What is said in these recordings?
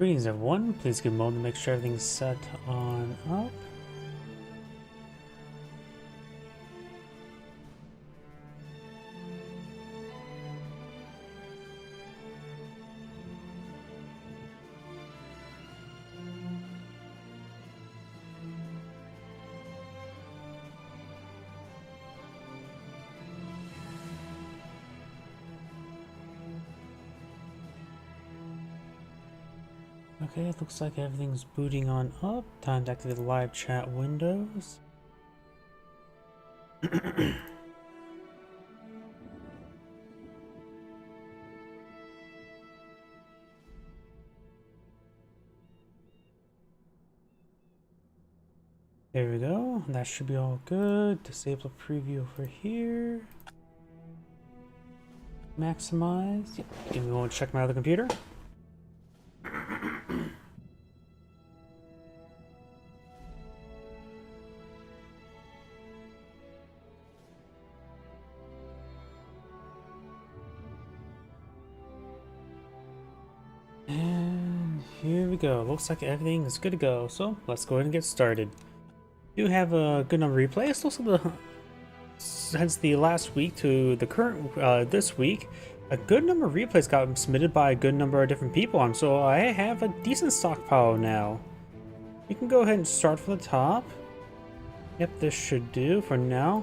Greetings everyone, please give a moment to make sure everything's set on up. Okay, it looks like everything's booting on up. Time to activate the live chat windows. There we go. That should be all good. Disable preview over here. Maximize. Yep. Give me one to check my other computer. And here we go. Looks like everything is good to go. So let's go ahead and get started. We do have a good number of replays. Also, since the last week to the current this week, a good number of replays got submitted by a good number of different people, and so I have a decent stockpile now. You can go ahead and start from the top. Yep, this should do for now.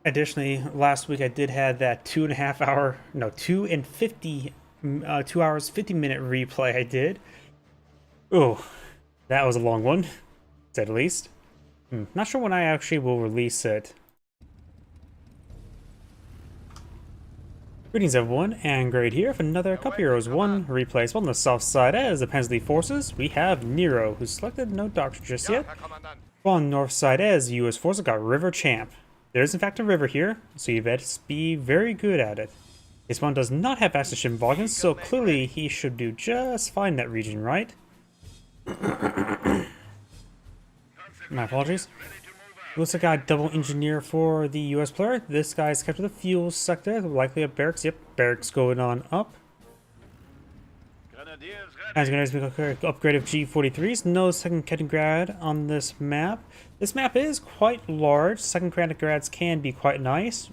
Additionally, last week I did have that 2 hours 50-minute replay I did. Oh, that was a long one, to say the least. Not sure when I actually will release it. Greetings everyone, Angrade here for another Cup Heroes 1 replay. So on the south side, as the Pensley forces, we have Nero, who's selected no doctor just yet. On the north side, as the US forces got River Champ. There is in fact a river here, so you better be very good at it. This one does not have access to ship volumes, so clearly he should do just fine in that region, right? My apologies. Looks like I got double engineer for the US player. This guy's kept to the fuel sector, likely a barracks. Yep, barracks going on up. As going to be upgrade of G43s. No second Kaliningrad on this map. This map is quite large. Second Kaliningrads can be quite nice.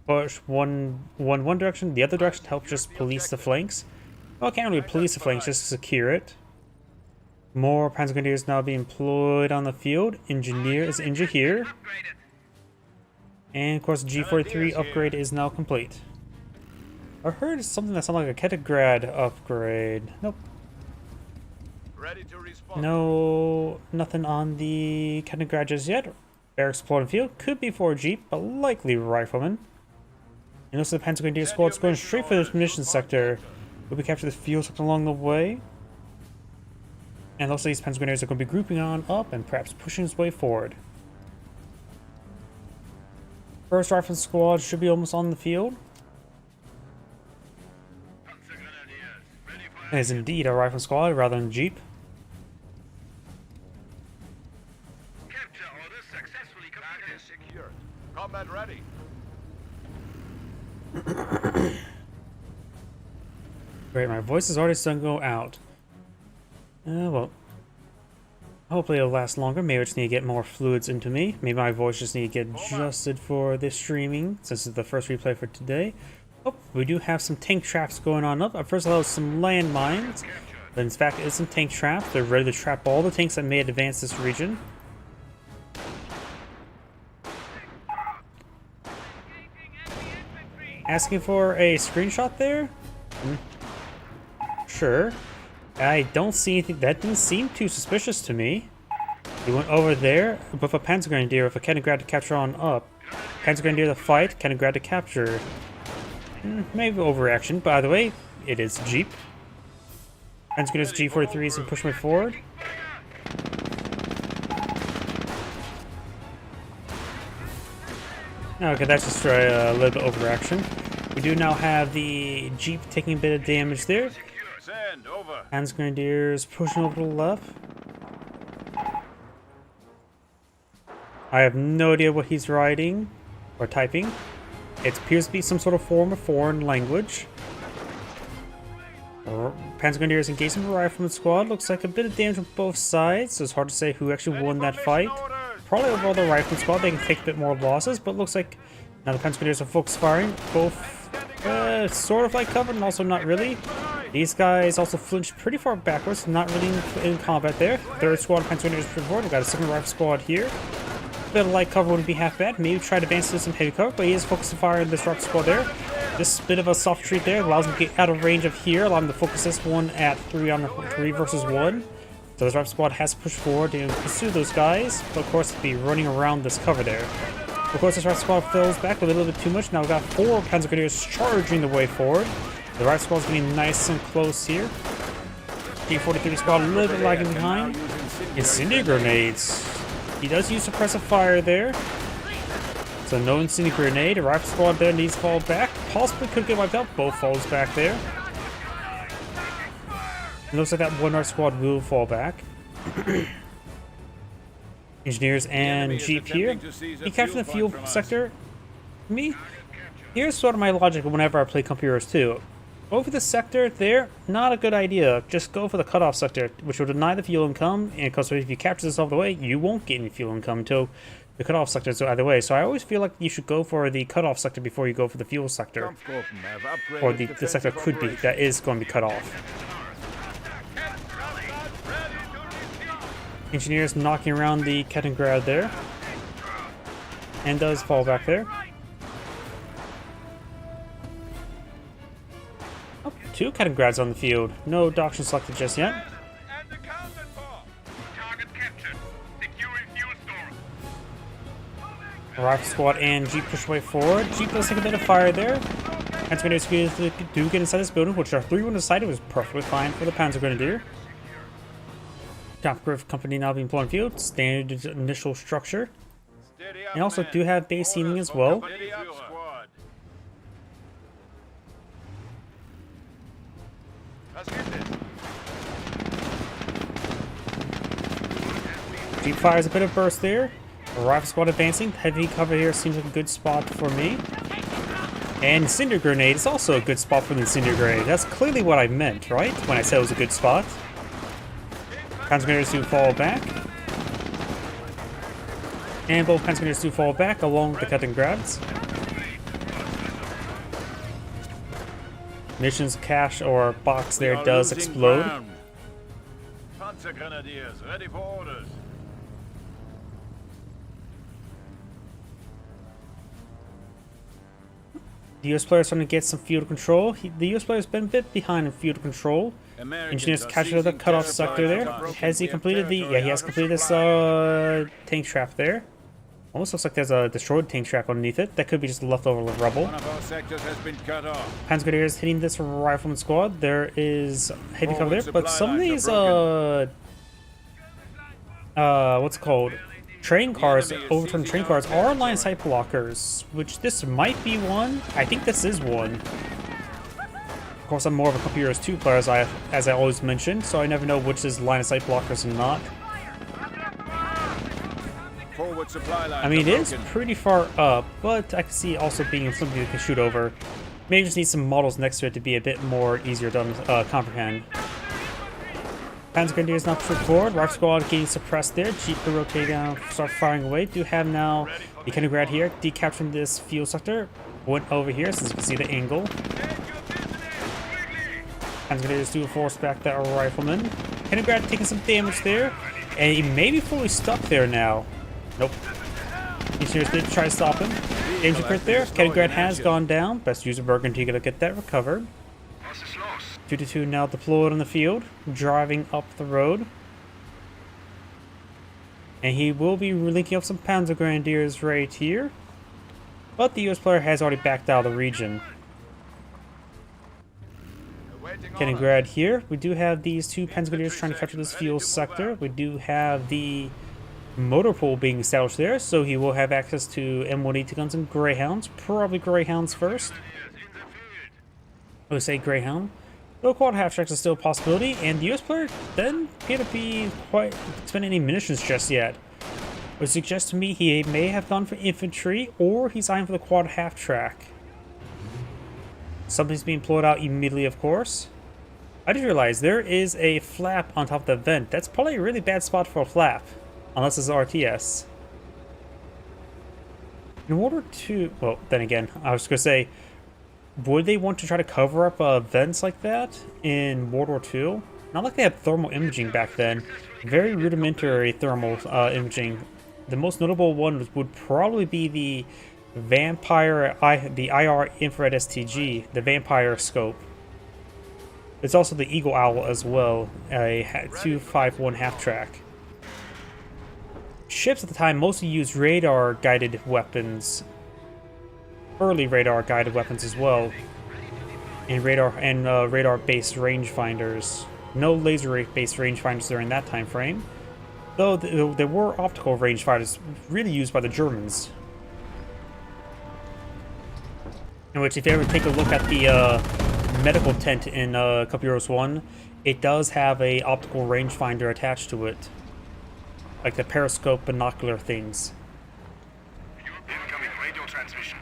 Push one direction, the other direction helps just police the flanks. Well, I can't really police the flanks, just secure it. More Panzer Grenadiers now being employed on the field. Engineer is injured here. And of course, G43 upgrade is now complete. I heard something that sounded like a Kaliningrad upgrade. Nope. No, nothing on the Kaliningrad just yet. Barracks exploring field could be for a Jeep, but likely rifleman. And also the Panzer Grenadier squad's going straight for the munitions sector. Will we capture the field sector along the way? And also these Panzer Grenadiers are going to be grouping on up and perhaps pushing its way forward. First rifle squad should be almost on the field. It is indeed a rifle squad rather than a Jeep. Capture orders successfully completed. Secured. Combat ready. Great, my voice is already starting to go out. Well, hopefully it'll last longer. Maybe I just need to get more fluids into me. Maybe my voice just need to get adjusted for this streaming, since it's the first replay for today. Oh, we do have some tank traps going on up. First of all, some landmines. But in fact, it is some tank traps. They're ready to trap all the tanks that may advance this region. Asking for a screenshot there? Sure. I don't see anything. That didn't seem too suspicious to me. He went over there with a Panzer Grenadier with a Kaliningrad to capture on up. Panzer Grenadier to fight, Kaliningrad to capture. Maybe overreaction. By the way, it is Jeep. Panzer Grenadier's G43s and push me forward. Okay, that's just a little bit overaction. We do now have the Jeep taking a bit of damage there. Panzer Grenadiers pushing over to the left. I have no idea what he's writing or typing. It appears to be some sort of form of foreign language. Panzer Grenadiers engaging the Rifleman squad. Looks like a bit of damage on both sides, so it's hard to say who actually won that fight. Probably overall the Rifleman squad, they can take a bit more losses, but looks like now the Panzer Grenadiers are focus firing. Both sort of like covered and also not really. These guys also flinched pretty far backwards, not really in combat there. Third squad of Panzer Grenadiers pretty forward. We got a second Rifle squad here. Bit of light cover wouldn't be half bad. Maybe try to advance to some heavy cover, but he is focusing fire in this Rifle squad there. This bit of a soft retreat there allows him to get out of range of here, allowing him to focus this one at 3 versus 1. So this Rifle squad has to push forward and pursue those guys, but of course be running around this cover there. Of course, this Rifle squad fills back a little bit too much. Now we've got 4 Panzer Grenadiers charging the way forward. The Rifle squad is getting nice and close here. T-43 squad a little bit lagging behind. Incendiary grenades. He does use suppressive fire there. So no incendiary grenade. A Rifle squad there needs to fall back. Possibly could get wiped out. Both falls back there. It looks like that one Rifle squad will fall back. Engineers and Jeep here. He captured the fuel sector. Me? Here's sort of my logic whenever I play Company Heroes 2. Over the sector there, not a good idea. Just go for the cutoff sector, which will deny the fuel income, and because if you capture this all the way, you won't get any fuel income until the cutoff sector is either way. So I always feel like you should go for the cutoff sector before you go for the fuel sector. Or the sector could be, that is going to be cut off. Engineers knocking around the Kaliningrad there. And does fall back there. Oh, 2 Kaliningrads on the field. No doctrine selected just yet. Rifle squad and Jeep push way forward. Jeep does take a bit of fire there. Panzer Grenadiers do get inside this building, which are 3 on the side. It was perfectly fine for the Panzer Grenadier. Top Griff Company now being blown field. Standard initial structure. They also do have base healing as well. Jeep fires a bit of burst there. Rifle squad advancing. Heavy cover here seems like a good spot for me. And Incendiary Grenade is also a good spot for the Incendiary Grenade. That's clearly what I meant, right? When I said it was a good spot. Panzer Grenadiers do fall back. And both Panzer Grenadiers do fall back along with the Kaliningrads. Missions cache or box there does explode. Panzer Grenadiers, ready for orders. The US player is starting to get some field control. The US player has been a bit behind in field control. Engineers captured the cutoff sector there. Has he completed the... Yeah, he has completed this tank trap there. Almost looks like there's a destroyed tank trap underneath it. That could be just leftover rubble. One of our sectors has been cut off. Panzer Grenadiers hitting this Rifleman squad. There is heavy cover there, but some of these what's it called? Train cars, overturned train cars are line of sight blockers, which this might be one. I think this is one. Of course, I'm more of a Company Heroes 2 player, as I always mention, so I never know which is line of sight blockers and not. Forward supply line. I mean, it is pretty far up, but I can see also being something that can shoot over. Maybe just need some models next to it to be a bit more easier to comprehend. Panzer Grenadiers now push forward. Rifle squad getting suppressed there. Jeep to rotate down, start firing away. Do have now the Kaliningrad here, decapturing this fuel sector. Went over here, since you can see the angle. Panzer Grenadiers do force back that Rifleman. Kaliningrad taking some damage there, and he may be fully stuck there now. Nope. Engineers did try to stop him. Danger crit there. Kaliningrad has gone down. Best use of Burgundy to get that recovered. 2-2 now deployed on the field, driving up the road. And he will be linking up some Panzer Grenadiers right here. But the US player has already backed out of the region. Kaliningrad here. We do have these 2 Panzer Grenadiers trying to capture this fuel sector. We do have the motor pool being established there, so he will have access to M180 guns and Greyhounds. Probably Greyhounds first. I would say Greyhound. Low quad half tracks is still a possibility, and the US player doesn't appear to be quite spending any munitions just yet. It would suggest to me he may have gone for infantry, or he's eyeing for the quad half track. Something's being employed out immediately, of course. I just realized there is a flap on top of the vent. That's probably a really bad spot for a flap, unless it's RTS. In order to, well, then again, I was gonna say, would they want to try to cover up vents like that in World War II? Not like they had thermal imaging back then. Very rudimentary thermal imaging. The most notable one would probably be the the IR infrared STG, the Vampire scope. There's also the Eagle Owl as well, a 251 half-track. Ships at the time mostly used radar-guided weapons, early radar-guided weapons as well, and radar-based rangefinders. No laser-based rangefinders during that time frame, though there were optical rangefinders really used by the Germans. In which, if you ever take a look at the medical tent in Cup Heroes 1, it does have a optical rangefinder attached to it. Like the periscope binocular things. Incoming radio transmission.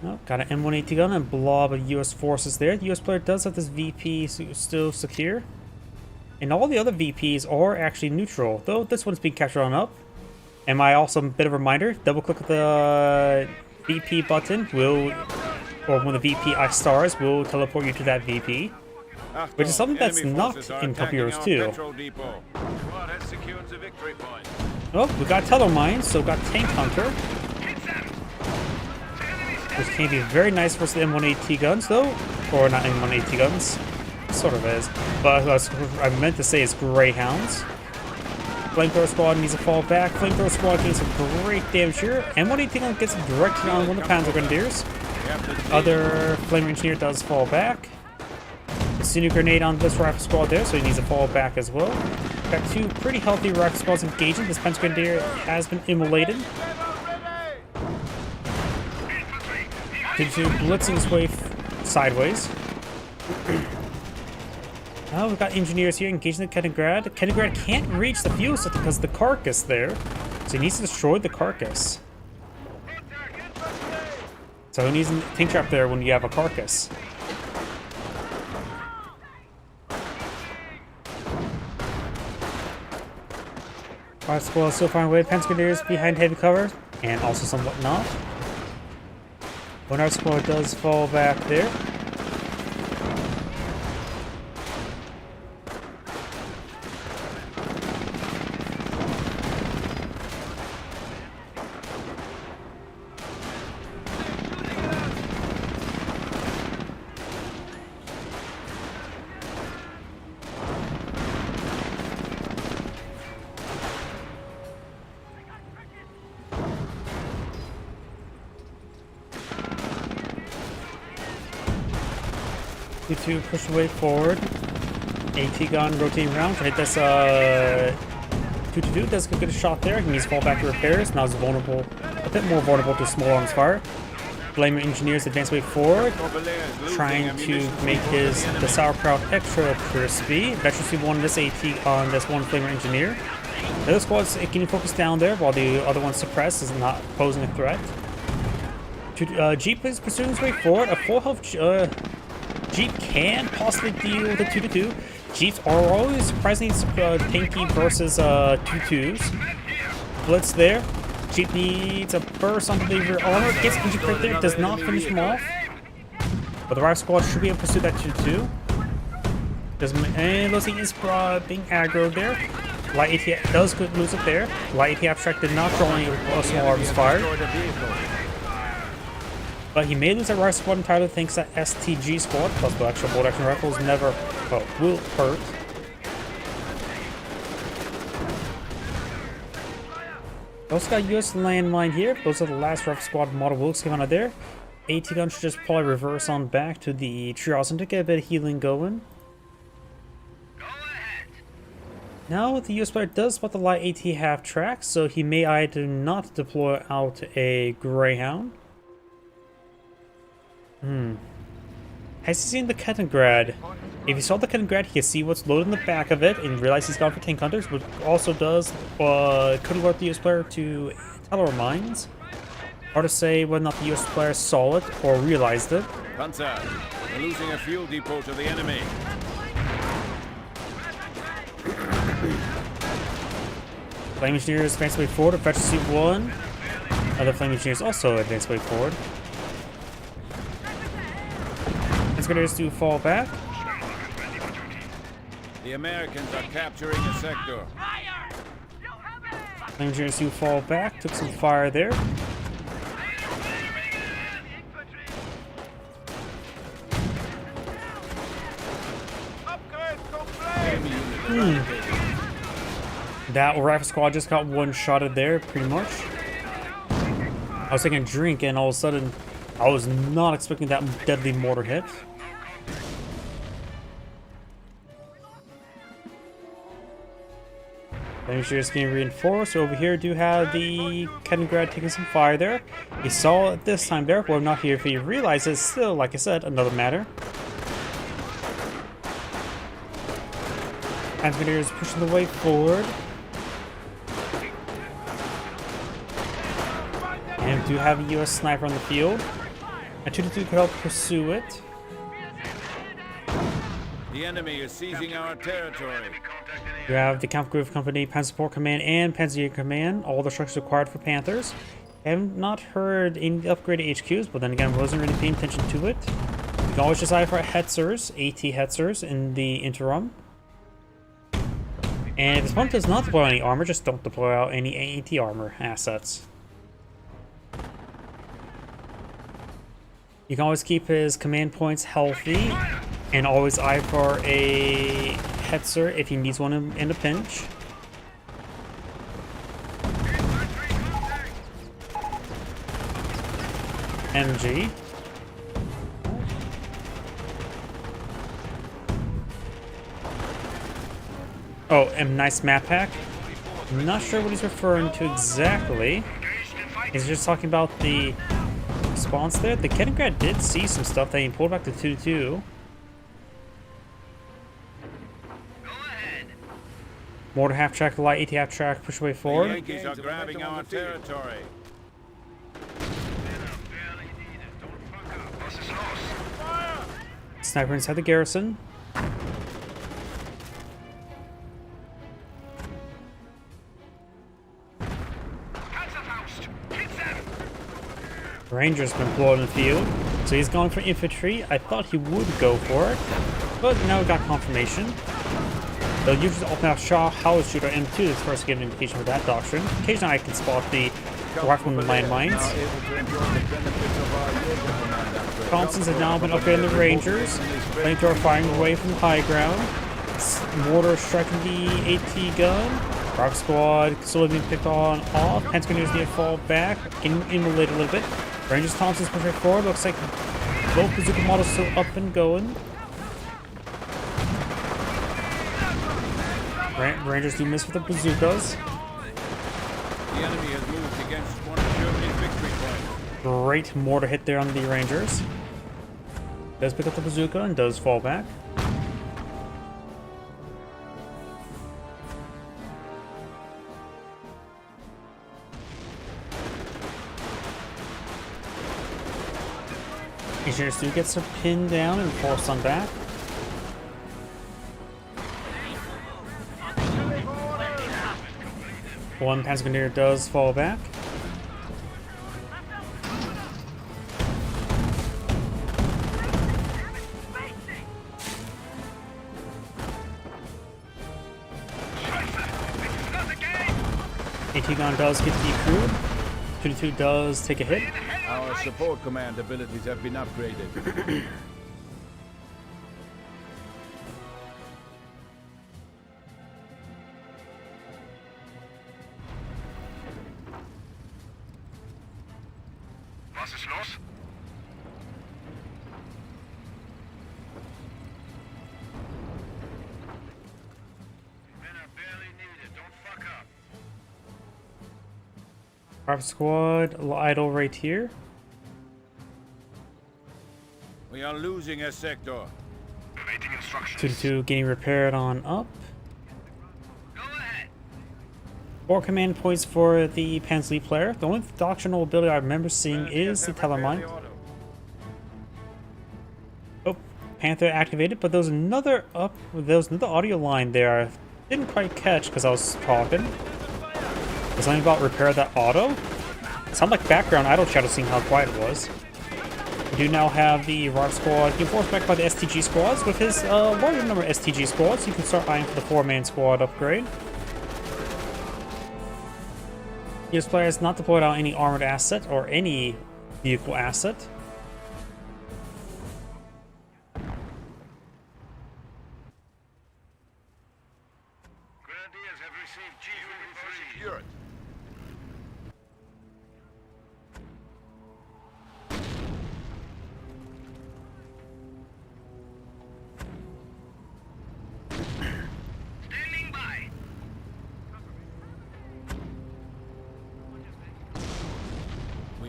Oh, got an M180 gun and blob of US forces there. The US player does have this VP still secure. And all the other VPs are actually neutral, though this one's being captured on up. And my also bit of a reminder, double click the VP button or when the VP stars will teleport you to that VP. Which is something that's not in Cup Heroes 2. Oh, we got Telemine, so we got Tank Hunter. Which can be very nice versus the M180 guns, though. Or not M180 guns. Sort of is. But what I meant to say is Greyhounds. Flamethrower Squad needs to fall back. Flamethrower Squad gains some great damage here. M180 gun gets directed on one of the Panzer Grenadiers. Other Flame Engineer does fall back. Sinew Grenade on this Rifle Squad there, so he needs to fall back as well. Got two pretty healthy Rifle Squads engaging. This Panzer Grenadier has been immolated. Two blitzing his way sideways. Oh, we've got engineers here engaging the Kenigrad. Kenigrad can't reach the fuel system because of the carcass there. So he needs to destroy the carcass. So he needs a tank trap there when you have a carcass. Our squad still finding away. Panzer Grenadiers behind heavy cover and also somewhat not. When our squad does fall back there. To push the way forward. AT gun rotating around to hit this 222. Does get a shot there. He needs to fall back to repairs. Now he's vulnerable, a bit more vulnerable to small arms fire. Flame Engineers advance way forward, trying to make the sauerkraut extra crispy. Veterans one this AT on this one Flamer Engineer. The other squad's getting focused down there while the other one suppressed, is not posing a threat. Jeep is pursuing his way forward. A full health Jeep can possibly deal with a 2-2. Jeeps are always surprisingly tanky versus 2-2s. Blitz there. Jeep needs a burst onto the rear armor. Gets injured right there. Does not finish him off. But the Rifle Squad should be able to pursue that 2-2. And Lucy is being aggroed there. Light AT does lose it there. Light AT Abstract did not draw any small arms fired. But he may lose that Rifle Squad entirely thanks to that STG squad, plus the actual bolt action rifles never, well, will hurt. Also got US landmine here. Those are the last Rifle Squad model wilks came out of there. AT gun should just probably reverse on back to the Trios to get a bit of healing going. Now the US player does spot the light AT half track, so he may either not deploy out a Greyhound. Has he seen the Kenigrad? If he saw the Kenigrad, he can see what's loaded in the back of it and realize he's gone for tank hunters, but also does could alert the US player to Teller mines. Hard to say whether or not the US players saw it or realized it. Panzer, we're losing a fuel depot to the enemy. Flame Engineers advance way forward, Adventure Suit 1. Other Flame Engineers also advance way forward. Escalators do fall back. The Americans are capturing a sector. Flame Engineers do fall back, took some fire there. That rifle squad just got one-shotted there, pretty much. I was taking a drink and all of a sudden, I was not expecting that deadly mortar hit. Then you're just getting reinforced. Over here, do have the Kaliningrad taking some fire there. You saw it this time there, but I'm not here if you realize it's still, like I said, another matter. Transmitter is pushing the way forward. And we do have a US sniper on the field. A 2-2 could help pursue it. The enemy is seizing our territory. You have the Kampfgruppe Company, Panzer Support Command, and Panzer Command, all the structures required for Panthers. I have not heard any upgraded HQs, but then again, I wasn't really paying attention to it. You can always decide for Hetzers, AT Hetzers, in the interim. And if this one does not deploy any armor, just don't deploy out any AT armor assets. You can always keep his command points healthy, and always eye for a Hetzer if he needs one in a pinch. MG. Oh, and nice map pack. I'm not sure what he's referring to exactly. He's just talking about the response there. The Kaliningrad did see some stuff that he pulled back to 2-2. Mortar half track, light AT half track, push way The forward. Yankees are grabbing our territory. Sniper inside the garrison. Ranger's been deployed in the field, so he's going for infantry. I thought he would go for it, but now we got confirmation. They'll usually open up Shaw House Shooter M2 to first give an indication for that doctrine. Occasionally I can spot the rifleman landmines. Thompsons have now been upgrading the Rangers. Flamethrower firing away from the high ground. Mortar striking the AT gun. Rock Squad slowly being picked on off. Pentagoners need to fall back, immolate a little bit. Rangers Thompsons push right forward. Looks like both bazooka models still up and going. Rangers do miss with the bazookas. The enemy has moved against one of Germany's victory points. Great mortar hit there on the Rangers. Does pick up the bazooka and does fall back. Engineers do get some pinned down and forced on back. One Panzer does fall back. AT gun does get decrewed. 2-2 does take a hit. Our support command abilities have been upgraded. Was ist los? Private squad idle right here. We are losing a sector. Awaiting instructions. 2-2 getting repaired on up. Go ahead. 4 command points for the Panzer player. The only doctrinal ability I remember seeing is the Telemind. Oh, Panther activated, but there was another audio line there. I didn't quite catch because I was talking. There's something about repair that auto. It sounded like background idle chatter seeing how quiet it was. We do now have the Rock Squad enforced back by the STG squads. With his larger number of STG squads, you can start eyeing for the 4-man squad upgrade. This player has not deployed out any armored asset or any vehicle asset. Grenadiers have received G-53. Secure it. Standing by.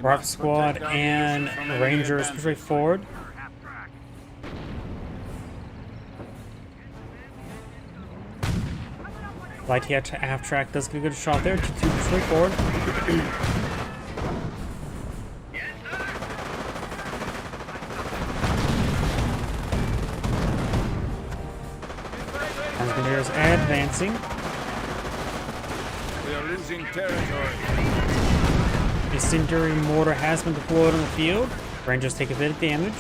Rock Squad and Rangers push forward. Light half track does get a good shot there. 2-2 push forward. Engineers advancing. We are losing territory. Incendiary mortar has been deployed on the field. Rangers take a bit of damage.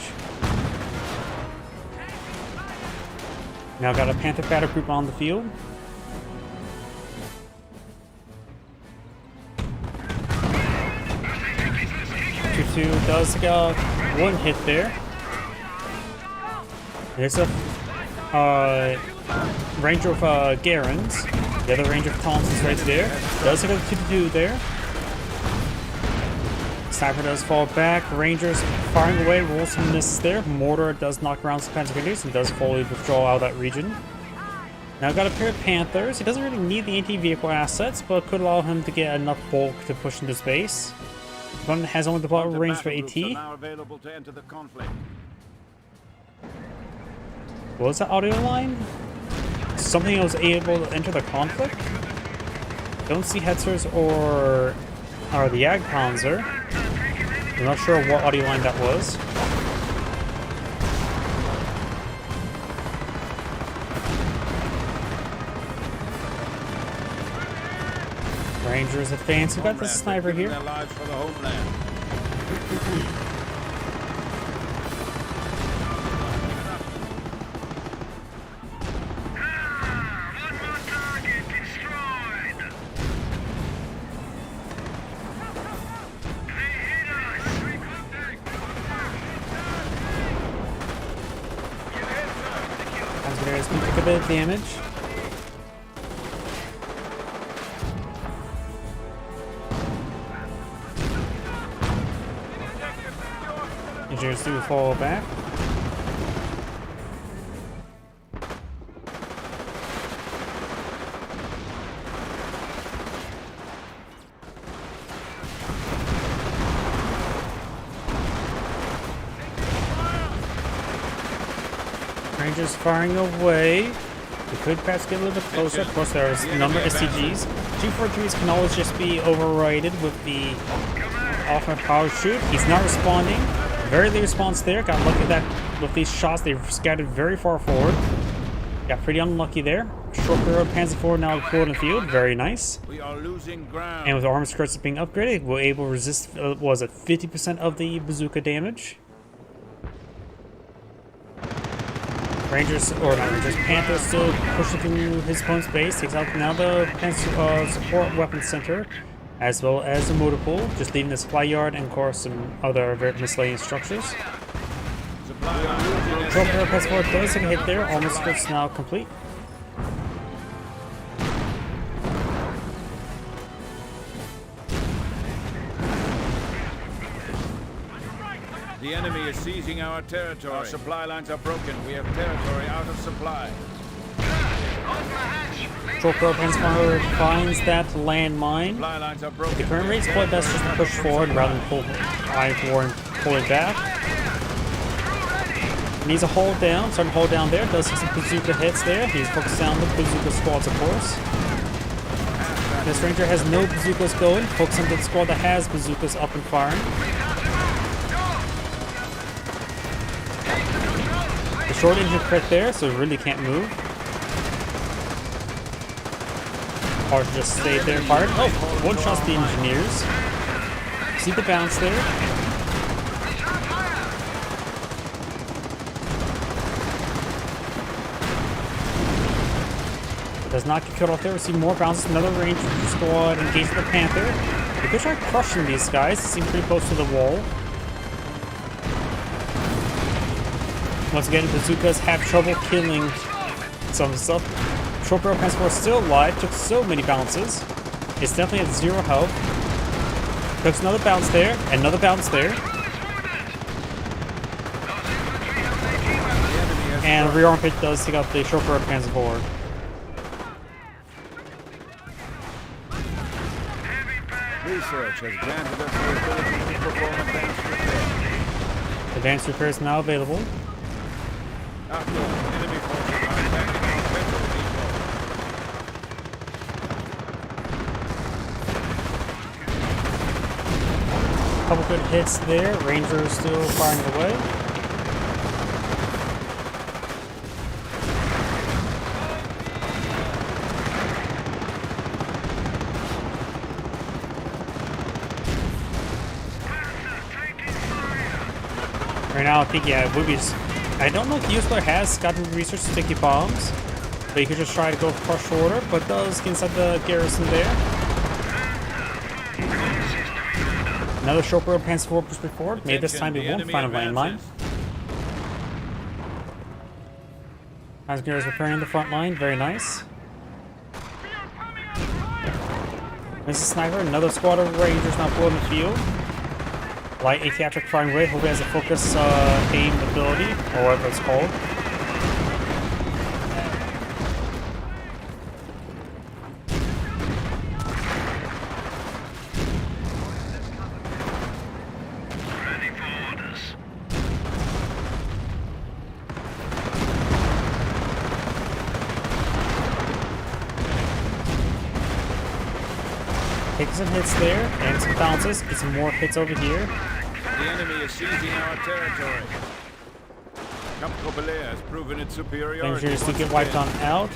Now got a Panther battle group on the field. 2-2 does get one hit there. There's a Ranger of Garens. The other Ranger of Taunts is right there. Does hit a 2-2 there. Sniper does fall back. Rangers firing away, rolls some misses there. Mortar does knock around some Panzer Grenadiers and does fully withdraw out of that region. Now got a pair of Panthers. He doesn't really need the anti-vehicle assets, but could allow him to get enough bulk to push into space. One has only the bottom range for AT. What was that audio line? Something that was able to enter the conflict? Don't see Hetzers or the Jagdpanzer. I'm not sure what audio line that was. Rangers advance. We've got the sniper here. Their lives for the homeland. One more target destroyed. They hit us. Panzergrenadiers can take a bit of damage. Engineers do fall back. Rangers firing away. We could perhaps get a little bit closer. Of course, there's a number of SCGs. 243s can always just be overridden with the offensive power shoot. He's not responding. Very late response there. Got lucky that with these shots they scattered very far forward. Got pretty unlucky there. Short barrel Panzer IV now deployed in the field. Very nice. We are losing ground. And with armor skirts being upgraded, we're able to resist, was it 50% of the bazooka damage? Rangers, or not Rangers, Panther still pushing through his opponent's base. Takes out now the Panzer support weapons center, as well as the motor pool, just leaving the supply yard and of course some other very miscellaneous structures. Short barrel Panzer IV does take a hit there. Armor skirts now complete. The enemy is seizing our territory. Our supply lines are broken. We have territory out of supply. Short barrel Panzer IV finds that landmine. Supply lines are broken. The current rate's quite best just to push forward rather than pull I-4 and pull it back. Needs a hold down, starting to hold down there. Does see some bazooka hits there. He's focused down the bazooka squads, of course. This ranger has no bazookas going. Focus on the squad that has bazookas up and firing. The short engine crit there, so it really can't move. Or just stay there and fire. Oh, one shots the engineers. See the bounce there. Does not get killed off there. We see more bounces. Another ranger squad engaged with the Panther. They could try crushing these guys. They seem pretty close to the wall. Once again, bazookas have trouble killing some stuff. Short barrel transport still alive. Took so many bounces. It's definitely at 0 health. Took another bounce there. And another bounce there. And the rear arm pit does take out the short barrel transport. Research has granted us the ability to perform advanced repair. Advanced repair is now available. Outdoor, enemy forces are attacking our petrol depot. Couple good hits there. Ranger still firing away. Right now, I think, yeah, Boobies. I don't know if the US player has gotten research sticky bombs, but you could just try to go crush order, but does get inside the garrison there. Another short barrel Panzer IV pushed forward. Maybe this time it won't find a landmine. Panzer is repairing the front line. Very nice. There's a sniper. Another squad of Rangers now blowing the field. Light atheatric firing away. Hope he has a focus aim ability, or whatever it's called. Ready for orders. Taking some hits there, and some bounces. Get some more hits over here. The enemy is seizing our territory. Camp Cobelea has proven its superiority. Rangers to once get wiped again. on out.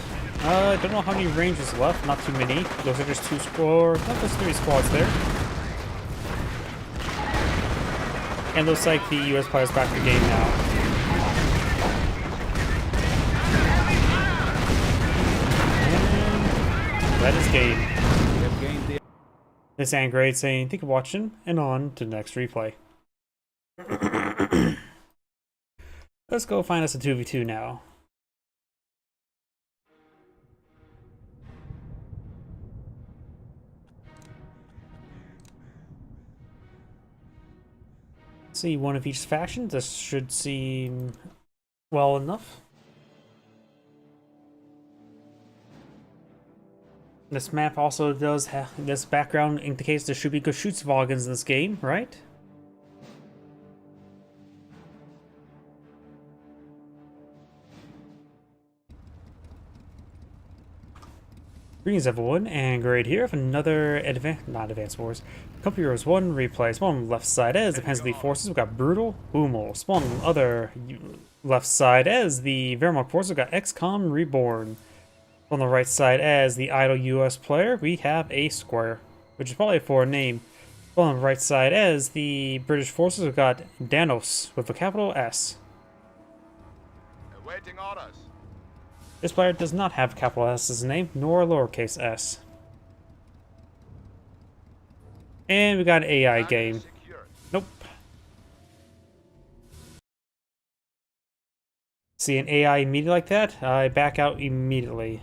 I don't know how many Rangers left. Not too many. Looks like there's 2 squads. No, there's 3 squads there. And looks like the US players back in the game now. And that is game. We have gained the This is Angrade saying, thank you for watching, and on to the next replay. Let's go find us a 2v2 now. See one of each faction. This should seem well enough. This map also does have this background indicates there should be good Schutzwagens in this game, right? Greetings everyone, and Great here with another Advanced Wars. Company Heroes 1 replay. Spawn on the left side as the Penalty Forces, we've got Brutal, Hummel. Spawn on the other left side as the Wehrmacht Forces, we've got XCOM Reborn. On the right side as the idle US player, we have a Square, which is probably a foreign name. On the right side as the British Forces, we've got Danos with a capital S. Awaiting orders. This player does not have capital S as a name, nor lowercase s. And we got an AI game. Nope. See an AI immediately like that? I back out immediately.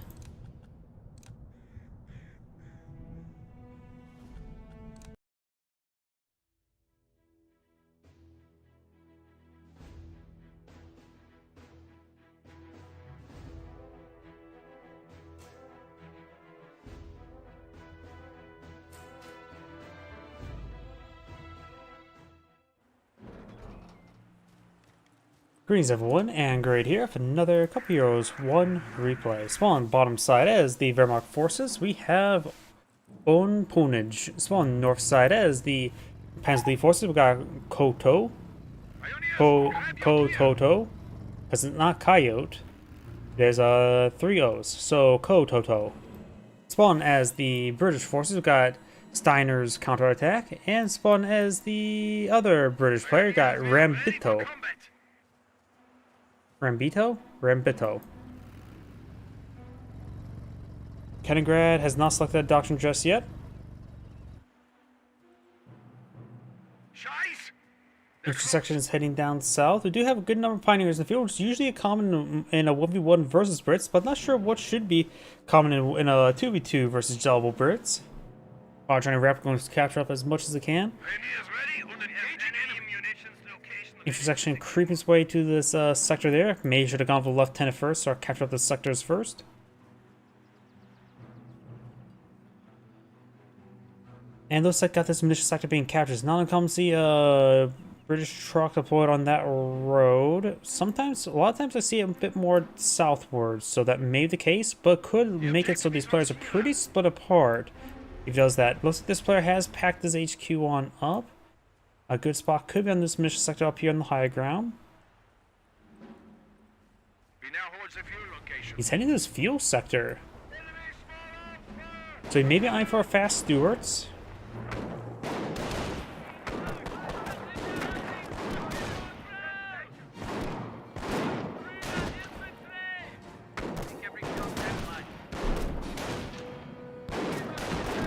Greetings everyone, and Great here for another Company Heroes 1 replay. Spawn bottom side as the Wehrmacht Forces, we have Bone Ponage. Spawn north side as the Panzer forces. We got Koto. Toto. Because it's not Coyote. There's 3 O's. So Kototo. Spawn as the British forces. We got Steiner's counterattack. And spawn as the other British player. We got Rambito. Rambito. Kaliningrad has not selected a doctrine just yet. Infantry section is heading down south. We do have a good number of pioneers in the field, which is usually a common in a 1v1 versus Brits, but not sure what should be common in a 2v2 versus Jalbo Brits. Trying to rapidly capture up as much as they can. Infantry section creeping its way to this sector there. May should have gone for the lieutenant first, or capture up the sectors first. And looks like got this munition sector being captured. It's not uncommon to see British truck deployed on that road. Sometimes, a lot of times I see it a bit more southward, so that may be the case, but could make it so these players are pretty split apart if he does that. Looks like this player has packed his HQ on up. A good spot could be on this mission sector up here on the high ground. He's heading to this fuel sector. So he may be eyeing for a fast Stuarts.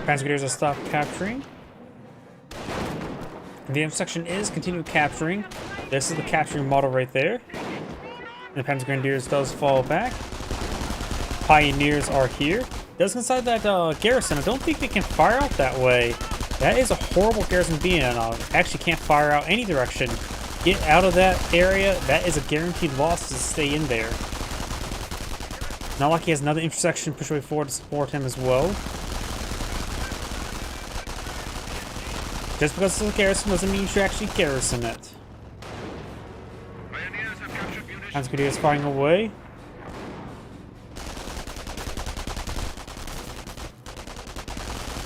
Panzergrenadiers are stopped capturing. And the M section is continuing capturing. This is the capturing model right there. And the Panzergrenadiers does fall back. Pioneers are here. Does inside that garrison. I don't think they can fire out that way. That is a horrible garrison to be in. Actually can't fire out any direction. Get out of that area. That is a guaranteed loss to stay in there. Not like he has another intersection push way forward to support him as well. Just because it's a garrison doesn't mean you should actually garrison it. Panzergrenadiers firing away.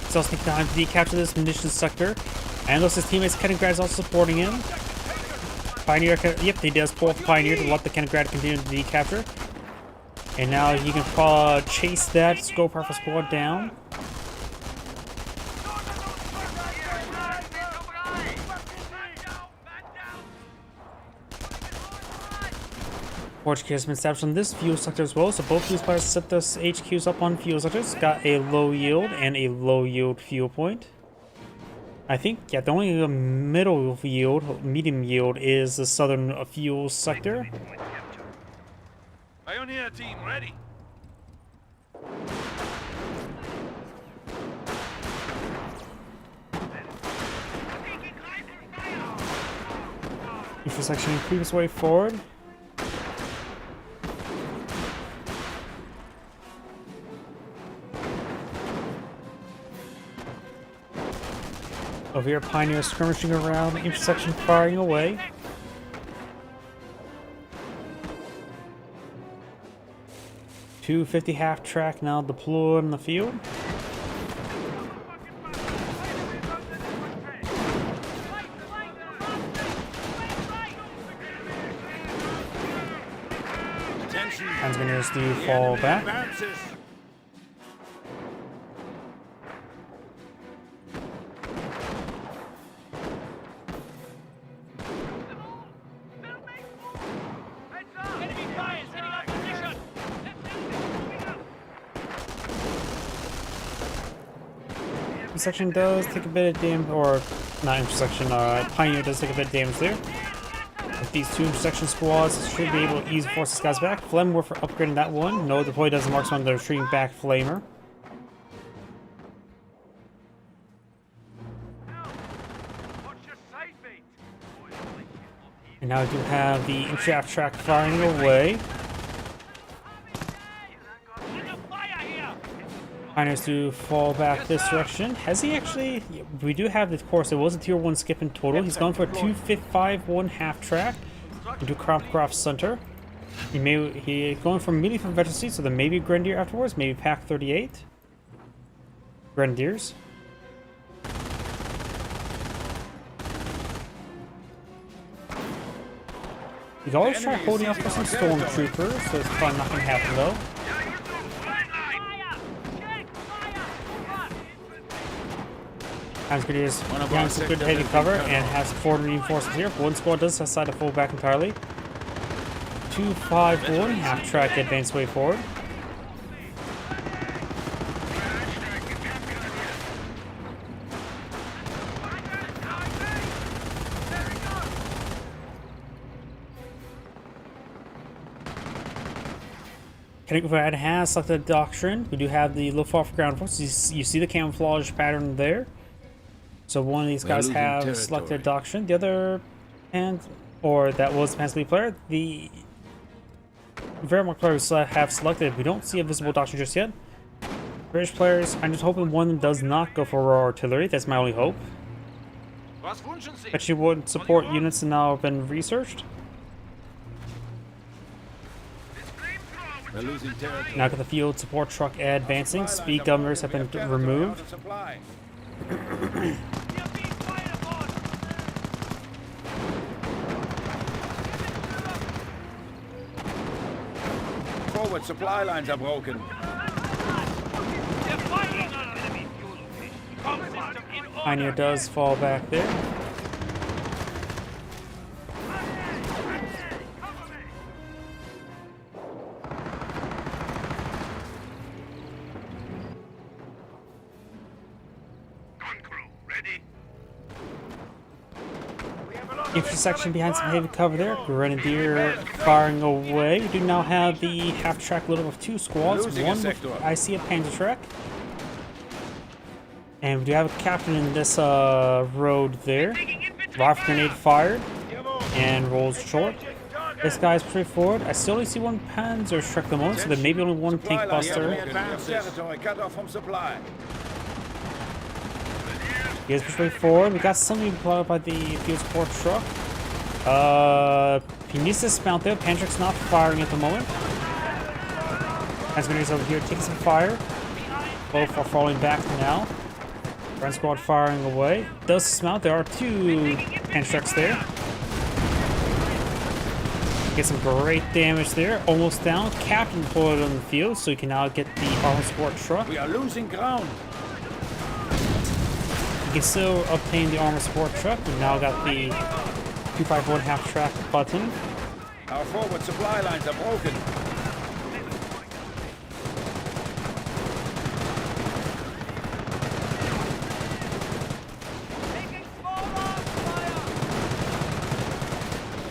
He's also taking time to decapture this munitions sector. And looks his teammates Kaliningrad is also supporting him. Pioneer, yep, he does pull off the Pioneer to let the Kaliningrad continue to decapture. And now he can chase that scope rifle squad down. Portuguese has been established on this fuel sector as well, so both these players set their HQs up on fuel sectors. Got a low yield and a low yield fuel point. I think, yeah, the only middle yield, medium yield is the southern fuel sector. Pioneer team ready. Infantry section creep its way forward. Over here, Pioneer skirmishing around the intersection, firing away. .250 half track now deployed in the field. Panzergrenadiers do fall back. Advances. Intersection does take a bit of damage, or not intersection, Pioneer does take a bit of damage there. With these two intersection squads, should be able to easily force these guys back. Flamer for upgrading that one. No deploy doesn't mark on the retreating back Flamer. And now we do have the intraft track firing away. Pioneers do fall back this direction. Has he actually? We do have, of course, it was a tier 1 skip in total. He's gone for a 2.5-1 half track into Cropcroft Center. He's going for immediately from veteran seat, so there may be Grenadier afterwards, maybe Pack 38. Grenadiers. You can always try holding off for some stormtroopers, so it's probably not going to happen though. Times Grenadiers getting some good heavy cover and has forward reinforcements here. One squad does decide to fall back entirely. 251, half track advance way forward. Kenigrad has selected Doctrine. We do have the Luftwaffe ground forces. You see the camouflage pattern there. So one of these guys have selected Doctrine. The other, or that was the Panspermia player, the Wehrmacht players have selected. We don't see a visible Doctrine just yet. British players, I'm just hoping one of them does not go for raw artillery. That's my only hope. But she would support units that now have been researched. We're losing territory. Now got the field support truck advancing. Speed governors have been removed. Forward supply lines are broken. Pioneer does fall back there. Infantry section behind some heavy cover there. Grenadier firing away. We do now have the half-track load of 2 squads. One with, I see a Panzer track. And we do have a captain in this road there. Rifle grenade fired. And rolls short. This guy's pretty forward. I still only see one Panzer track at the moment, so there may be only one tank buster. Cut off from supply. He is pushing forward. We got something applied by the field support truck. He needs to dismount there. Pantrik's not firing at the moment. Transmitters over here taking some fire. Both are falling back now. Front squad firing away. Does dismount. There are 2 Pantriks there. Get some great damage there. Almost down. Captain deployed on the field, so you can now get the armor support truck. We are losing ground. You can still obtain the armor support truck. We've now got the 251 half-track button. Our forward supply lines are broken.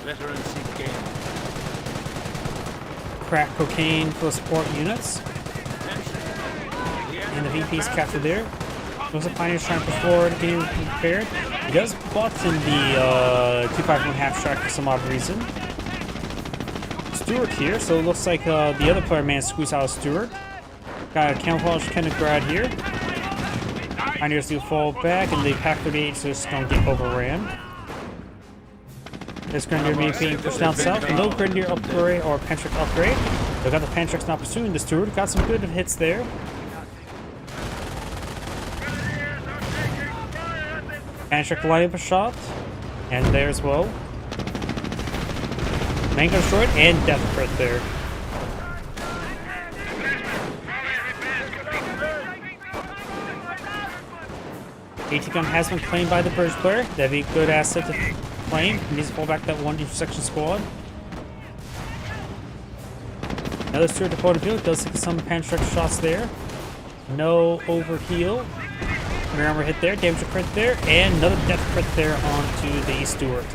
Veteran seat gain. Crack cocaine for the support units. And the VP's captured there. Those are Pioneers trying to push forward, getting prepared. He does button the 251 half-track for some odd reason. Stewart here, so it looks like the other player managed to squeeze out Stewart. Got a camouflage Kenigrad here. Pioneers do fall back, and the Pack 38 just don't get overran. This Grenadier being pushed down south. No Grenadier upgrade or Pantrik upgrade. They've got the Pantriks not pursuing the Stewart. Got some good hits there. Pantrik light up a shot, and there as well. Mango destroyed and death crit there. AT gun has been claimed by the British player. That'd be a good asset to claim. He needs to pull back that one intersection squad. Another Stewart deployed to field. Does take some Pantrik shots there. No overheal. Rear armor hit there, damage crit there, and another death crit there onto the Stewart.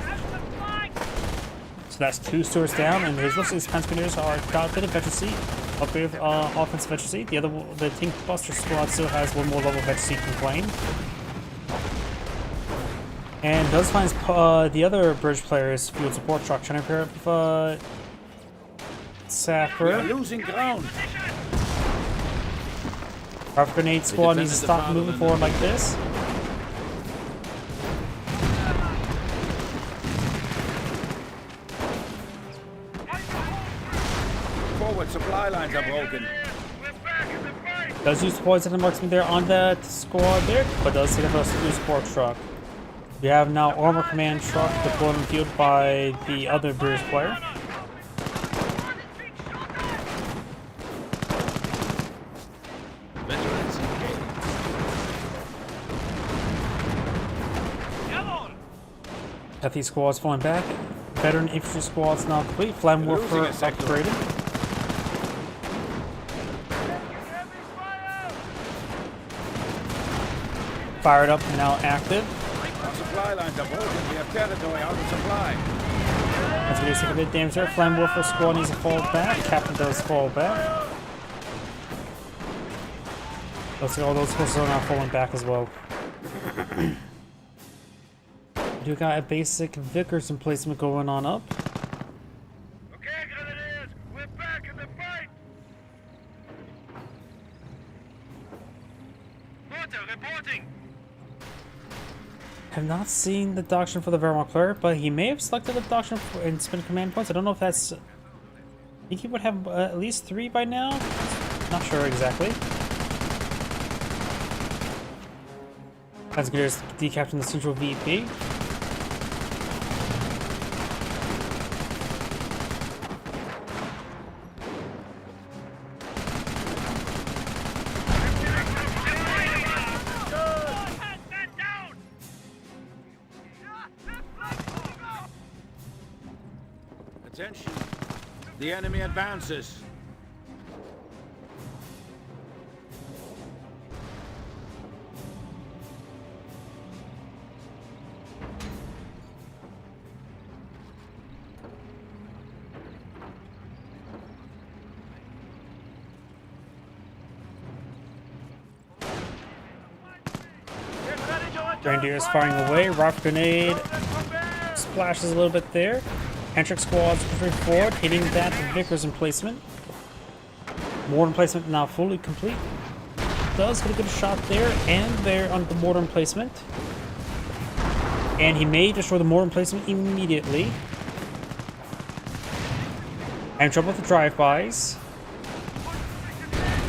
So that's 2 Stewarts down, and his looks like his Panzergrenadiers are got a bit of efficiency, a bit of offensive efficiency. The Tank Buster squad still has 1 more level of efficiency to claim. And does find the other British player's field support truck trying to pair up with Sapper. We are losing ground. Rifle grenade squad needs to stop moving forward like this. Forward supply lines are broken. Does use poison and marksman there on that squad there, but does take a new support truck. We have now armor command truck deployed on the field by the other British player. Veterans engaged. Got these squads falling back. Veteran infantry squads now complete. Flame warfare Losing a sector. upgraded. Fired up and now active. Our supply lines are broken. We have territory out of supply. That's going to take a bit of damage there. Flame warfare squad needs to fall back. Captain does fall back. Looks like all those forces are now falling back as well. Do got a basic Vickers emplacement going on up. Okay, Grenadiers, we're back in the fight. Porter reporting. Have not seen the doctrine for the Wehrmacht player, but he may have selected the doctrine and spent command points. I don't know if that's... I think he would have at least 3 by now. Not sure exactly. As good as decapturing the central VP. Attention. The enemy advances. Grenadiers firing away. Rocket grenade splashes a little bit there. Hendrick squads pushing forward, hitting that Vickers emplacement. Mortar emplacement now fully complete. Does get a good shot there and there on the mortar emplacement. And he may destroy the mortar emplacement immediately. Having trouble with the drive-bys.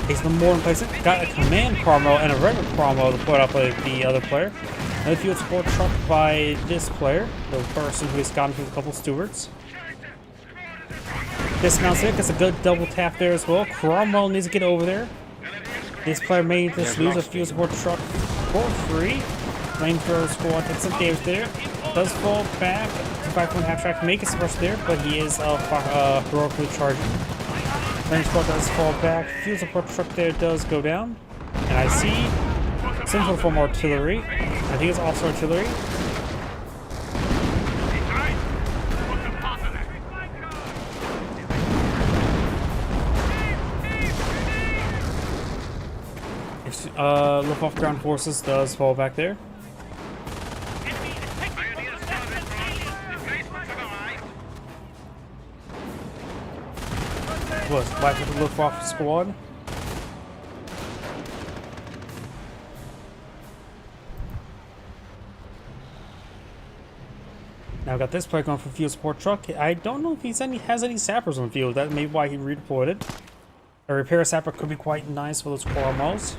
He's the mortar emplacement. Got a command Cromwell and a regular Cromwell to put up with the other player. Another field support truck by this player, the person who has gotten through a couple stewards. Dismounts it, gets a good double tap there as well. Cromwell needs to get over there. This player may just lose a field support truck for free. Flamethrower squad takes some damage there. Does fall back to 5.5 track, make a rush there, but he is heroically charging. Flamethrower squad does fall back. Field support truck there does go down. And I see some sort of form of artillery. I think it's also artillery. Luftwaffe ground forces does fall back there. Was back with the Luftwaffe squad. Now got this player going for field support truck. I don't know if has any sappers on the field. That may be why he redeployed it. A repair sapper could be quite nice for those Cromwells.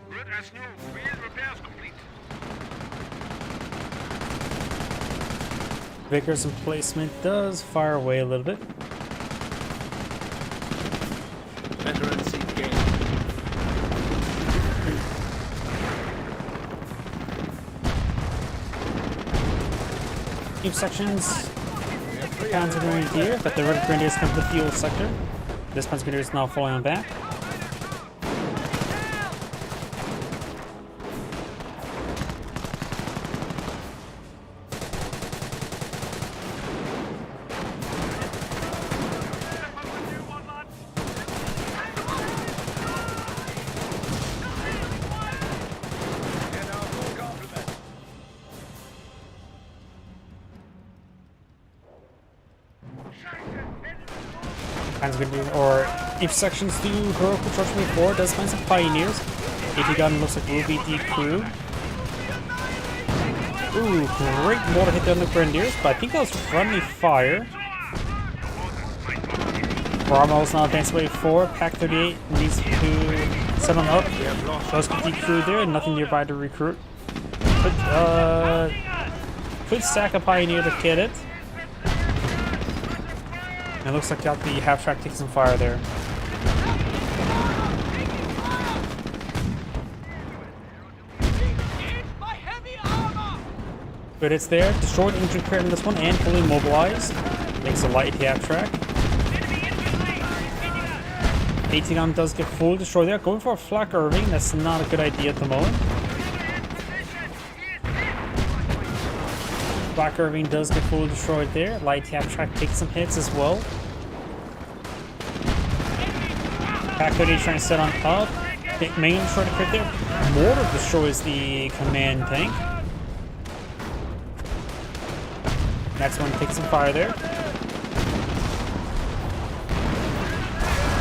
Good as new. Field repairs complete. Vickers emplacement does fire away a little bit. Veteran seat gain. Keep sections. Panzer Grenadier, but the Red Grenadiers come to the fuel sector. This Panzer Grenadier is now falling back. Kinds of good, or intersections to Heroic Patrol 24 does find some Pioneers. 80 gun looks like will be the crew. Ooh, great mortar hit there on the Grenadiers, but I think that was friendly fire. Cromwell's now advanced way 4. Pack 38 needs to set on up. Those could crew there, nothing nearby to recruit. Could sack a Pioneer to get it. And it looks like got the half track taking some fire there. But it's there. Destroyed engine crater in this one and fully mobilized. Makes a light half track. 18 gun does get fully destroyed there. Going for a flak Irving. That's not a good idea at the moment. Black Irving does get fully destroyed there. Light half track takes some hits as well. Pack 30 trying to set on up. Main destroyed a crit there. Mortar destroys the command tank. Next one takes some fire there.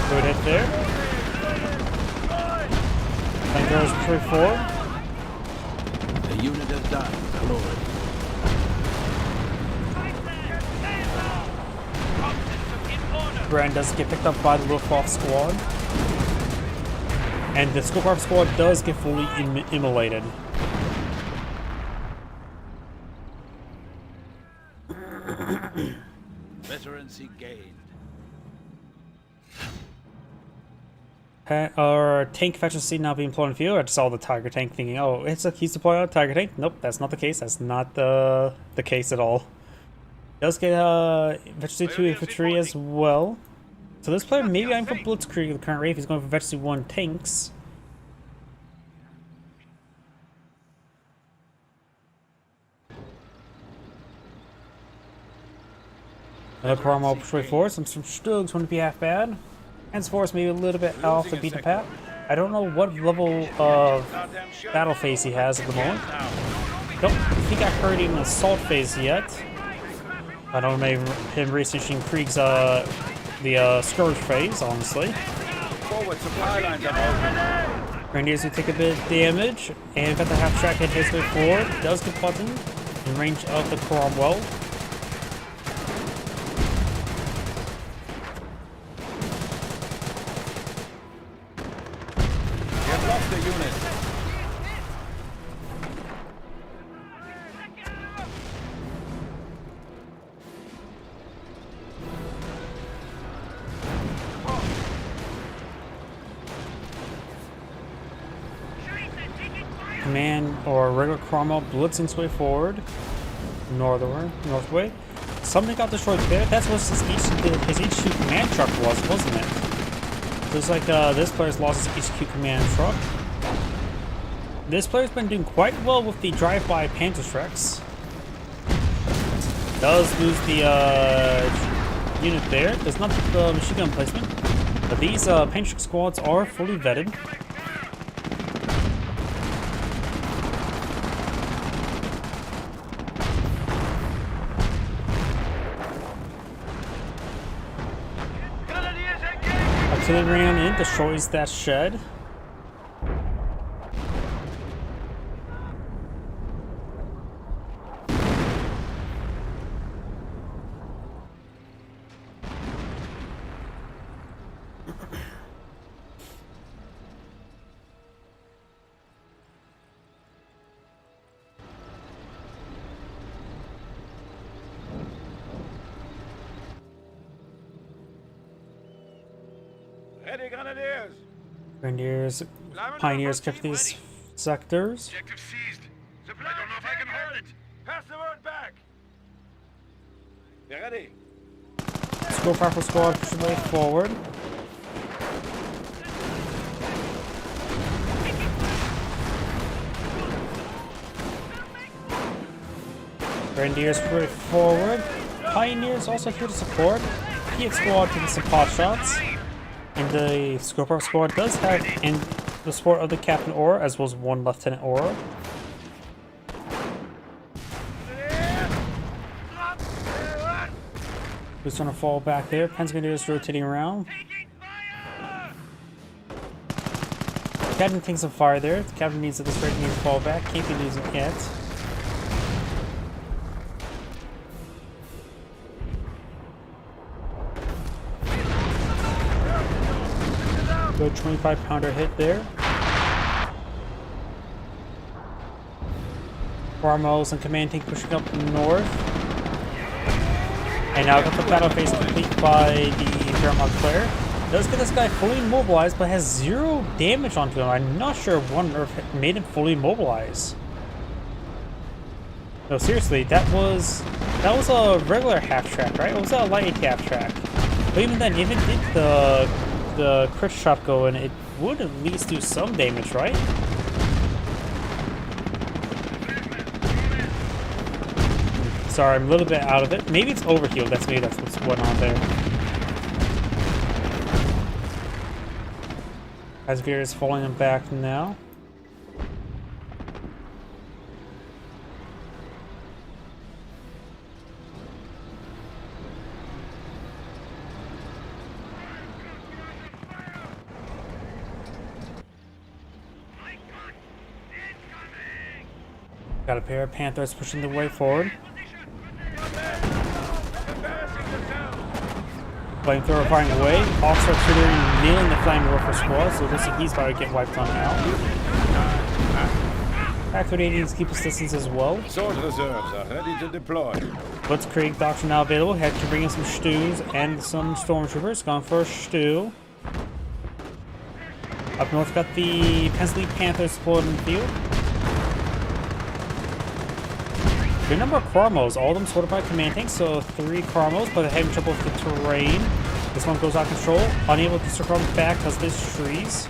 Good hit there. Then goes 3-4. The unit has died. Lord. Brand does get picked up by the Luftwaffe squad. And the Luftwaffe squad does get fully immolated. Veterancy gained. Our tank efficiency now being employed in field. I just saw the Tiger tank thinking, oh, it's like he's deploying a Tiger tank. Nope, that's not the case. That's not the case at all. Does get efficiency 2 infantry as well. So this player maybe going for Blitzkrieg at the current rate if he's going for efficiency 1 tanks. Another Cromwell Patrol Force, some Stugs wouldn't be half bad. Hence Force maybe a little bit off the beaten path. I don't know what level of battle phase he has at the moment. Don't think I heard him in assault phase yet. I don't know him researching Krieg's the skirmish phase, honestly. Forward supply lines are open. Grenadiers will take a bit of damage, and got the half track hit his way forward. Does get button in range of the Cromwell. The unit. Command or regular Cromwell blitzing its way forward. Northway. Something got destroyed there. That's what his HQ command truck was, wasn't it? So it's like this player's lost his HQ command truck. This player's been doing quite well with the drive-by Panzerschrecks. Does lose the unit there. Does not get the machine gun placement. But these Panzerschreck squads are fully vetted. Artillery round in destroys that shed. Ready, Grenadiers! Grenadiers, Pioneers kept these sectors. Objective seized. Supply I don't know if I can hold it. Pass the word back. You ready? Scope Rifle Squad push their way forward. Grenadiers push forward. Pioneers also here to support. PX Squad taking some pot shots. And the Scope Rifle Squad does have in the support of the Captain Aura as well as one Lieutenant Aura. Who's gonna fall back there? Pentagonier's rotating around. Taking fire! Captain takes some fire there. The captain needs at this rate needs to fall back. Can't be losing yet. Good 25-pounder hit there. Cromwell's and command tank pushing up north. And now got the battle phase complete by the Fairmont Claire. Does get this guy fully immobilized, but has 0 damage onto him. I'm not sure what on earth made him fully immobilize. No, seriously, that was a regular half track, right? It was a light half track. But even then, if it did the crit shot go in, it would at least do some damage, right? Sorry, I'm a little bit out of it. Maybe it's overhealed. That's what's going on there. Asgir is falling him back now. Got a pair of Panthers pushing the way forward. Flamethrower firing away. Officer Artillery nailing the Flaming Warfare squad, so it looks like he's about to get wiped on out. Pack 38 needs to keep his distance as well. Sword reserves are ready to deploy. Blitzkrieg Doctrine now available. Had to bring in some Stews and some Stormtroopers. Gone for a Stew. Up north, got the Pensley Panthers deployed in the field. Good number of Cromos, all of them sorted by command tanks, so 3 Cromos, but they're having trouble with the terrain. This one goes out of control, unable to circle back because there's trees.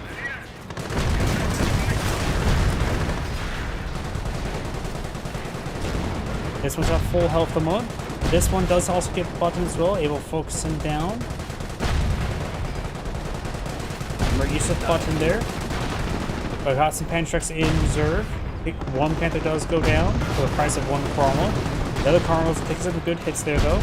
This one's at full health at the moment. This one does also get buttons as well, able to focus him down. Emergency button there. I got some Pantrax in reserve. One Panther does go down for the price of 1 Cromwell. The other Cromwell takes some good hits there though.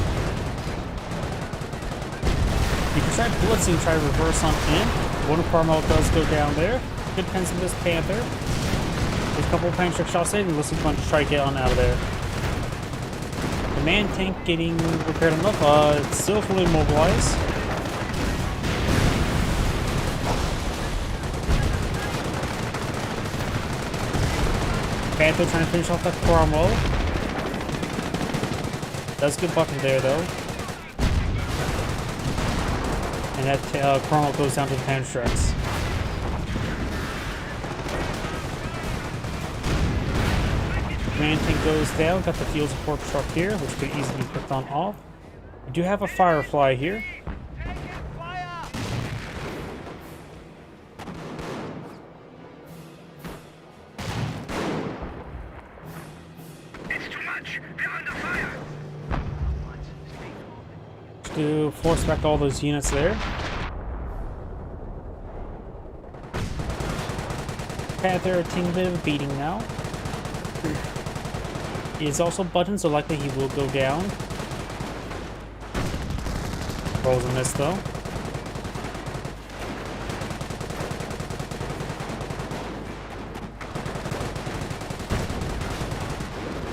You can try blitzing, try to reverse on in. 1 Cromwell does go down there. Good pens in this Panther. There's a couple of Pantrax shots in, and looks like he's going to try to get on out of there. The man tank getting repaired enough, it's still fully immobilized. Panther trying to finish off that Cromwell. Does get button there though. And that Cromwell goes down to the Pantrax. Command tank goes down. Got the field support truck here, which could easily be picked on off. We do have a Firefly here. To force back all those units there. Panther taking a bit of a beating now. He is also buttoned, so likely he will go down. Rolls a miss though.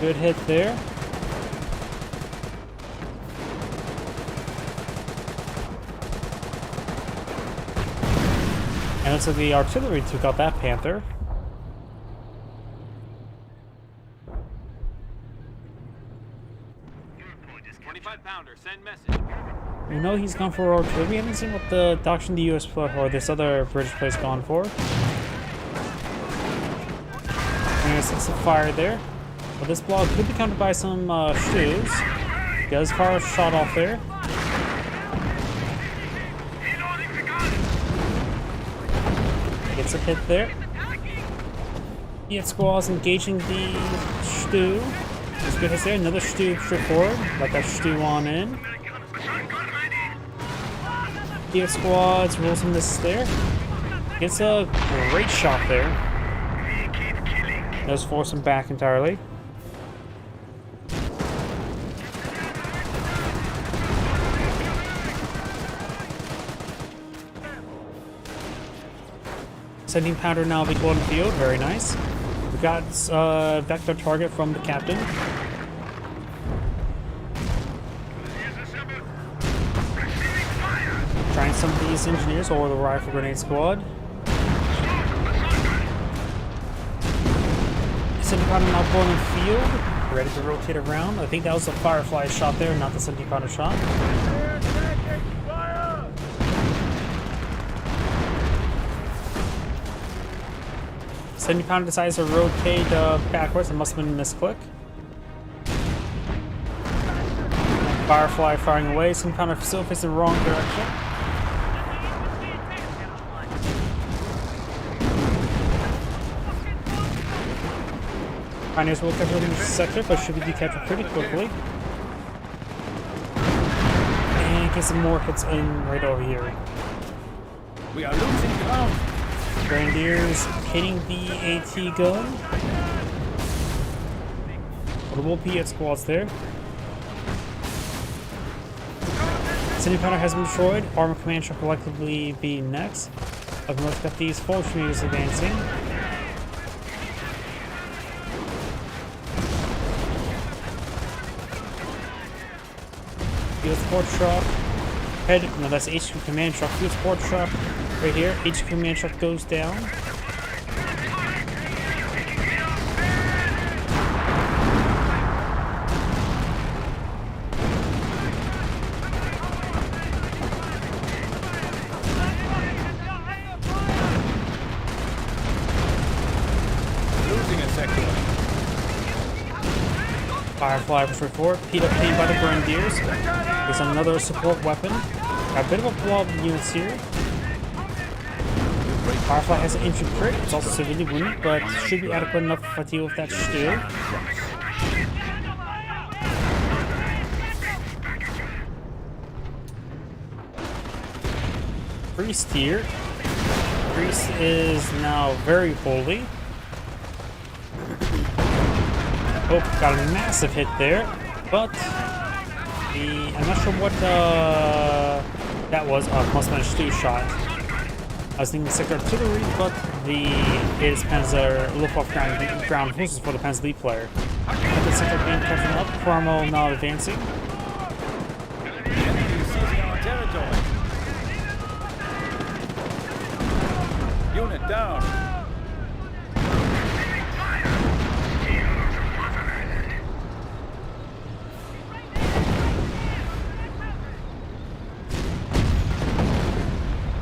Good hit there. And looks like the artillery took out that Panther. Send message. We know he's gone for artillery. We haven't seen what the Doctrine the US or this other British place gone for. And some fire there. But this block could be countered by some Stews. Does fire a shot off there. Gets a hit there. EF squads engaging the Stew. There's good hits there. Another Stew straight forward. Let that Stew on in. EF squads rolls in this there. Gets a great shot there. Does force him back entirely. 17 pounder now available on the field. Very nice. We got vector target from the captain. Trying some of these engineers or the rifle grenade squad. 70 pounder now pulling in field. Ready to rotate around. I think that was the Firefly shot there, not the 70 pounder shot. 70 pounder decides to rotate backwards. It must have been a misclick. Firefly firing away. 70 pounder still facing the wrong direction. Pioneers will capture the sector, but should be captured pretty quickly. And get some more hits in right over here. We are losing ground. Grenadiers hitting the AT gun. Multiple P squads there. 70 pounder has been destroyed. Armor command shall collectively be next. Up north, got these Fortunators advancing. Field support truck. No, that's HQ command truck. Field support truck right here. HQ command truck goes down. Losing a sector. Firefly push forward. Beat up by the Grenadiers. There's another support weapon. Got a bit of a blow of units here. Firefly has an injured crit. It's also severely wounded, but should be adequate enough to deal with that still. Priest here. Priest is now very holy. Oh, got a massive hit there, but I'm not sure what that was. Must have been a Stu shot. I was thinking sector artillery, but it is Panzer Luftwaffe ground forces for the Panzer Lead player. The sector being catching up. Cromwell now advancing. The enemy is seizing our territory. Unit down.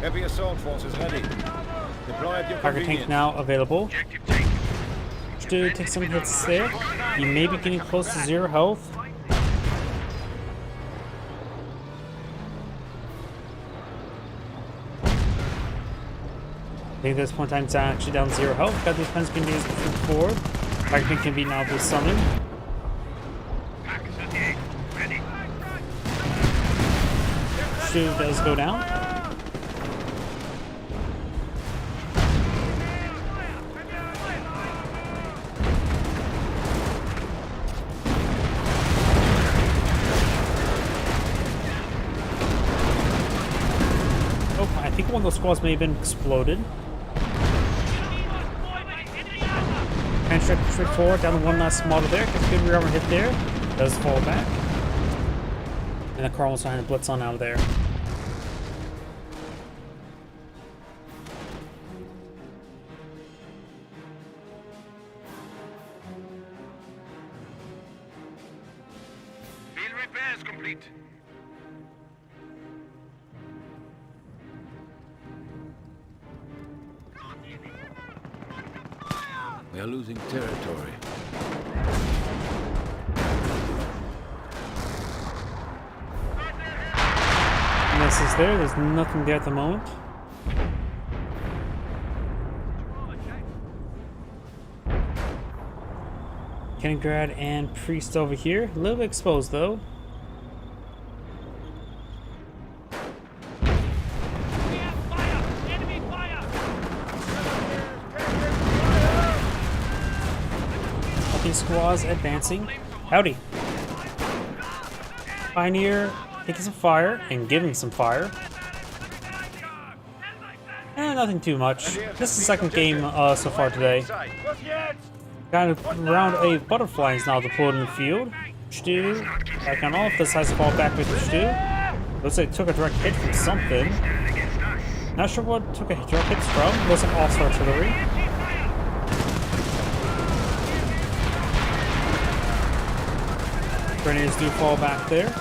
Heavy assault forces ready. Deploy at your Target tank convenience. now available. Objective taken. Stu take some hits there. You may be getting close to 0 health. I think at this point in time it's actually down 0 health. Got these pens being used before. Target tank can be now be summoned. Pack 38. Ready. Stu does go down. I think one of those squads may have been exploded. And straight forward down to one last model there. Gets a good rear armor hit there. Does fall back. And the Carl was trying to blitz on out of there. Field repairs complete. We are losing territory. And this is there. There's nothing there at the moment. Kaliningrad and Priest over here. A little bit exposed though. Squads advancing. Howdy. Pioneer taking some fire and giving some fire. And nothing too much. This is the second game so far today. Was jetzt? Got around a butterfly is now deployed in the field. Stu, back on off. Decides to fall back with the Stu. Looks like it took a direct hit from something. Not sure what took a direct hit from. Looks like all-star artillery. Grenadiers do fall back there.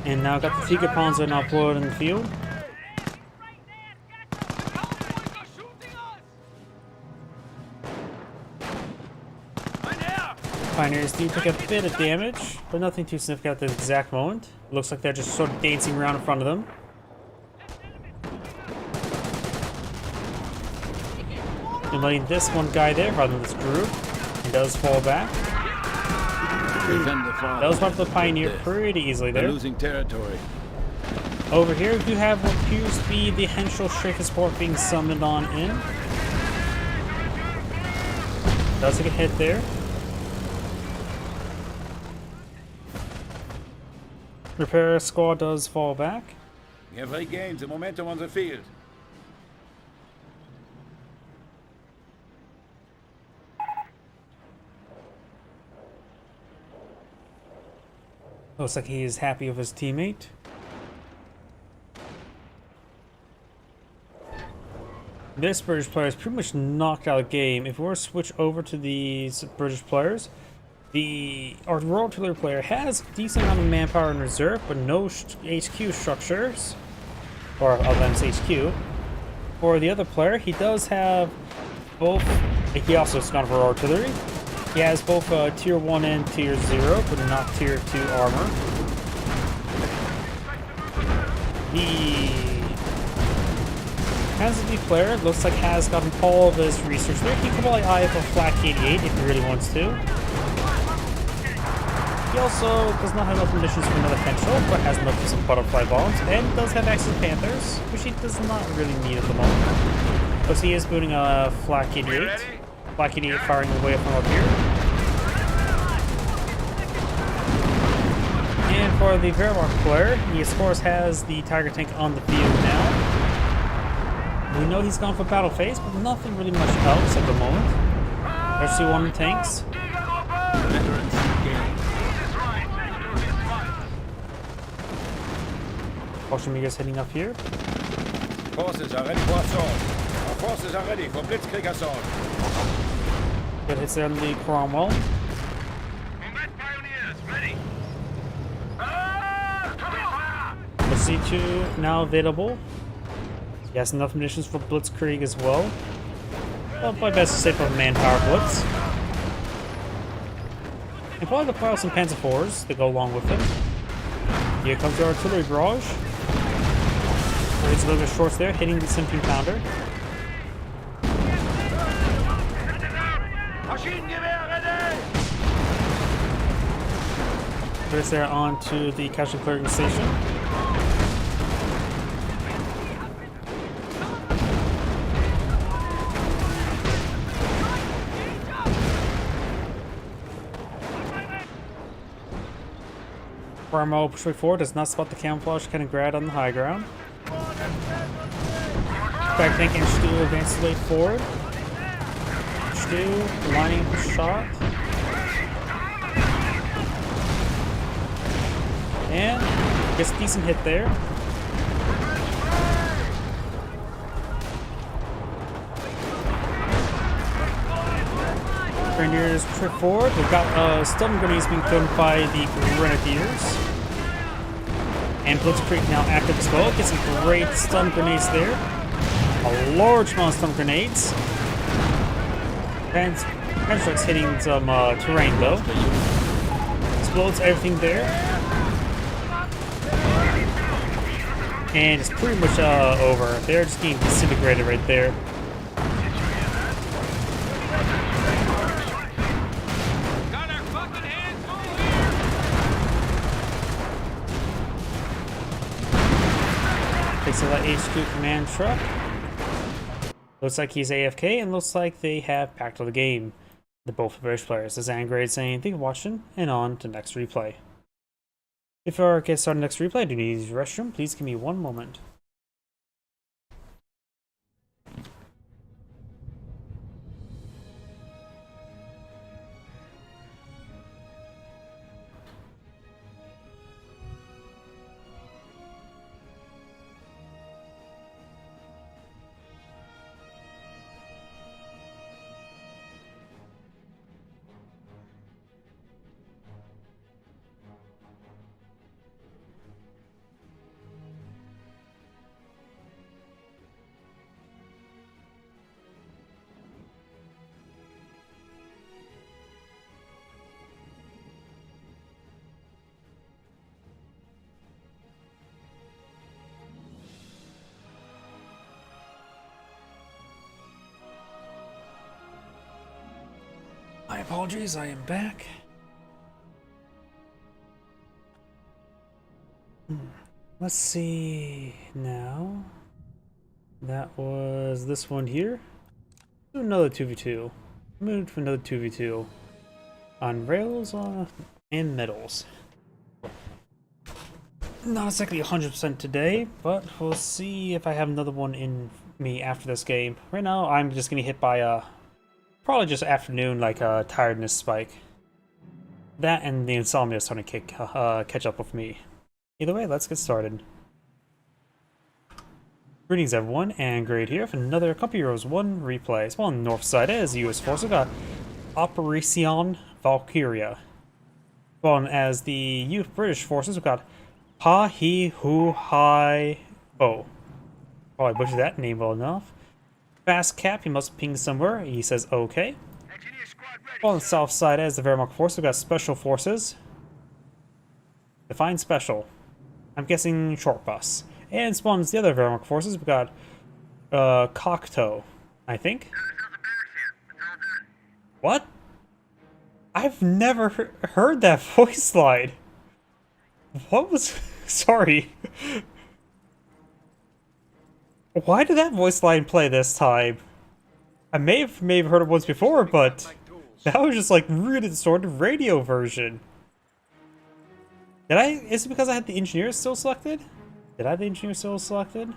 And now got the Tiger Panzer now deployed in the field. Pioneers do take a bit of damage, but nothing too significant at the exact moment. Looks like they're just sort of dancing around in front of them. And letting this one guy there, rather than this group, he does fall back. That was one of the Pioneer pretty easily there. They're losing territory. Over here, we do have what appears to be the Henschel Strafe Support being summoned on in. Does take a hit there. Repair squad does fall back. We have regained the momentum on the field. Looks like he is happy with his teammate. This British player is pretty much knocked out of the game. If we were to switch over to these British players, our Royal Artillery player has a decent amount of manpower in reserve, but no HQ structures, or of them's HQ. For the other player, he does have both. He also is not Royal Artillery. He has both Tier 1 and Tier 0, but not Tier 2 armor. The Hansley player looks like has gotten all of his research there. He can probably eye up a Flak 88 if he really wants to. He also does not have enough munitions for another Henschel, but has enough for some butterfly bombs, and does have access to Panthers, which he does not really need at the moment. Because he is booting a Flak 88. Flak 88 firing away from up here. And for the Wehrmacht player, he of course has the Tiger tank on the field now. We know he's gone for battle phase, but nothing really much else at the moment. There's C1 in tanks. Veterans regained. Fallschirmjägers heading up here. Forces are ready for assault. Our forces are ready for blitzkrieg assault. Good hits there on the Cromwell. Combat pioneers, ready. The C2 now available. He has enough munitions for Blitzkrieg as well. Well, probably best to save for manpower blitz. And probably deploy some Panzer IVs to go along with him. Here comes the artillery barrage. It's a little bit short there, hitting the 17-pounder. Maschinengewehr, ready. There's there onto the casualty clearing station. Bramo pushing forward does not spot the camouflage Kaliningrad on the high ground. Back tank and Stu advances the way forward. Stu lining shot. And gets a decent hit there. Grenadiers trip forward. We've got stun grenades being thrown by the Grenadiers. And Blitzkrieg now active as well. Gets some great stun grenades there. A large amount of stun grenades. And Construct's hitting some terrain though. Explodes everything there. And it's pretty much over. They're just getting disintegrated right there. Takes out that HQ command truck. Looks like he's AFK, and looks like they have packed all the game. The both British players. This is Angrade saying thank you for watching, and on to next replay. Before I get started next replay, I do need to use the restroom. Please give me one moment. My apologies, I am back. Let's see now. That was this one here. Do another 2v2. Move to another 2v2 on rails and metals. Not exactly 100% today, but we'll see if I have another one in me after this game. Right now, I'm just getting hit by probably just afternoon tiredness spike. That and the insomnia is starting to catch up with me. Either way, let's get started. Greetings everyone, and Grade here for another Company Heroes 1 replay. So on the north side as the US force, we've got Operation Valkyria. Well, as the British forces, we've got Ha He Hu Hai Bo. Oh, I butchered that name well enough. Fast Cap, he must ping somewhere. He says okay. Engineer squad ready. On the south side as the Wehrmacht force, we've got Special Forces. Define Special. I'm guessing short bus. And spawns the other Wehrmacht forces. We've got Cocteau, I think. What? I've never heard that voice line. What was... Sorry. Why did that voice line play this time? I may have heard it once before, but that was just like really distorted radio version. Did I? Is it because I had the engineer still selected? Did I have the engineer still selected?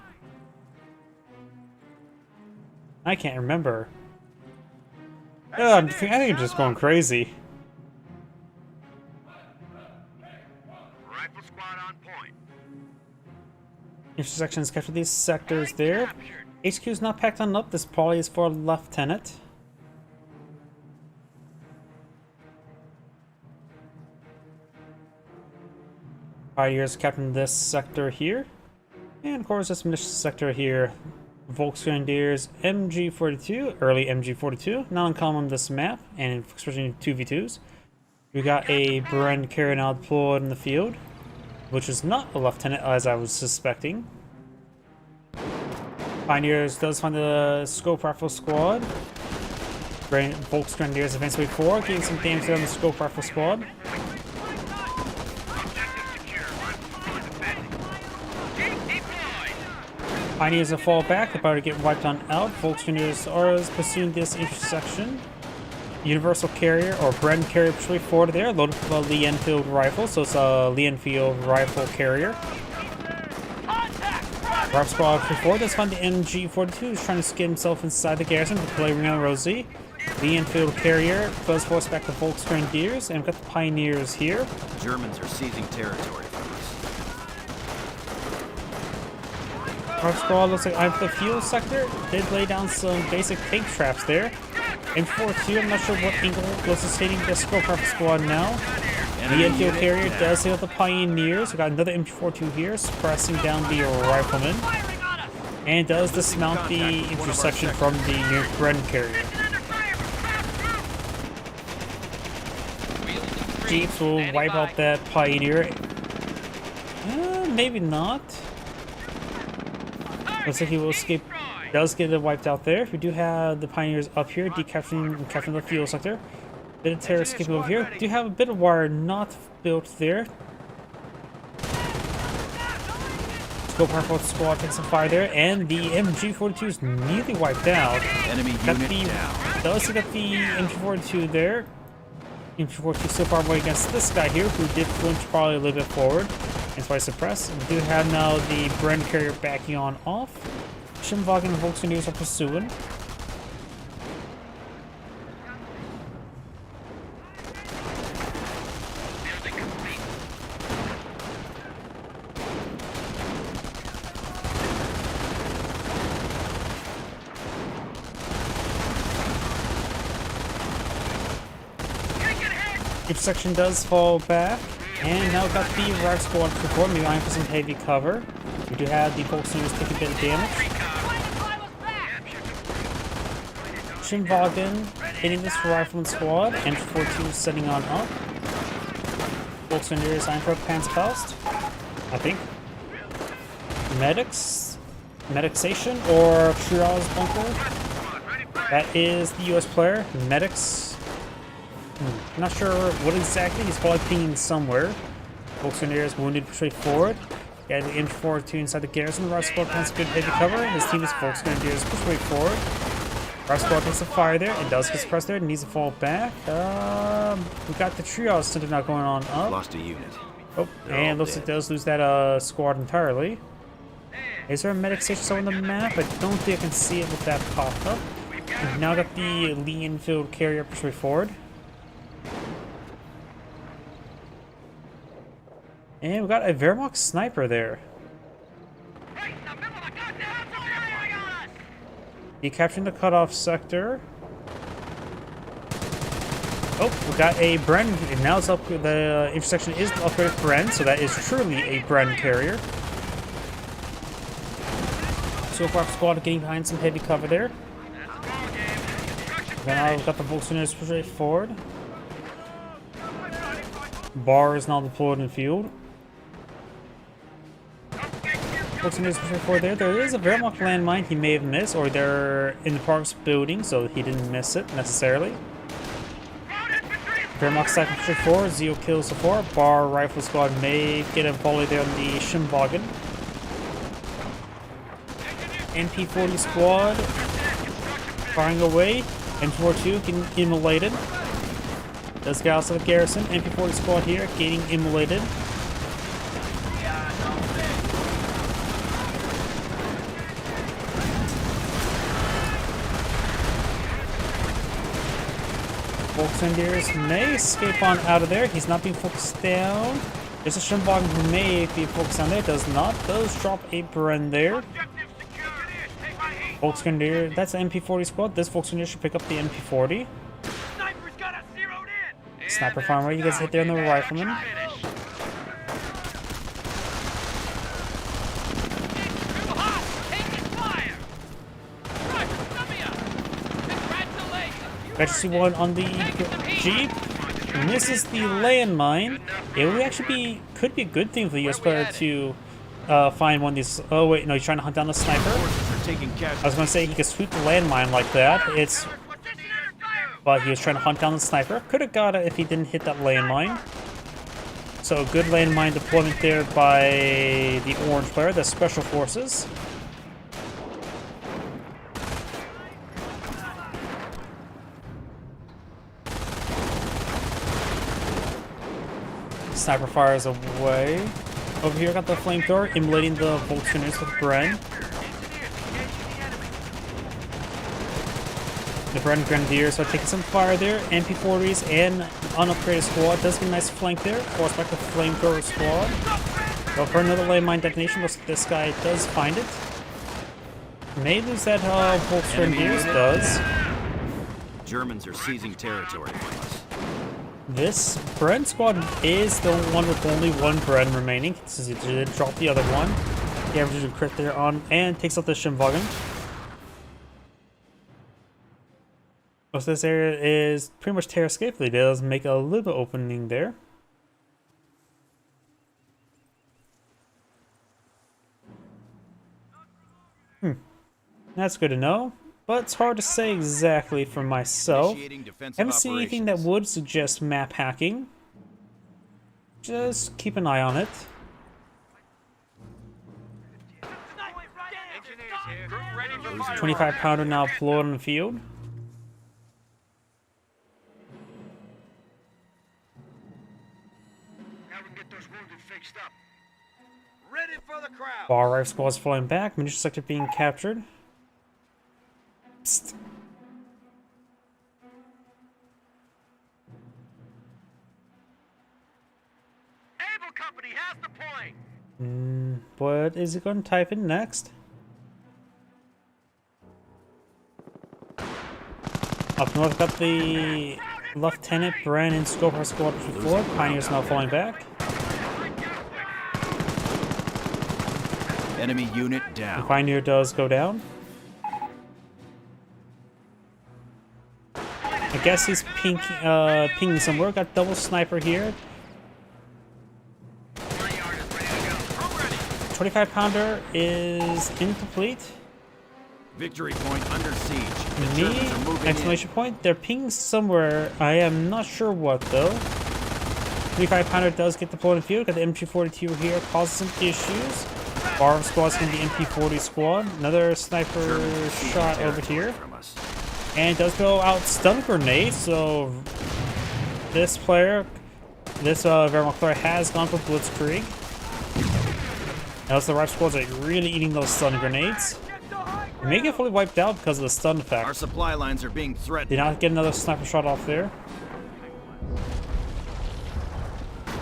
I can't remember. I think I'm just going crazy. Rifle squad on point. Intersections capture these sectors there. HQ is not packed on up. This probably is for a lieutenant. Pioneers captain this sector here. And of course this munitions sector here. Volksgrenadiers MG42, early MG42, not uncommon on this map, and especially in 2v2s. We got a Bren carrier now deployed in the field, which is not a lieutenant as I was suspecting. Pioneers does find the scope rifle squad. Volksgrenadiers advance way forward, getting some damage there on the scope rifle squad. Pioneers will fall back, they're about to get wiped on out. Volksgrenadiers are pursuing this intersection. Universal carrier or Bren carrier straight forward there, loaded with a Lee Enfield rifle, so it's a Lee Enfield rifle carrier. Rock squad forward, let's find the MG42 who's trying to skid himself inside the garrison to play Reno Rosie. Lee Enfield carrier does force back the Volksgrenadiers, and we've got the Pioneers here. Germans are seizing territory from us. Rock squad looks like I'm the fuel sector. Did lay down some basic tank traps there. M42, I'm not sure what angle was hitting the scope rifle squad now. The Enfield carrier does hit the Pioneers. We got another MG42 here, pressing down the rifleman. And does dismount the intersection from the Bren carrier. Jeeps will wipe out that Pioneer. Maybe not. Looks like he will escape. Does get it wiped out there. We do have the Pioneers up here, capturing the fuel sector. Bit of terror escaping over here. Do have a bit of wire not built there. Scope rifle squad takes some fire there, and the MG42 is nearly wiped out. Enemy unit down. Does get the MG42 there. MG42 so far away against this guy here, who did flinch probably a little bit forward. And so I suppress. We do have now the Bren carrier backing on off. Schimwagen and Volksgrenadiers are pursuing. Intersection does fall back. And now we've got the Rock Squad performing, eyeing for some heavy cover. We do have the Volksgrenadiers taking a bit of damage. Schimwagen hitting this rifleman squad, and 42 setting on up. Volksgrenadiers eyeing for a Panzerfaust, I think. Medixation or Shiraz Bunker. That is the US player. Medics Not sure what exactly. He's probably pinging somewhere. Volkswagen is wounded, push forward. Yeah, the inch forward to inside the garrison. Rock Squad has good heavy cover. His team is Volkswagen push way forward. Rock Squad takes a fire there. It does get suppressed there. It needs to fall back. We got the triage center now going on up. Lost a unit. Oh, and looks like it does lose that squad entirely. Is there a medic station somewhere on the map? I don't think I can see it with that popped up. We've now got the Lee Enfield carrier push way forward. And we got a Wehrmacht sniper there. He capturing the cutoff sector. Oh, we got a Bren, and now it's up. The intersection is upgraded for Bren, so that is truly a Bren carrier. So far, squad getting behind some heavy cover there. Then we've got the Volkswagen push forward. Bar is now deployed in the field. Volkswagen push forward there. There is a Wehrmacht landmine he may have missed, or they're in the Parks building, so he didn't miss it necessarily. Wehrmacht second push forward. Zeo kills so far. Bar rifle squad may get a volley there on the Schimwagen. MP40 squad firing away. M42 getting immolated. Does get outside the garrison. MP40 squad here getting immolated. Volkswagen may escape on out of there. He's not being focused down. There's a Schimwagen who may be focused down there. Does not. Does drop a Bren there. Volkswagen, that's the MP40 squad. This Volkswagen should pick up the MP40. Sniper farmer, you guys hit there on the rifleman. Actually, one on the Jeep. Misses the landmine. It would actually could be a good thing for the US player to find one of these. Oh wait, no, he's trying to hunt down the sniper. I was gonna say he could sweep the landmine like that. But he was trying to hunt down the sniper. Could have got it if he didn't hit that landmine. So good landmine deployment there by the orange player, the special forces. Sniper fires away. Over here, got the flamethrower, immolating the Volkswagens with Bren. The Bren Grenadiers are taking some fire there. MP40s and unupgraded squad does get a nice flank there. Force back the flamethrower squad. Go for another landmine detonation. Looks like this guy does find it. May lose that Volkswagen does. Germans are seizing territory from us. This Bren squad is the one with only one Bren remaining, since he did drop the other one. He averages a crit there on and takes out the Schimwagen. Most of this area is pretty much tear escape. It does make a little bit opening there. That's good to know. But it's hard to say exactly for myself. Haven't seen anything that would suggest map hacking. Just keep an eye on it. 25 pounder now deployed on the field. Now we can get those wounded fixed up. Ready for the crowd. Bar rifle squad's falling back. Munition sector being captured. Psst. Able Company has the point. What is it going to type in next? Up north, got the Lieutenant Brandon Scoper squad before. Pioneers now falling back. Enemy unit The down. Pioneer does go down. I guess he's pinging somewhere. Got double sniper here. 25 pounder is incomplete. Victory point under siege. The Me? Germans are moving Exclamation point. They're pinging somewhere. I am not sure what though. 25 pounder does get deployed in the field. Got the MP42 here, causes some issues. Bar of squad's gonna be MP40 squad. Another in. sniper Germans are seizing shot over territory here. from us. And does go out stun grenade, so this player, this Wehrmacht player has gone for Blitzkrieg. Notice the right squads are really eating those stun grenades. They may get fully wiped out because of the stun effect. Our supply lines are being threatened. Did not get another sniper shot off there.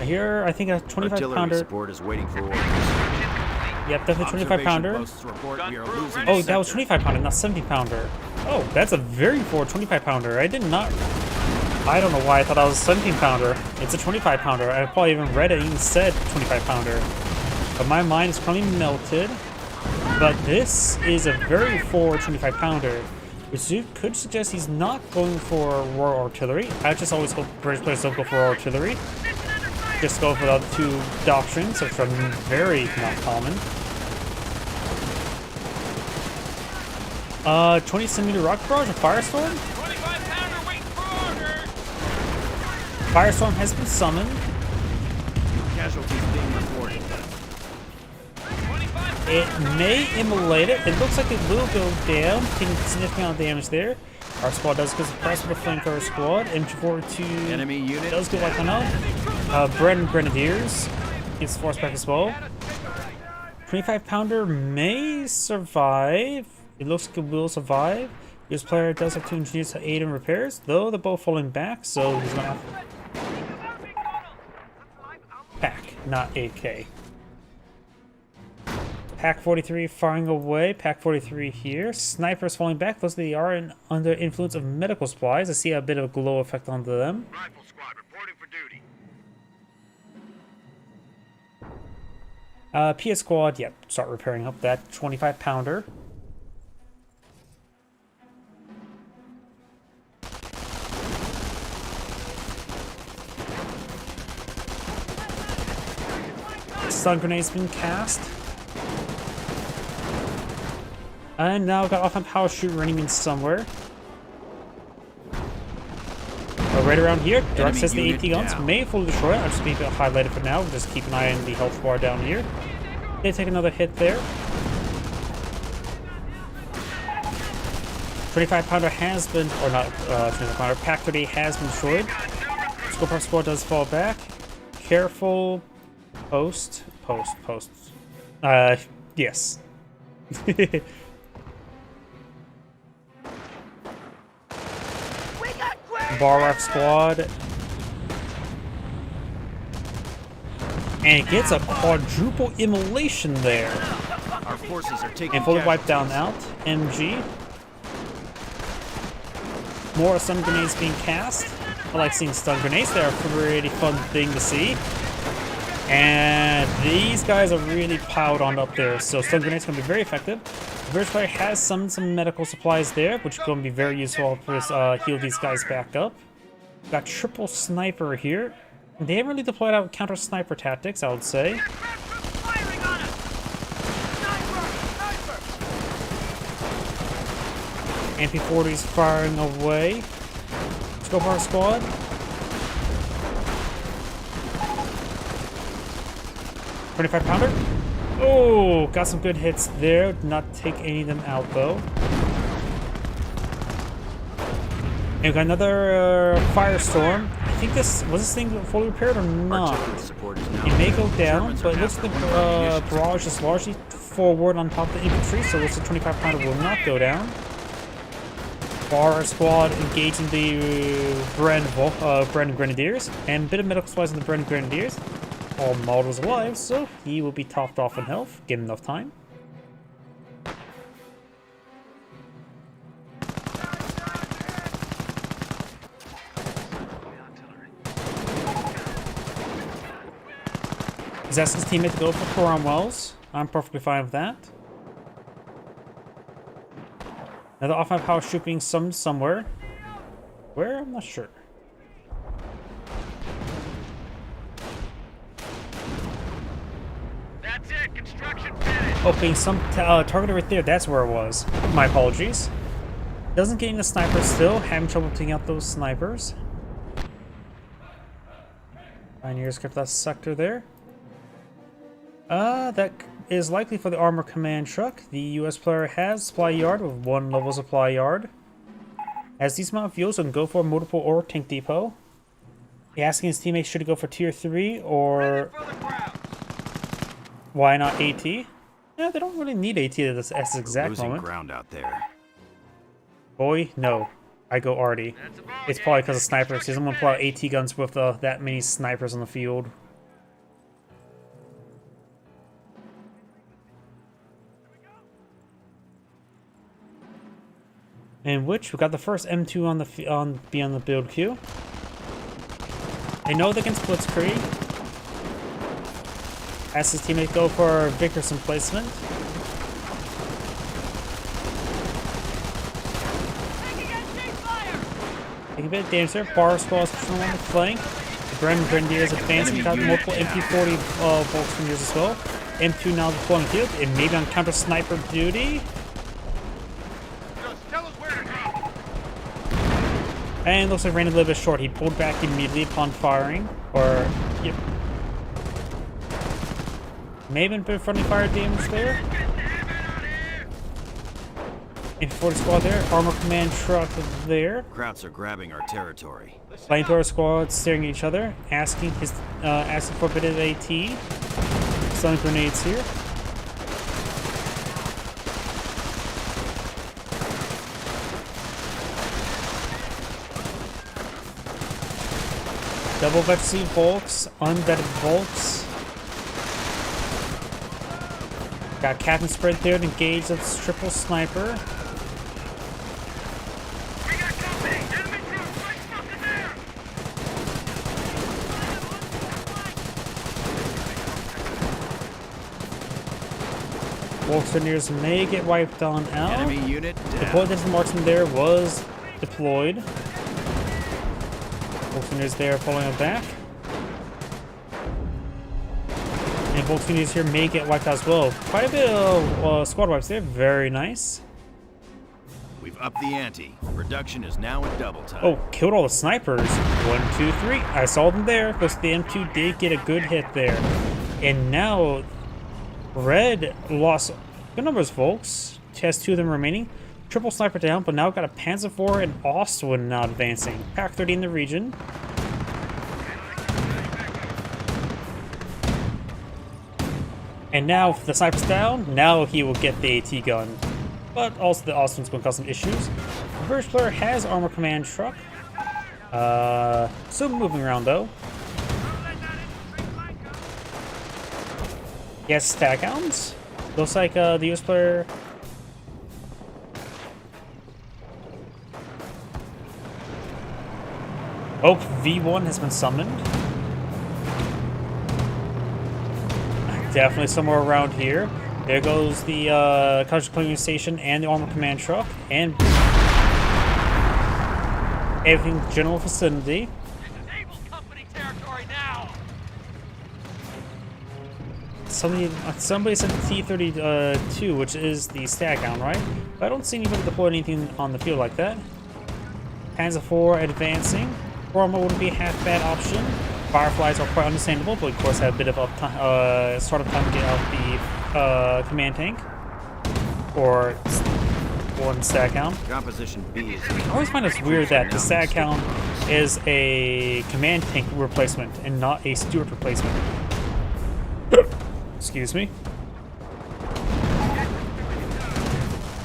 Here, I think a 25 Artillery pounder. support is waiting for orders. Yep, definitely 25 Observation pounder. posts report we are losing Oh, the that was sector. 25 pounder, not 70 pounder. Oh, that's a very forward 25 pounder. I did not. I don't know why I thought I was 17 pounder. It's a 25 pounder. I probably even read it and even said 25 pounder. But my mind is probably melted. But this is a very forward 25 pounder, which could suggest he's not going for Royal Artillery. I just always hope British players don't go for Royal Artillery. Just go for the other two doctrines, which are very not common. 20 centimeter rocket barrage, a Firestorm. 25 pounder waiting for order. Firestorm has been summoned. Casualties being reported. 25 It may immolate it. It looks like it will go down, taking a significant amount of damage there. Our squad does get suppressed with the flanker squad. MG42 Enemy unit does get wiped out. Bren Grenadiers gets forced back as well. 25 pounder may survive. It looks like it will survive. This player does have 2 engineers to aid in repairs, though they're both falling back, so he's gonna have Pack, not 8K. Pack 43 firing away. Pack 43 here. Snipers falling back. Looks like they are under influence of medical supplies. I see a bit of a glow effect onto them. Rifle squad reporting for duty. PS squad, yep, start repairing up that 25 pounder. Stun grenade's been cast. And now we've got off on power shoot running in somewhere. Right around here, Dark says the unit AT guns down. may fully destroy it. I'll just keep it highlighted for now. Just keep an eye on the health bar down here. They take another hit there. 25 pounder has been, or not 25 pounder, Pack 30 has been destroyed. Scope squad does fall back. Careful. Post. Yes. Barak squad. And it gets a quadruple immolation there. Our forces are taking And fully wiped down casualties. out. MG. More stun grenades being cast. I like seeing stun grenades. They're a pretty fun thing to see. And these guys are really piled on up there. So stun grenades can be very effective. The British player has some medical supplies there, which is going to be very useful to heal these guys back up. Got triple sniper here. They haven't really deployed out counter sniper tactics, I would say. Firing on us. Sniper! MP40's firing away. Let's go for our squad. .25 pounder. Oh, got some good hits there. Did not take any of them out though. And we got another Firestorm. I think this thing fully repaired or not. Artillery support is now. It may go down, Germans but are it looks like halfway the through munitions. barrage is largely forward on top of the infantry, so it looks like 25 pounder will not go down. Bar squad engaging the Bren Grenadiers, and a bit of medical supplies on the Bren Grenadiers. All models alive, so he will be topped off in health, given enough time. He's asking his teammate to go for Cromwells. I'm perfectly fine with that. Another off my power shoot being summoned somewhere. Where? I'm not sure. That's it. Construction finished. Okay, some target right there. That's where it was. My apologies. Doesn't get the snipers still. Having trouble taking out those snipers. Pioneers kept that sector there. That is likely for the armor command truck. The US player has supply yard with 1 level supply yard. As these amount of fuels and go for multiple or tank depot. He asking his teammates should he go for tier 3 or why not AT? Yeah, they don't really need AT at this exact Losing moment. ground out there. Boy, no. I go Artie. It's probably because of snipers. He doesn't want to pull out AT guns with that many snipers on the field. In which we got the first M2 on the build queue. They know they can Blitzkrieg. As his teammate go for Vickerson placement. Taking a bit of damage there. Bar Squall is pushing along the flank. The Grenadier is advancing. Got multiple MP40 Volkswagers as well. M2 now deploying field and maybe on counter sniper duty. And looks like ran a little bit short. He pulled back immediately upon firing. Or, yep. Maybe a bit of friendly fire damage there. MP40 squad there. Armor command truck there. Krauts are grabbing our territory. Flamethrower squad staring at each other. Asking for a bit of AT. Selling grenades here. Double Vexy Volks, unvetted Volks. Got Captain Spread there to engage this triple sniper. We got company! Enemy troops right fucking there! Volkswageners may get wiped on out. Enemy unit The down. bullet that marksman there was deployed. Volkswageners there pulling it back. And Volkswageners here may get wiped out as well. Quite a bit of squad wipes there. Very nice. We've upped the ante. Production is now at double time. Oh, killed all the snipers. 1, 2, 3. I saw them there. Looks like the M2 did get a good hit there. And now, Red lost good numbers, folks. Has 2 of them remaining. Triple sniper down, but now got a Panzer IV and Ostwind now advancing. Pack 30 in the region. And now, if the sniper's down, now he will get the AT gun. But also the Ostwind's going to cause some issues. The British player has armor command truck. Still moving around though. He has stack hounds. Looks like the US player. Oh, V1 has been summoned. Definitely somewhere around here. There goes the Country Clearing Station and the Armor Command Truck and everything general vicinity. This is company territory now! Somebody said T-32, which is the Staghound, right? But I don't see anybody deploy anything on the field like that. Panzer IV advancing. Armor wouldn't be a half bad option. Fireflies are quite understandable, but of course have a bit of startup time to get out the command tank. Or one Staghound. Composition B is. I always find it weird that the Staghound is a command tank replacement and not a Stuart replacement. Excuse me.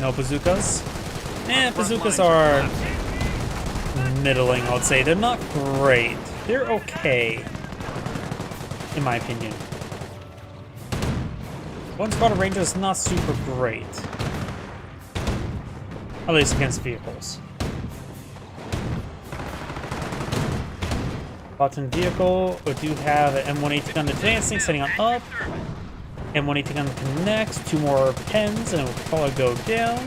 No bazookas? Bazookas are middling, I would say. They're not great. They're okay, in my opinion. One Squadron Ranger is not super great. At least against vehicles. Button vehicle, we do have an M180 gun advancing, setting on up. M180 gun connects, 2 more pens, and it will probably go down.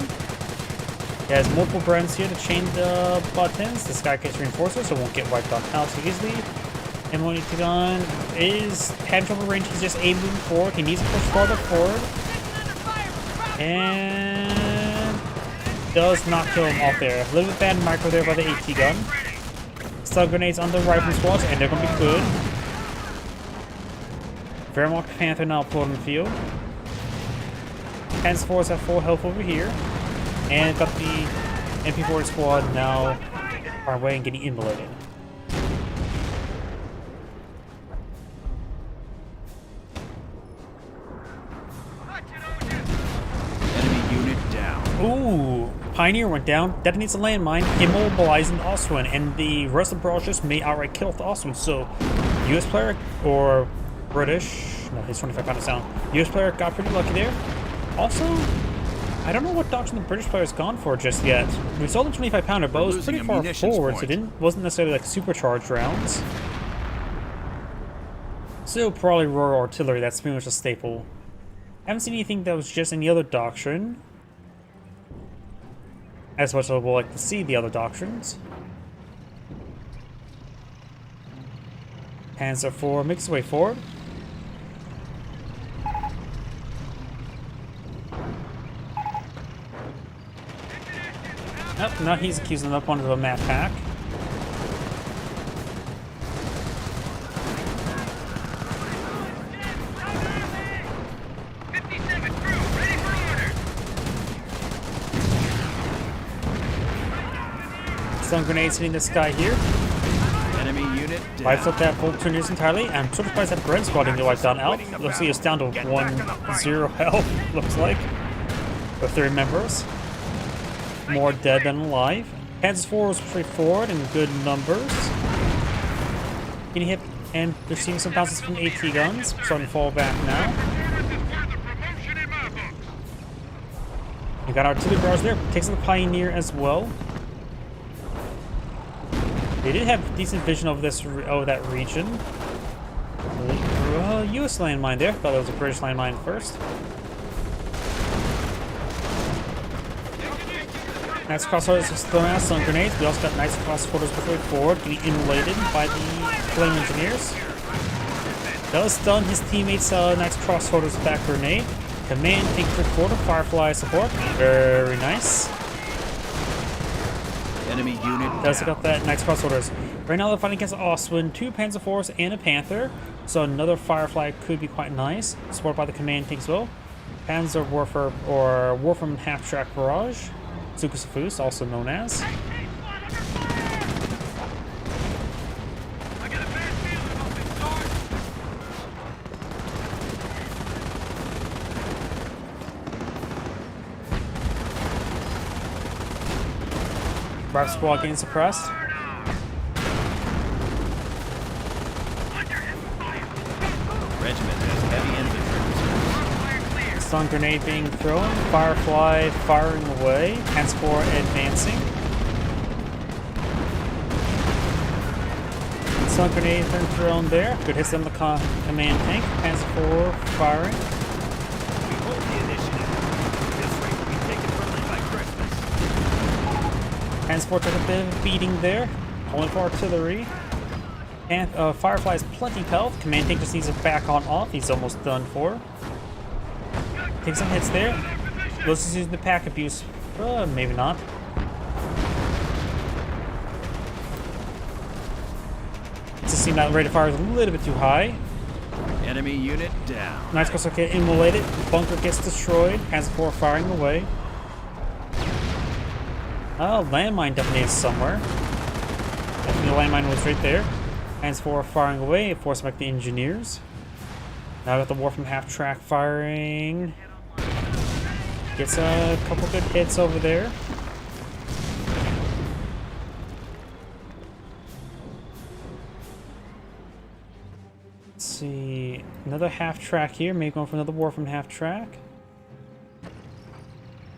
It has multiple brands here to chain the buttons. This guy gets reinforcers, so it won't get wiped out too easily. M180 gun is having trouble range. He's just aiming forward. He needs to push farther forward. And does not kill him off there. A little bit bad micro there by the AT gun. Stun grenades on the rifle squads, and they're gonna be good. Wehrmacht Panther now put on the field. Panzer IVs have full health over here. And got the MP40 squad now our way and getting immolated. Enemy unit down. Ooh, Pioneer went down, detonates a landmine, immobilizing the Austrian, and the rest of the Barrages may outright kill the Austrian. So, US player or British, no, his 25 pound down. US player got pretty lucky there. Also, I don't know what doctrine the British player's gone for just yet. We saw the 25 pounder, but it was pretty far forward, so it wasn't necessarily like supercharged rounds. Still probably Royal Artillery, that's pretty much a staple. Haven't seen anything that was just any other doctrine. As much as I would like to see the other doctrines. Panzer IV makes his way forward. Oh, now he's accusing up onto the map pack. Stun grenades hitting this guy here. Enemy unit down. Wipes up that Volunteers entirely. I'm sort of surprised that Brent squad didn't get wiped out. Looks like it's down to 1-0 health, looks like. With 3 members. More dead than alive. Panzer IV was straightforward and good numbers. Getting hit, and they're seeing some bounces from AT guns. Starting to fall back now. We got artillery barrage there. Takes out the Pioneer as well. They did have decent vision of that region. US landmine there. Thought that was a British landmine first. Nice crossfighters just throwing out stun grenades. We also got nice crossfighters quickly forward, getting immolated by the flame engineers. Does stun his teammates' nice crossfighters with that grenade. Command take forward, Firefly support. Very nice. Enemy unit Does down. got that nice crossfighters. Right now they're fighting against Austrian, 2 Panzer IVs and a Panther. So another Firefly could be quite nice. Supported by the command tank as well. Panzer Warfare or Wolfram half-track barrage. Zuckerfuß, also known as. Bar squad getting suppressed. Regiment has heavy infantry. Stun grenade being thrown. Firefly firing away. Panzer IV advancing. Stun grenade being thrown there. Good hits on the command tank. Panzer IV firing. We hold the initiative. This rate will be taken Berlin by Christmas. Panzer IV took a bit of a beating there. Pulling for artillery. And Firefly's plenty of health. Command tank just needs to back on off. He's almost done for. Take some hits there. Let's just use the pack abuse. Maybe not. It's just seemed that rate of fire is a little bit too high. Enemy unit down. Nice crossfire get immolated. Bunker gets destroyed. Panzer IV firing away. Oh, landmine detonated somewhere. I think the landmine was right there. Panzer IV firing away. Forcing back the engineers. Now got the war from half track firing. Gets a couple good hits over there. Let's see. Another half track here. Maybe going for another war from half track.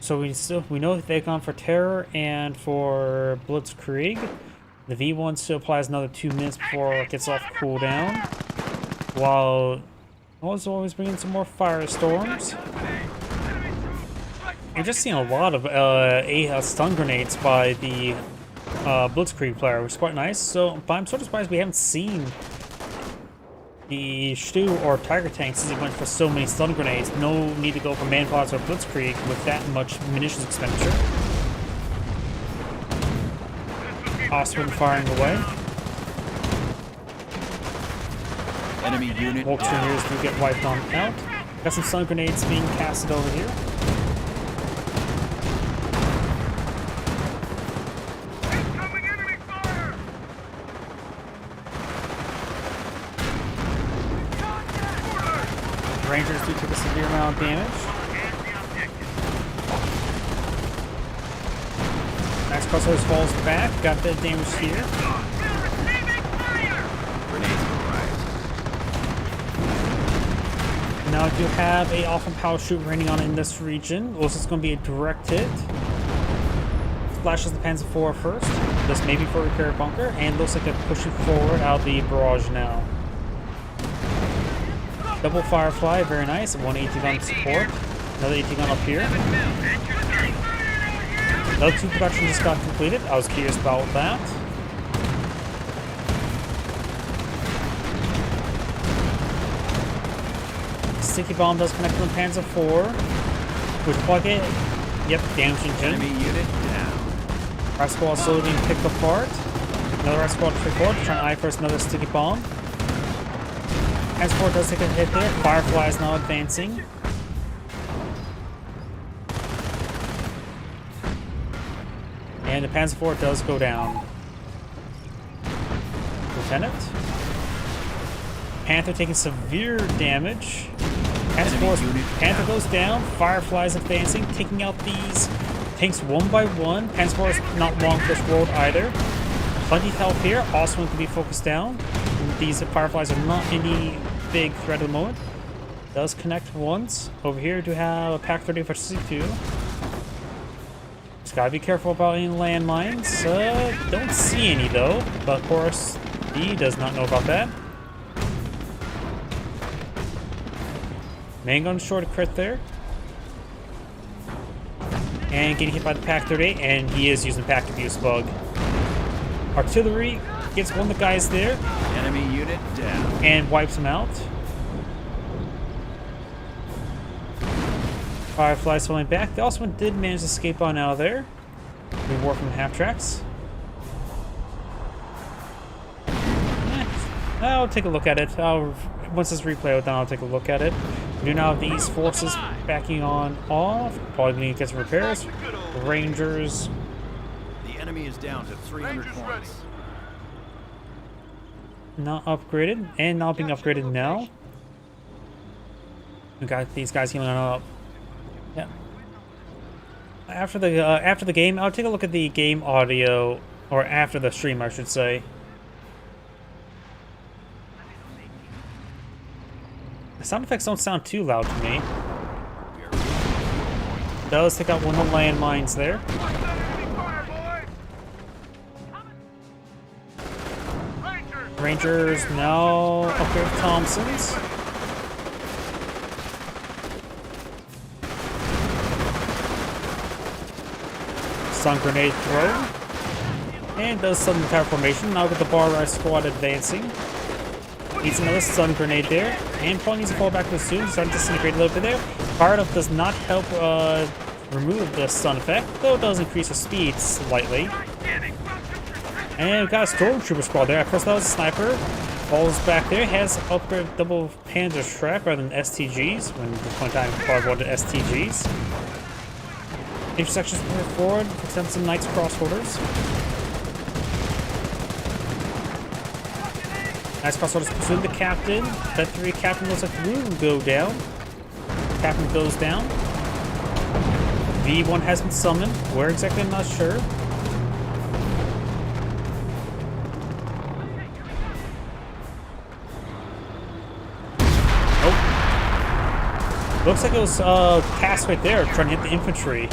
So we know that they've gone for Terror and for Blitzkrieg. The V1 still applies another 2 minutes before it gets off cooldown. While also always bringing some more firestorms. We're just seeing a lot of stun grenades by the Blitzkrieg player, which is quite nice. So, but I'm sort of surprised we haven't seen The Stu or Tiger tank, since he went for so many stun grenades, no need to go for manpods or blitzkrieg with that much munitions expenditure. Oswin firing away. Enemy unit Volks down. Rangers do get wiped on out. Got some stun grenades being casted over here. Incoming enemy fire! Rangers do take a severe amount of damage. Max Crosshair falls back. Got that damage here. Grenades arrived. Now I do have a awesome power shoot raining on in this region. Looks like it's going to be a direct hit. Splashes the Panzer IV first. This may be for a repair bunker. And looks like they're pushing forward out of the barrage now. Double Firefly, very nice. 180 gun support. Another 80 gun up here. Another 2 production just got completed. I was curious about that. Sticky Bomb does connect to the Panzer IV. With Bucket. Yep, damage engine. Enemy unit down. Our squad slowly being picked apart. Another our squad picked apart. Trying to eye first another Sticky Bomb. Panzer IV does take a hit there. Firefly is now advancing. And the Panzer IV does go down. Lieutenant. Panther taking severe damage. Panther goes down. Firefly's advancing, taking out these tanks one by one. Panzer IV is not long for this world either. Plenty of health here. Also can be focused down. These Fireflies are not any big threat at the moment. Does connect once. Over here we do have a Pack 30 for 62. Just gotta be careful about any landmines. Don't see any though, but of course he does not know about that. Main gun short a crit there. And getting hit by the Pack 38, and he is using Pack Abuse Bug. Artillery gets one of the guys there Enemy unit down. and wipes him out. Firefly's falling back. The also did manage to escape on out of there. Reward from half tracks. I'll take a look at it. Once this replay is done, I'll take a look at it. We do now have these forces backing on off. Probably need to get some repairs. Rangers. The enemy is down to 300 Rangers points. Not upgraded, and not being upgraded now. We got these guys healing up. Yeah. After the game, I'll take a look at the game audio, or after the stream, I should say. The sound effects don't sound too loud to me. Does take out one of the landmines there. Rangers now upgrade Thompsons. Stun grenade throw. And does some entire formation. Now with the bar rise squad advancing. Needs another stun grenade there. And probably needs to fall back too soon. Starting to disintegrate a little bit there. Fired up does not help remove the stun effect, though it does increase the speed slightly. And we've got a Stormtrooper squad there. At first that was a sniper. Falls back there. Has upgraded double Panzer Strap rather than STGs. When at one time probably wanted STGs. Intersections moving forward. Extend some Knights crossholders. Nice crossholders pursuing the captain. That 3 captain looks like the room will go down. Captain goes down. V1 has been summoned. Where exactly, I'm not sure. Nope. Looks like it was cast right there, trying to hit the infantry.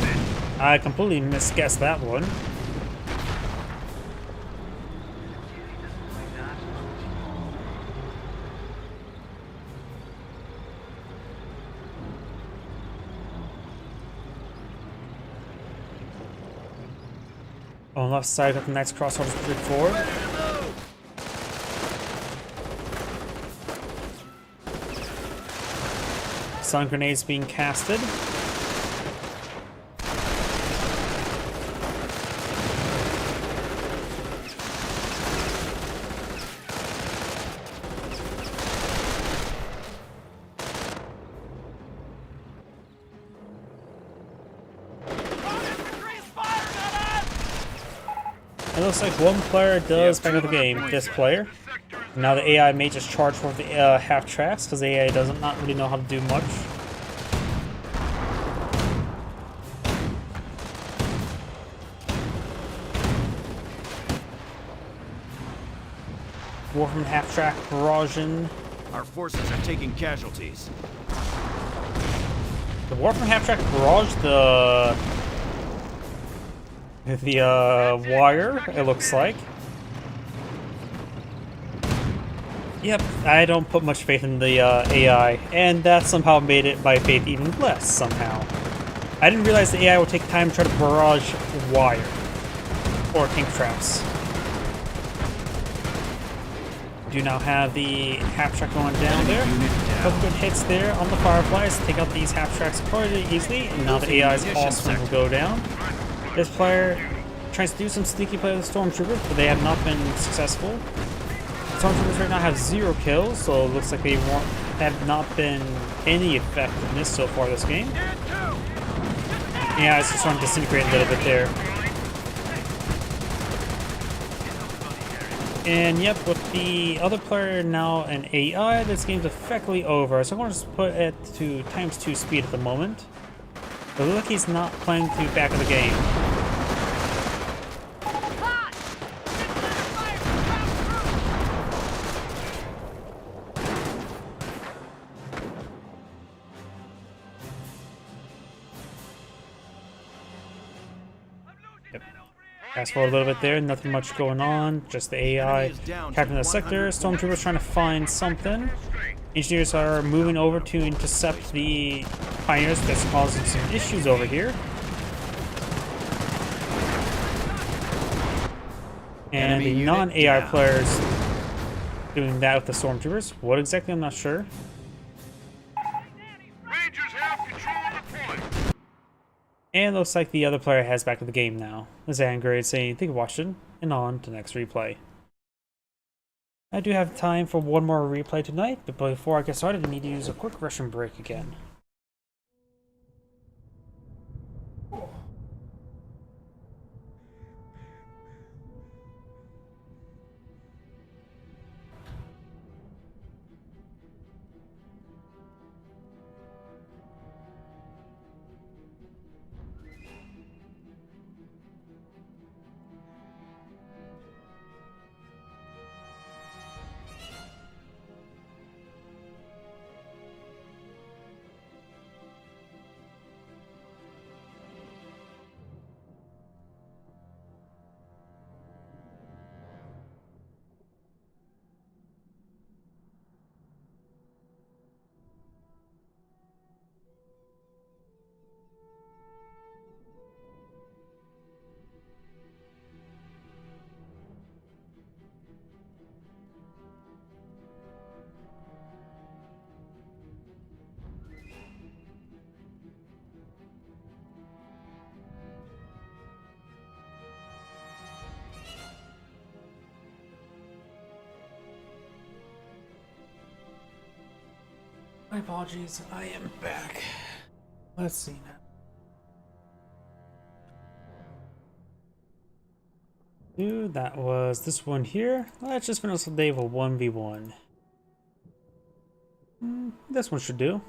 I completely misguessed that one. On the left side, got the next crossholders moving forward. Stun grenades being casted. It looks like one player does back up the game, this player. Now the AI may just charge for the half tracks because the AI doesn't not really know how to do much. Warframe half track barraging. Our forces are taking casualties. The Warframe half track barrage the wire, it looks like. Yep, I don't put much faith in the AI, and that somehow made it my faith even less somehow. I didn't realize the AI would take time to try to barrage wire or tank traps. Do now have the half track going down there. A couple good hits there on the Fireflies to take out these half tracks pretty easily, and now the AI's also will go down. This player tries to do some sneaky play with the Stormtroopers, but they have not been successful. Stormtroopers right now have 0 kills, so it looks like they have not been any effectiveness so far this game. Yeah, it's just starting to disintegrate a little bit there. And yep, with the other player now an AI, this game's effectively over. So I'm going to just put it to ×2 speed at the moment. But look, he's not playing to back of the game. Fast forward a little bit there, nothing much going on, just the AI capturing the sector. Stormtroopers trying to find something. Engineers are moving over to intercept the Pioneers that's causing some issues over here. And the non-AI players doing that with the Stormtroopers. What exactly, I'm not sure. Rangers have control of the point. And looks like the other player has back in the game now. As Angrade saying, thank you for watching, and on to the next replay. I do have time for one more replay tonight, but before I get started, I need to use a quick Russian break again. My apologies, I am back. Let's see now. Dude, that was this one here. Let's just finish the day with a 1v1. This one should do.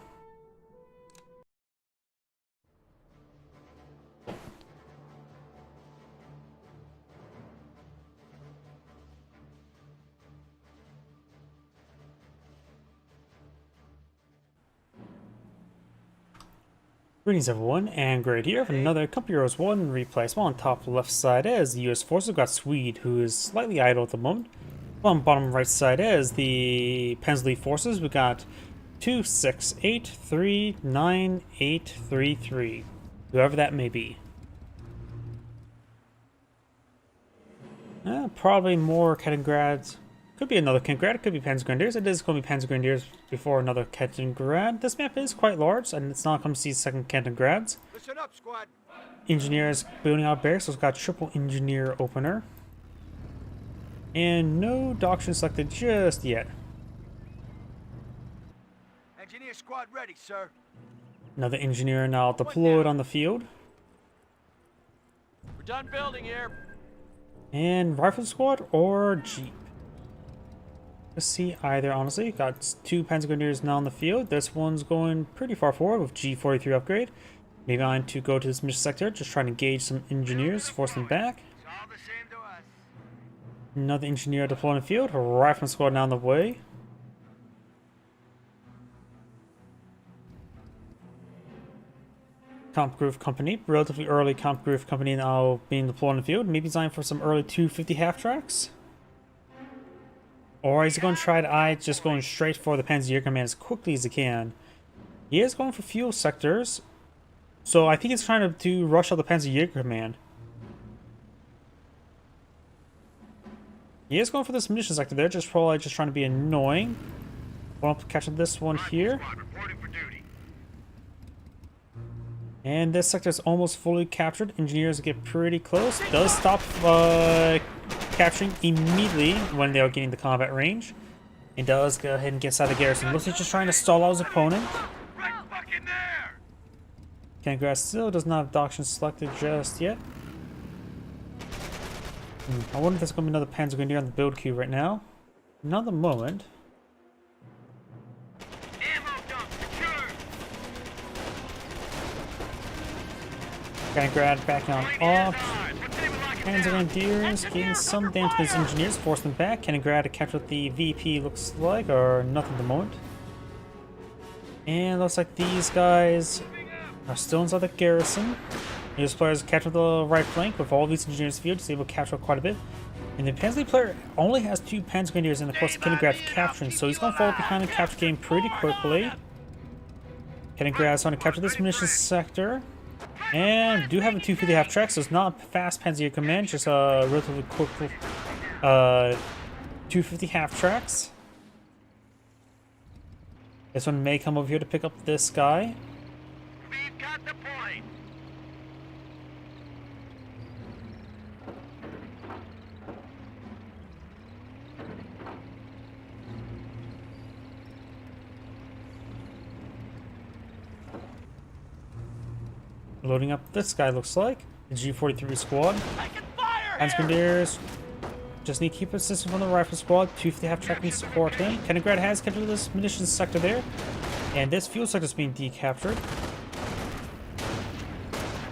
Greetings everyone, and Great here with another Company Heroes 1 replay. So on top left side is the US forces. We've got Swede, who is slightly idle at the moment. On bottom right side is the Pensley forces. We've got 2683983, whoever that may be. Probably more Kaliningrad Could be another Kaliningrad, could be Panzergrenadiers. It is going to be Panzergrenadiers before another Kaliningrad. This map is quite large, and it's not come to see second Kaliningrads. Listen up, squad. Engineers building out barracks, so it's got triple engineer opener. And no doctrine selected just yet. Engineer squad ready, sir. Another engineer now deployed on the field. We're done building here. And rifle squad or jeep. Let's see either, honestly. Got two Panzergrenadiers now on the field. This one's going pretty far forward with G43 upgrade. Maybe on to go to this mission sector, just trying to engage some engineers, force them back. It's all the same to us. Another engineer deployed in the field. A rifle squad now on the way. Kampfgruppe Company, relatively early Kampfgruppe Company now being deployed in the field. Maybe designed for some early 250 half tracks. Or is he going to try to just going straight for the Panzer Command as quickly as he can? He is going for fuel sectors. So I think he's trying to rush out the Panzer Command. He is going for this munition sector there, just probably just trying to be annoying. Want to catch this one here. Squad reporting for duty. And this sector is almost fully captured. Engineers get pretty close. Does stop capturing immediately when they are getting the combat range. And does go ahead and get inside the garrison. Looks like he's just trying to stall out his opponent. Right fucking there. Kaliningrad still does not have doctrine selected just yet. I wonder if there's going to be another Panzergrenadier on the build queue right now. Not the moment. Ammo dump secured. Kaliningrad backing on off. Panzergrenadiers getting some damage to these engineers, force them back. Kaliningrad to capture what the VP looks like, or nothing at the moment. And looks like these guys are still inside the garrison. These players capture the right flank with all these engineers in the field, just able to capture quite a bit. And the Panzer player only has two Panzergrenadiers, and of course Kaliningrad's capturing, so he's going to fall behind the capture game pretty quickly. Kaliningrad's trying to capture this munition sector. And do have a 250 half track, so it's not fast Panzer Command, just a relatively quick 250 half tracks. This one may come over here to pick up this guy. We've got the point. Loading up this guy, looks like. The G43 squad. I can fire here. Panzergrenadiers just need to keep assistance from the rifle squad. 250 half track can support him. Kaliningrad has captured this munitions sector there. And this fuel sector is being decaptured.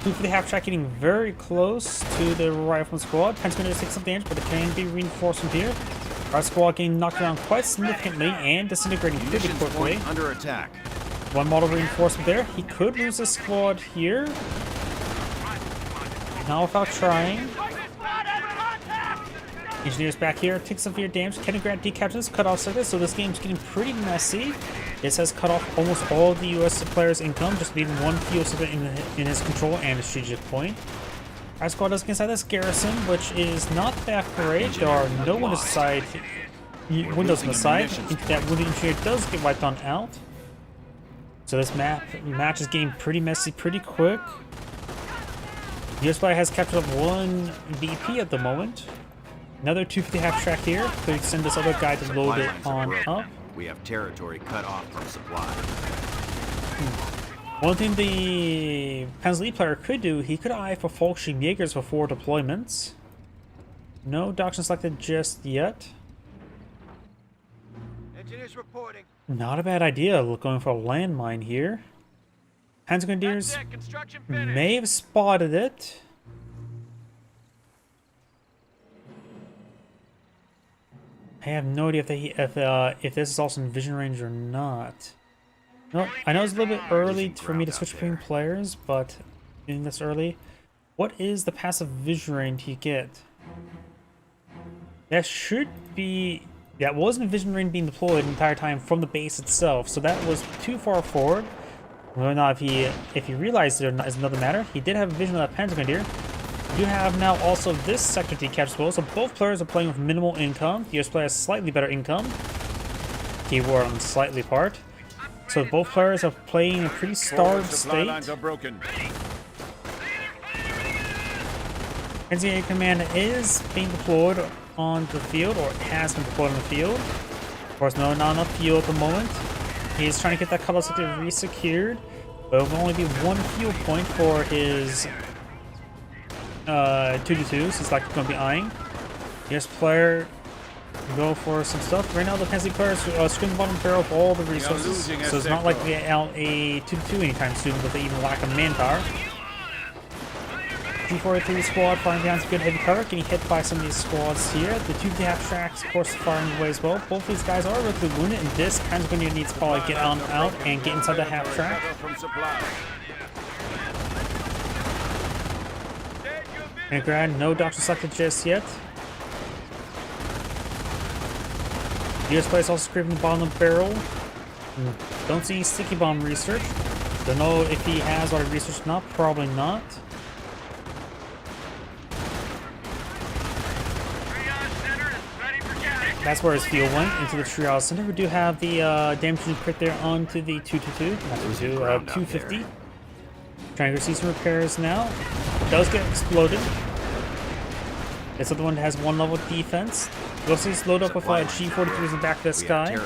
250 half track getting very close to the rifle squad. Panzergrenadiers take some damage, but they can be reinforced from here. Our squad getting knocked around quite significantly and disintegrating pretty Munitions quickly. point under attack. One model reinforcement there. He could lose his squad here. Now without trying. Engineers back here, take severe damage. Kaliningrad decaptures, cut off circuits, so this game's getting pretty messy. This has cut off almost all of the US players' income, just leaving one fuel circuit in his control and a strategic point. Our squad does get inside this garrison, which is not that great. There are no windows inside. Windows on the side. That wounded engineer does get wiped on out. So this match is getting pretty messy pretty quick. The US player has captured one BP at the moment. Another 250 half track here. Could send this other guy to load it on up. We have territory cut off from supply. One thing the Panzer player could do, he could eye for Fallschirmjägers for 4 deployments. No doctrine selected just yet. Engineers reporting. Not a bad idea, going for a landmine here. Panzergrenadiers That's it. Construction finished. may have spotted it. I have no idea if this is also in vision range or not. No, I know it's a little bit early for me to switch between players, but doing this early, what is the passive vision range you get? That should be. That wasn't vision range being deployed the entire time from the base itself, so that was too far forward. Whether or not if he realized it or not is another matter. He did have a vision of that Panzergrenadier. You have now also this sector decaptured as well, so both players are playing with minimal income. The US player has slightly better income. Keyword on slightly part. So both players are playing in a pretty starved Supply state. lines are broken. NCAA Command is being deployed on the field, or has been deployed on the field. Of course, no, not enough fuel at the moment. He's trying to get that couple sector re-secured, but it will only be one fuel point for his 2-2, so it's like going to be eyeing. Yes, player go for some stuff. Right now, the Pennsy player is screwing the bottom barrel of all the resources, so it's not like they out a 2-2 anytime soon, but they even lack a manpower. G43 squad firing down some good heavy cover, getting hit by some of these squads here. The 2 half tracks, of course, firing away as well. Both these guys are relatively wounded, and this Panzer Grenadier needs to probably get on out and get inside the half track. And grad, no doctor selected just yet. US players also scraping the bottom of the barrel. Don't see any sticky bomb research. Don't know if he has already researched or not. Probably not. That's where his fuel went, into the triage center. We do have the damage crit there onto the 222, not 250. Trying to see some repairs now. Does get exploded. This other one has 1 level defense. You'll see it's load up with G43s in the back of this guy.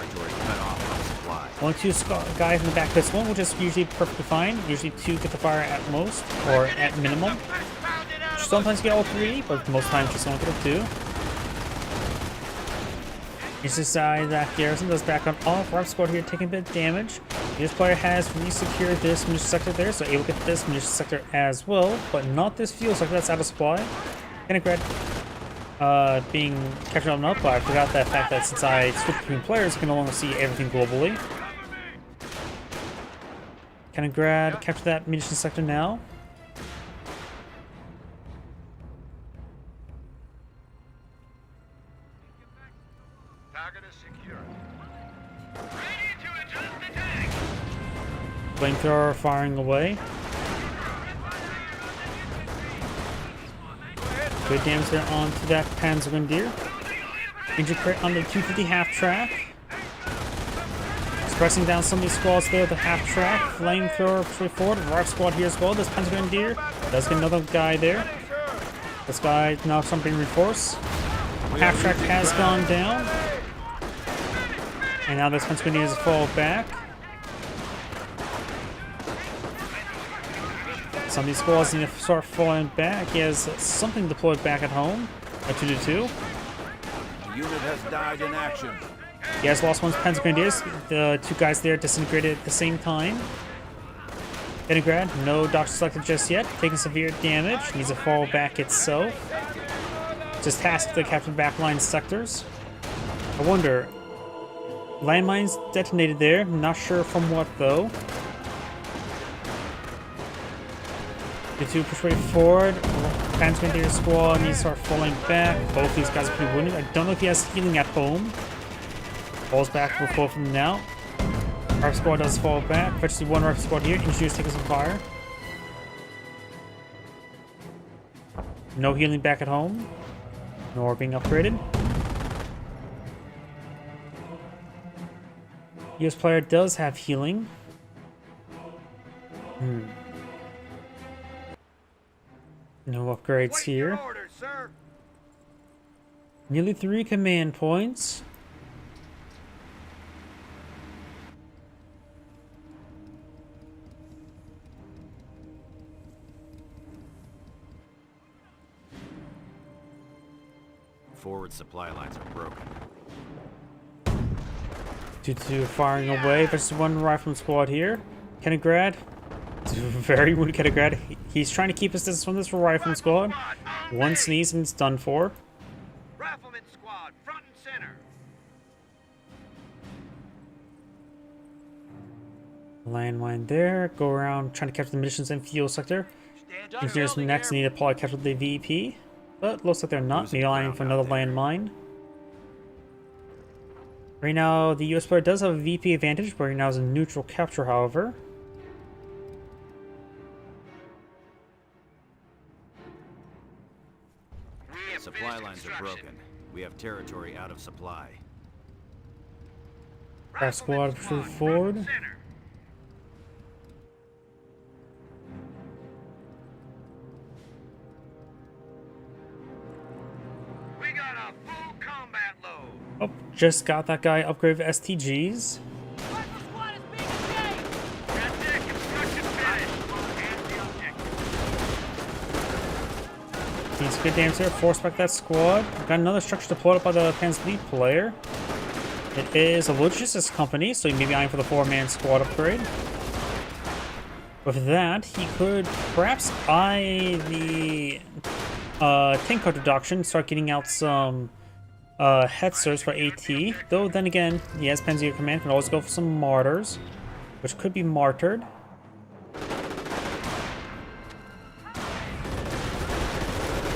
Only 2 guys in the back of this one, which is usually perfectly fine. Usually 2 get the fire at most, or at minimum. Sometimes you get all 3, but most times just only get 2. It's this side that Garrison does back on off. Rough squad here taking a bit of damage. This player has re-secured this munition sector there, so able to get this munition sector as well, but not this fuel sector that's out of supply. Kenigrad being captured on up, but I forgot that fact that since I switched between players, I can no longer see everything globally. Kenigrad capture that munition sector now. Target is secure. Ready to adjust attack. Flamethrower firing away. Good damage there onto that Panzer Grenadier. Injury crit on the 250 half track. Pressing down some of these squads there, the half track. Flamethrower forward. Rock squad here as well. This Panzer Grenadier does get another guy there. This guy now something reinforced. Half track has gone down. And now this Panzer Grenadier is fall back. Some of these squads need to start falling back. He has something deployed back at home. A 2-2. The unit has died in action. He has lost one's Panzer Grenadiers. The 2 guys there disintegrated at the same time. Leningrad, no doctor selected just yet. Taking severe damage. Needs to fall back itself. Just tasked to capture backline sectors. I wonder. Landmines detonated there. Not sure from what though. The 2 push way forward. Panzer Grenadier squad needs to start falling back. Both these guys are pretty wounded. I don't know if he has healing at home. Falls back with both of them now. Rifle squad does fall back. Virtually 1 rifle squad here. Engineers taking some fire. No healing back at home. Nor being upgraded. US player does have healing. No upgrades here. Orders, sir. Nearly 3 command points. Forward supply lines are broken. 2-2 firing away. Versus 1 rifleman squad here. Kenigrad. Very wounded Kenigrad. He's trying to keep his distance from this rifleman squad. 1 sneeze and it's done for. Rifleman squad, front and center. Landmine there. Go around trying to capture the munitions and fuel sector. Engineers next need to probably capture the VP. But looks like they're not relying for another landmine. Right now, the US player does have a VP advantage, but right now is a neutral capture, however. lines are broken. We have territory out of supply. Our squad move forward. Center. We got a full combat load. Oh, just got that guy upgraded with STGs. That's it. Construction finished. And the objective. He's good damage there. Force back that squad. Got another structure deployed up by the Pan's lead player. It is a logistics company, so he may be eyeing for the 4-man squad upgrade. With that, he could perhaps eye the tank card reduction, start getting out some headsers for AT. Though then again, he has Panzer Command, can always go for some martyrs, which could be martyred.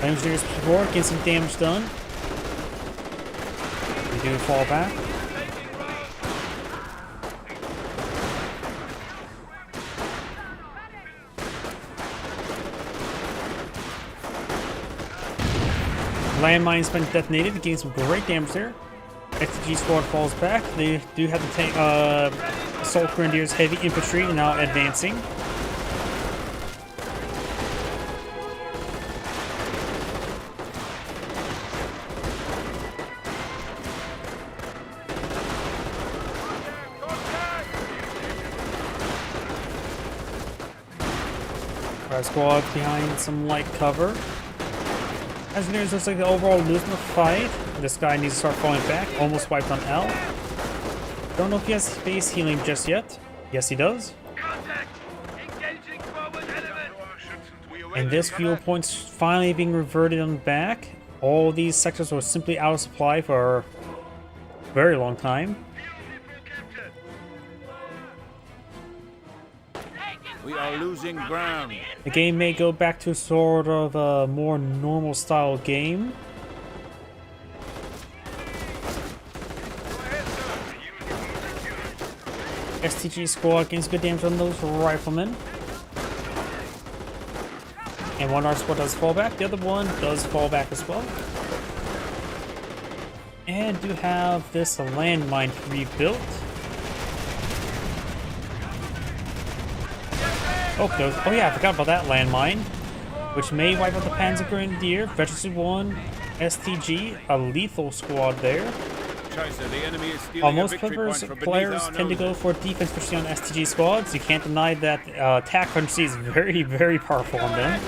Engineers before, getting some damage done. We do fall back. Landmine's been detonated, getting some great damage there. XTG squad falls back. They do have the tank, Assault Grenadiers heavy infantry now advancing. Our squad behind some light cover. As it looks like the overall losing the fight. This guy needs to start falling back. Almost wiped on L. Don't know if he has space healing just yet. Yes, he does. Contact. Engaging forward element. And this fuel point's finally being reverted on back. All these sectors were simply out of supply for a very long time. We are losing ground. The game may go back to sort of a more normal style game. STG squad gains good damage on those riflemen. And one of our squad does fall back, the other one does fall back as well. And do have this landmine rebuilt. Oh, yeah, I forgot about that landmine, which may wipe out the Panzer Grenadier, Veteran 1, STG, a lethal squad there. Scheiße, the enemy is stealing Most a victory players, point from players beneath our tend to go noses. for defense, especially on STG squads. You can't deny that attack currency is very, very powerful on them.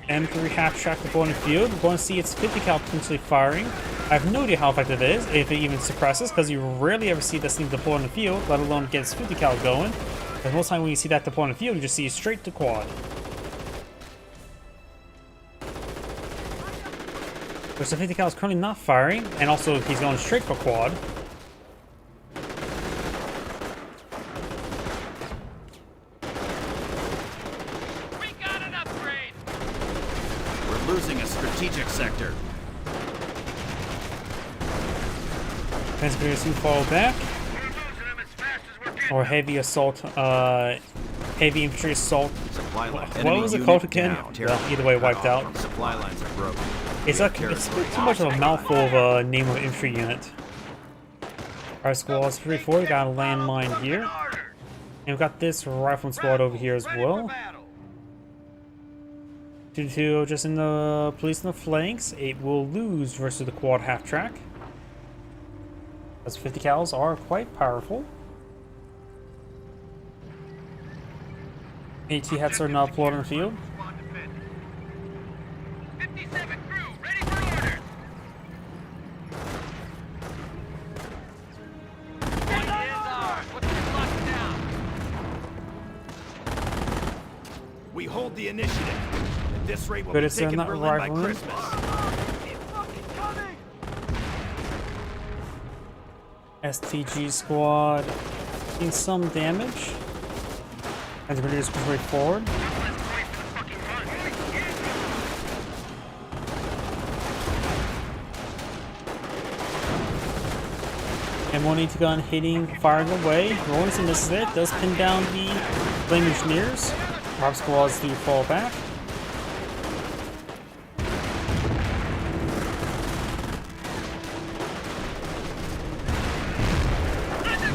M3 half-track deploying the field. We're going to see its 50 cal potentially firing. I have no idea how effective it is, if it even suppresses, because you rarely ever see this thing deploy in the field, let alone get its 50 cal going. Because most time when you see that deploy in the field, you just see it straight to quad. Which the 50 cal is currently not firing, and also he's going straight for quad. We got an upgrade. We're losing a strategic sector. Transmitters who fall back. We're losing them as fast as we're getting. Or heavy assault, heavy infantry assault. Supply line. What Enemy was it unit called again? down. Well, either way, wiped Cut off. out. Supply lines are broken. It's like it's too much of a mouthful of a name of infantry unit. Our squad's 3-4, we got a landmine here. And we've got this rifleman squad over here as well. 2-2 just in the police in the flanks. It will lose versus the quad half track. Those 50 cals are quite powerful. AT hats are now deployed on the field. 57 crew, ready for orders. What is ours? What's the lock down? We hold the initiative. At this rate, we'll But be it's taking not Berlin by rivaling. Christmas. Keep fucking coming. STG squad doing some damage. As the Grenadiers push right forward. And 180 gun hitting, firing away. Rolling some misses there. Does pin down the Flame Engineers. Our squads do fall back.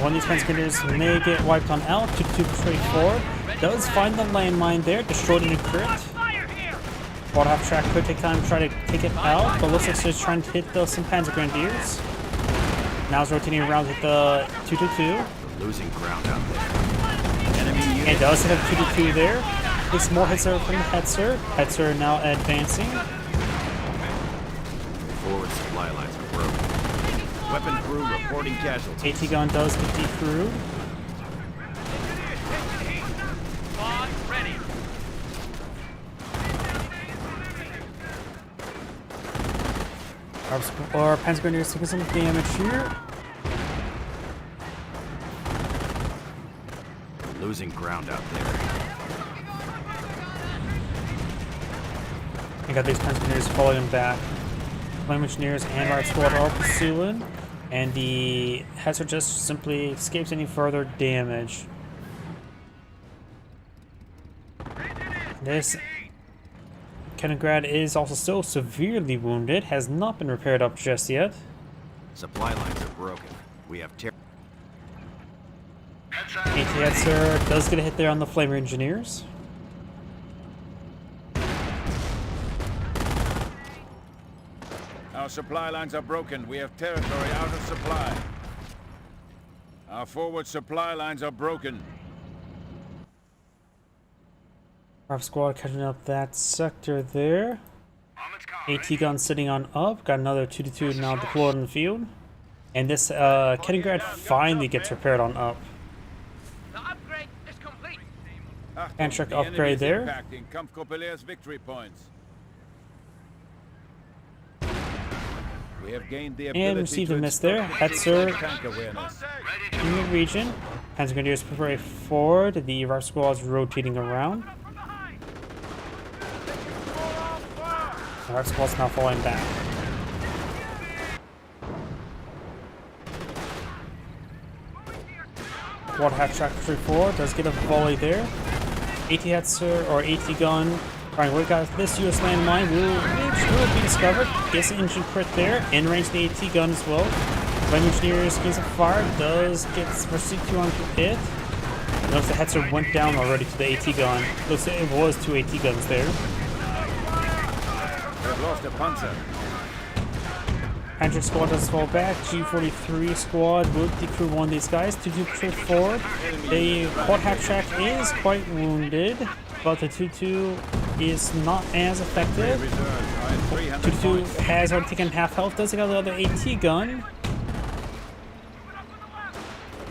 One of these Panzergrenadiers may get wiped on out. 2-2 straight forward. Does find the landmine there, destroyed in a crit. Quad half track could take time to try to take it out, but looks like she's trying to hit some Panzergrenadiers. Now it's rotating around with the 2-2. Losing ground out there. Enemy unit. It does hit a 2-2 there. Gets more hits from the Hetzer. Hetzer now advancing. Forward supply lines are broken. Weapon crew reporting casualties. AT gun does get defrewed. Our Panzergrenadiers taking some damage here. Losing ground out there. I got these Panzergrenadiers falling back. Flame Engineers and our squad are pursuing, and the Hetzer just simply escapes any further damage. This Kaliningrad is also still severely wounded, has not been repaired up just yet. Supply lines are broken. We have AT Hetzer does get a hit there on the Flame Engineers. Our supply lines are broken. We have territory out of supply. Our forward supply lines are broken. Our squad catching up that sector there. AT gun sitting on up. Got another 2-2 now deployed in the field. And this Kaliningrad finally gets repaired on up. The upgrade is complete. Panchak The upgrade enemy's there. impacting Kampfgruppelehr's victory points. We have gained the ability And received to a miss there. instruct Hetzer tank awareness. in the region. Panzergrenadiers prepare forward. The RAF squad's rotating around. The RAF squad's now falling back. Quad half track 3-4 does get a volley there. AT Hetzer or AT gun. Alright, we got this US landmine will be discovered. Gets an engine crit there. In range the AT gun as well. Flame Engineers gains a fire. Does get pursuit 2 onto it. Notice the Hetzer went down already to the AT gun. Looks like it was 2 AT guns there. We've lost a Panzer. Panzer squad does fall back. G43 squad will decrew one of these guys to do trip forward. The quad half track is quite wounded, but the 2-2 is not as effective. Reserves are at 300 2-2 points. has already taken half health. Does get another AT gun.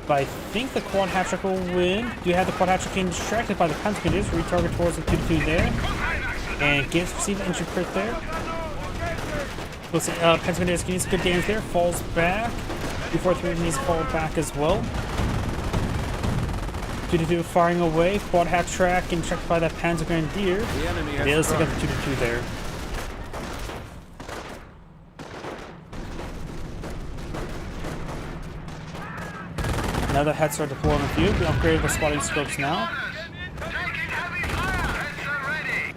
But I think the quad half track will win. Do you have the quad half track getting distracted by the Panzergrenadiers? Retarget towards the 2-2 there. And gets received entry crit there. Looks like Panzergrenadiers getting some good damage there. Falls back. 243 needs to fall back as well. 2-2 firing away. Quad half track and checked by that Panzergrenadier. The enemy They has still got struck. the 2-2 there. Another Hetzer deployed on the field. We upgraded the spotting scopes now. Taking heavy fire. Hetzer ready.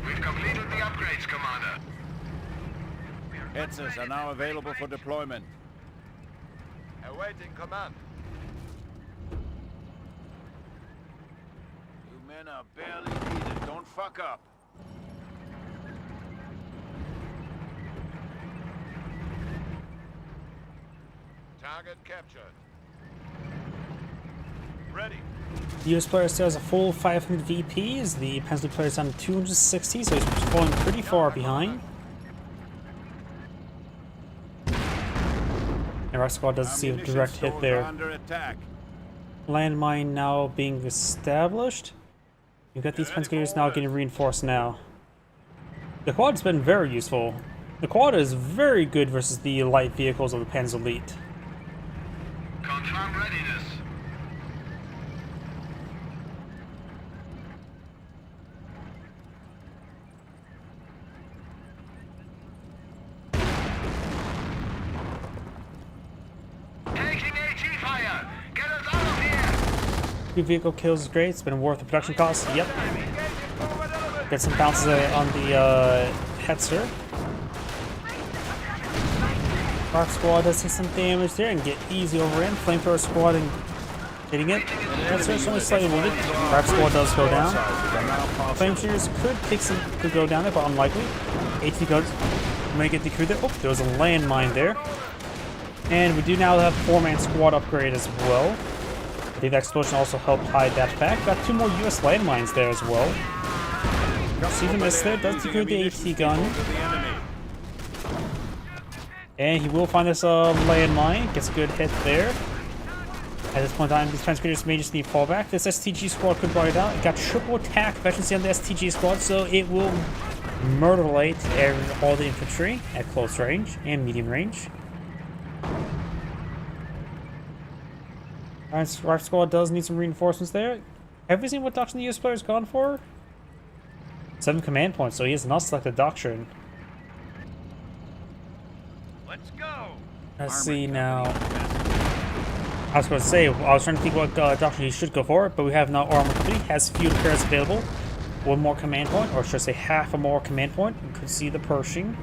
We've completed the upgrades, Commander. Hetzers are now available for deployment. Awaiting command. You men are barely needed. Don't fuck up. Target captured. Ready. The US player still has a full 500 VPs. The Panzer player is on 260, so he's falling pretty far behind. And our squad doesn't see a Ammunition direct hit stores are there. under attack. Landmine now being established. You've got these Panzergrenadiers now getting reinforced now. The quad's been very useful. The quad is very good versus the light vehicles of the Panzer Elite. Confirm readiness. 2 vehicle kills is great. It's been worth the production cost. Yep. Get some bounces on the Hetzer. Rock Squad does take some damage there and get easy over in. Flamethrower Squad and hitting it. Hetzer only slightly wounded. Rock Squad does go down. Flameshooters could go down there, but unlikely. AT guns may get decrewed there. Oh, there was a landmine there. And we do now have 4-man squad upgrade as well. I think that explosion also helped hide that fact. Got 2 more US landmines there as well. See the miss there, does decrew the AT gun. And he will find this landmine, gets a good hit there. At this point in time, these transcritters may just need fallback. This STG squad could ride it out. It got triple attack efficiency on the STG squad, so it will murderate all the infantry at close range and medium range. Alright, Rock Squad does need some reinforcements there. Have we seen what doctrine the US player's gone for? 7 command points, so he has not selected doctrine. Let's go. Let's see now. I was going to say, I was trying to think what doctrine he should go for, but we have now armor complete, has few repairs available. 1 more command point, or should I say half a more command point. You could see the Pershing.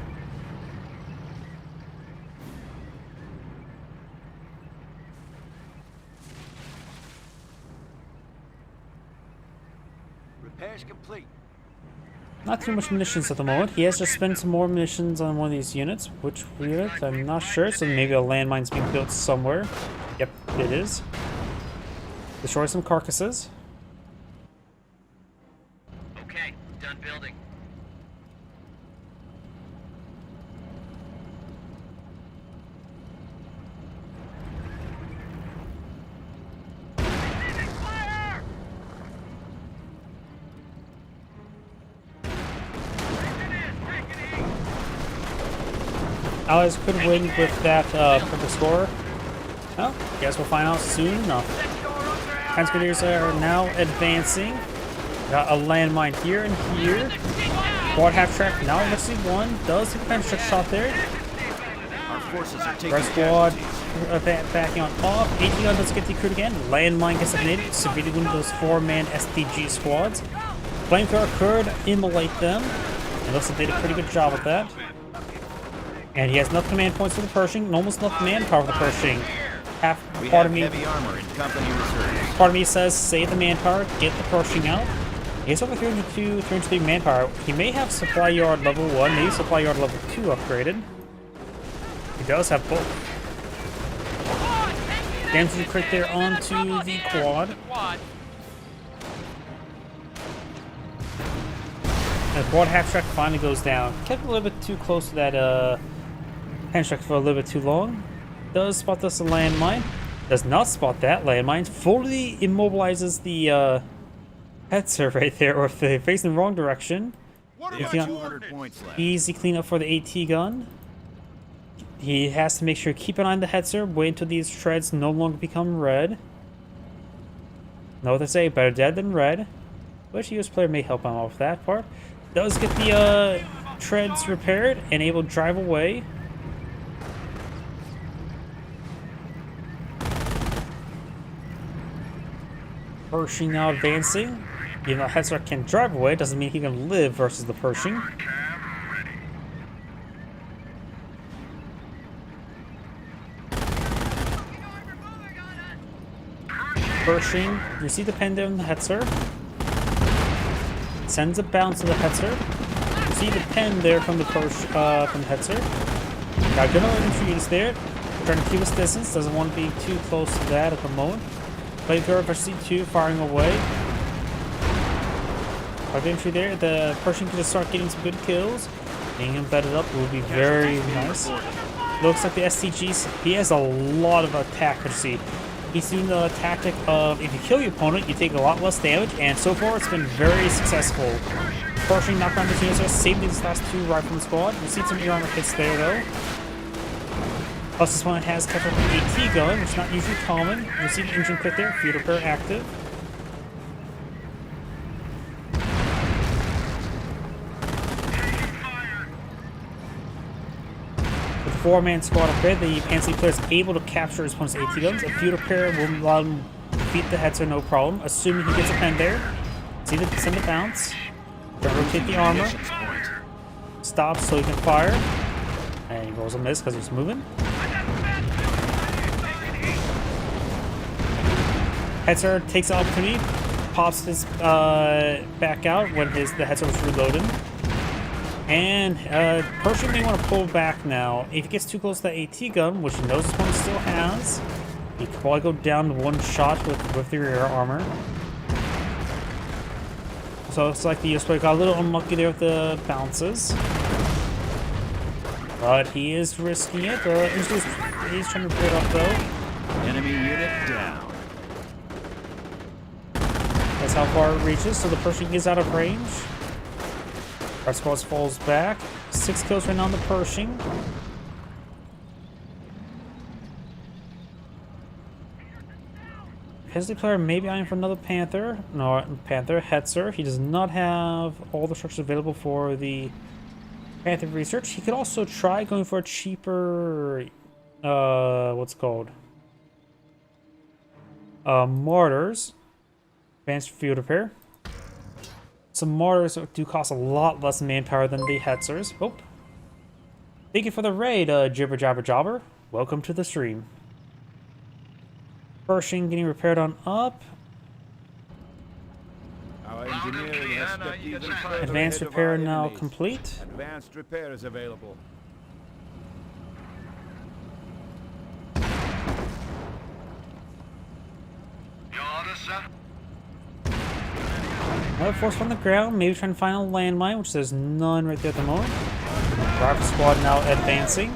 Repairs complete. Not too much munitions at the moment. He has just spent some more munitions on one of these units. Which unit? I'm not sure. So maybe a landmine's being built somewhere. Yep, it is. Destroy some carcasses. Okay, done building. Allies could win with that perfect score. Well, guess we'll find out soon enough. Transgrenadiers are now advancing. Got a landmine here and here. Quad half track now. Let's see one. Does hit the bench shot there. Our forces are taking Red squad casualties. backing on off. AT gun does get decrewed again. Landmine gets eliminated. Severely wounded those 4-man STG squads. Flamethrower could immolate them. It looks like they did a pretty good job with that. And he has enough command points for the Pershing, and almost enough manpower for the Pershing. We Part have of me, heavy armor in company reserves. part of me says save the manpower, get the Pershing out. He has over 302, 303 manpower. He may have supply yard level 1, maybe supply yard level 2 upgraded. He does have both. Damage crit there onto the quad. And the quad half track finally goes down. Kept a little bit too close to that hand-track for a little bit too long. Does spot this a landmine. Does not spot that landmine. Fully immobilizes the Hetzer right there, or if they're facing the wrong direction. They have 200 points left. Easy cleanup for the AT gun. He has to make sure to keep an eye on the Hetzer, wait until these treads no longer become red. Know what they say, better dead than red. Which US player may help him out with that part. Does get the treads repaired and able to drive away. Pershing now advancing. Even though Hetzer can drive away, doesn't mean he can live versus the Pershing. Pershing, you see the pen on the Hetzer. Sends a bounce to the Hetzer. You see the pen there from the Hetzer. Got good infantry units there. Trying to keep his distance, doesn't want to be too close to that at the moment. Flamethrower for C2 firing away. Our infantry there, the Pershing can just start getting some good kills. Being embedded up will be very nice. Looks like the STGs, he has a lot of attack efficiency. He's doing the tactic of if you kill your opponent, you take a lot less damage, and so far it's been very successful. Pershing knocked down the units there, saving these last 2 rifleman squad. You see some armor hits there though. Plus this one has kept up an AT gun, which is not usually common. You see the engine kit there, field repair active. With the 4-man squad up there, the Pantsy player is able to capture his opponent's AT guns. A field repair will allow him defeat the Hetzer, no problem. Assuming he gets a pen there. Send it bounce. Try to rotate the armor. Munitions point. Stops so he can fire. And he rolls a miss because he's moving. Hetzer takes the opportunity, pops his back out when the Hetzer was reloading. And Pershing may want to pull back now. If he gets too close to the AT gun, which he knows his opponent still has, he could probably go down to one shot with the rear armor. So it's like the US player got a little unlucky there with the bounces. But he is risking it. He's trying to put it up though. Enemy unit down. That's how far it reaches, so the Pershing is out of range. Our squad falls back. 6 kills right now on the Pershing. Hesley player may be eyeing for another Panther. No, Panther, Hetzer. He does not have all the structures available for the Panther research. He could also try going for a cheaper, what's it called? Mortars. Advanced field repair. Some mortars do cost a lot less manpower than the Hetzers. Oh. Thank you for the raid, Jibber Jabber Jobber. Welcome to the stream. Pershing getting repaired on up. Our engineering has stepped even further Advanced ahead of repair our now enemies. complete. Advanced repair is available. Your order, sir? Another force on the ground, maybe trying to find a landmine, which there's none right there at the moment. Rifle squad now advancing.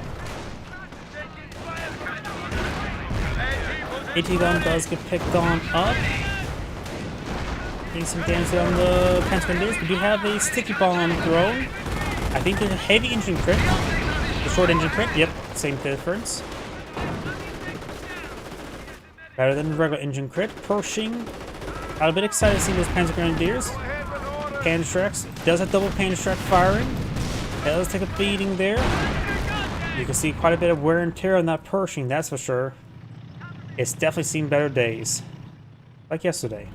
AT gun does get picked on up. Getting some damage on the Pentagoners. We do have a sticky bomb thrown. I think the heavy engine crit. The short engine crit, yep, same difference. Better than the regular engine crit. Pershing. Got a bit excited to see those Panzer Grenadiers. Panzerstracks does have double Panzerstrack firing. That does take a beating there. You can see quite a bit of wear and tear on that Pershing, that's for sure. It's definitely seen better days. Like yesterday.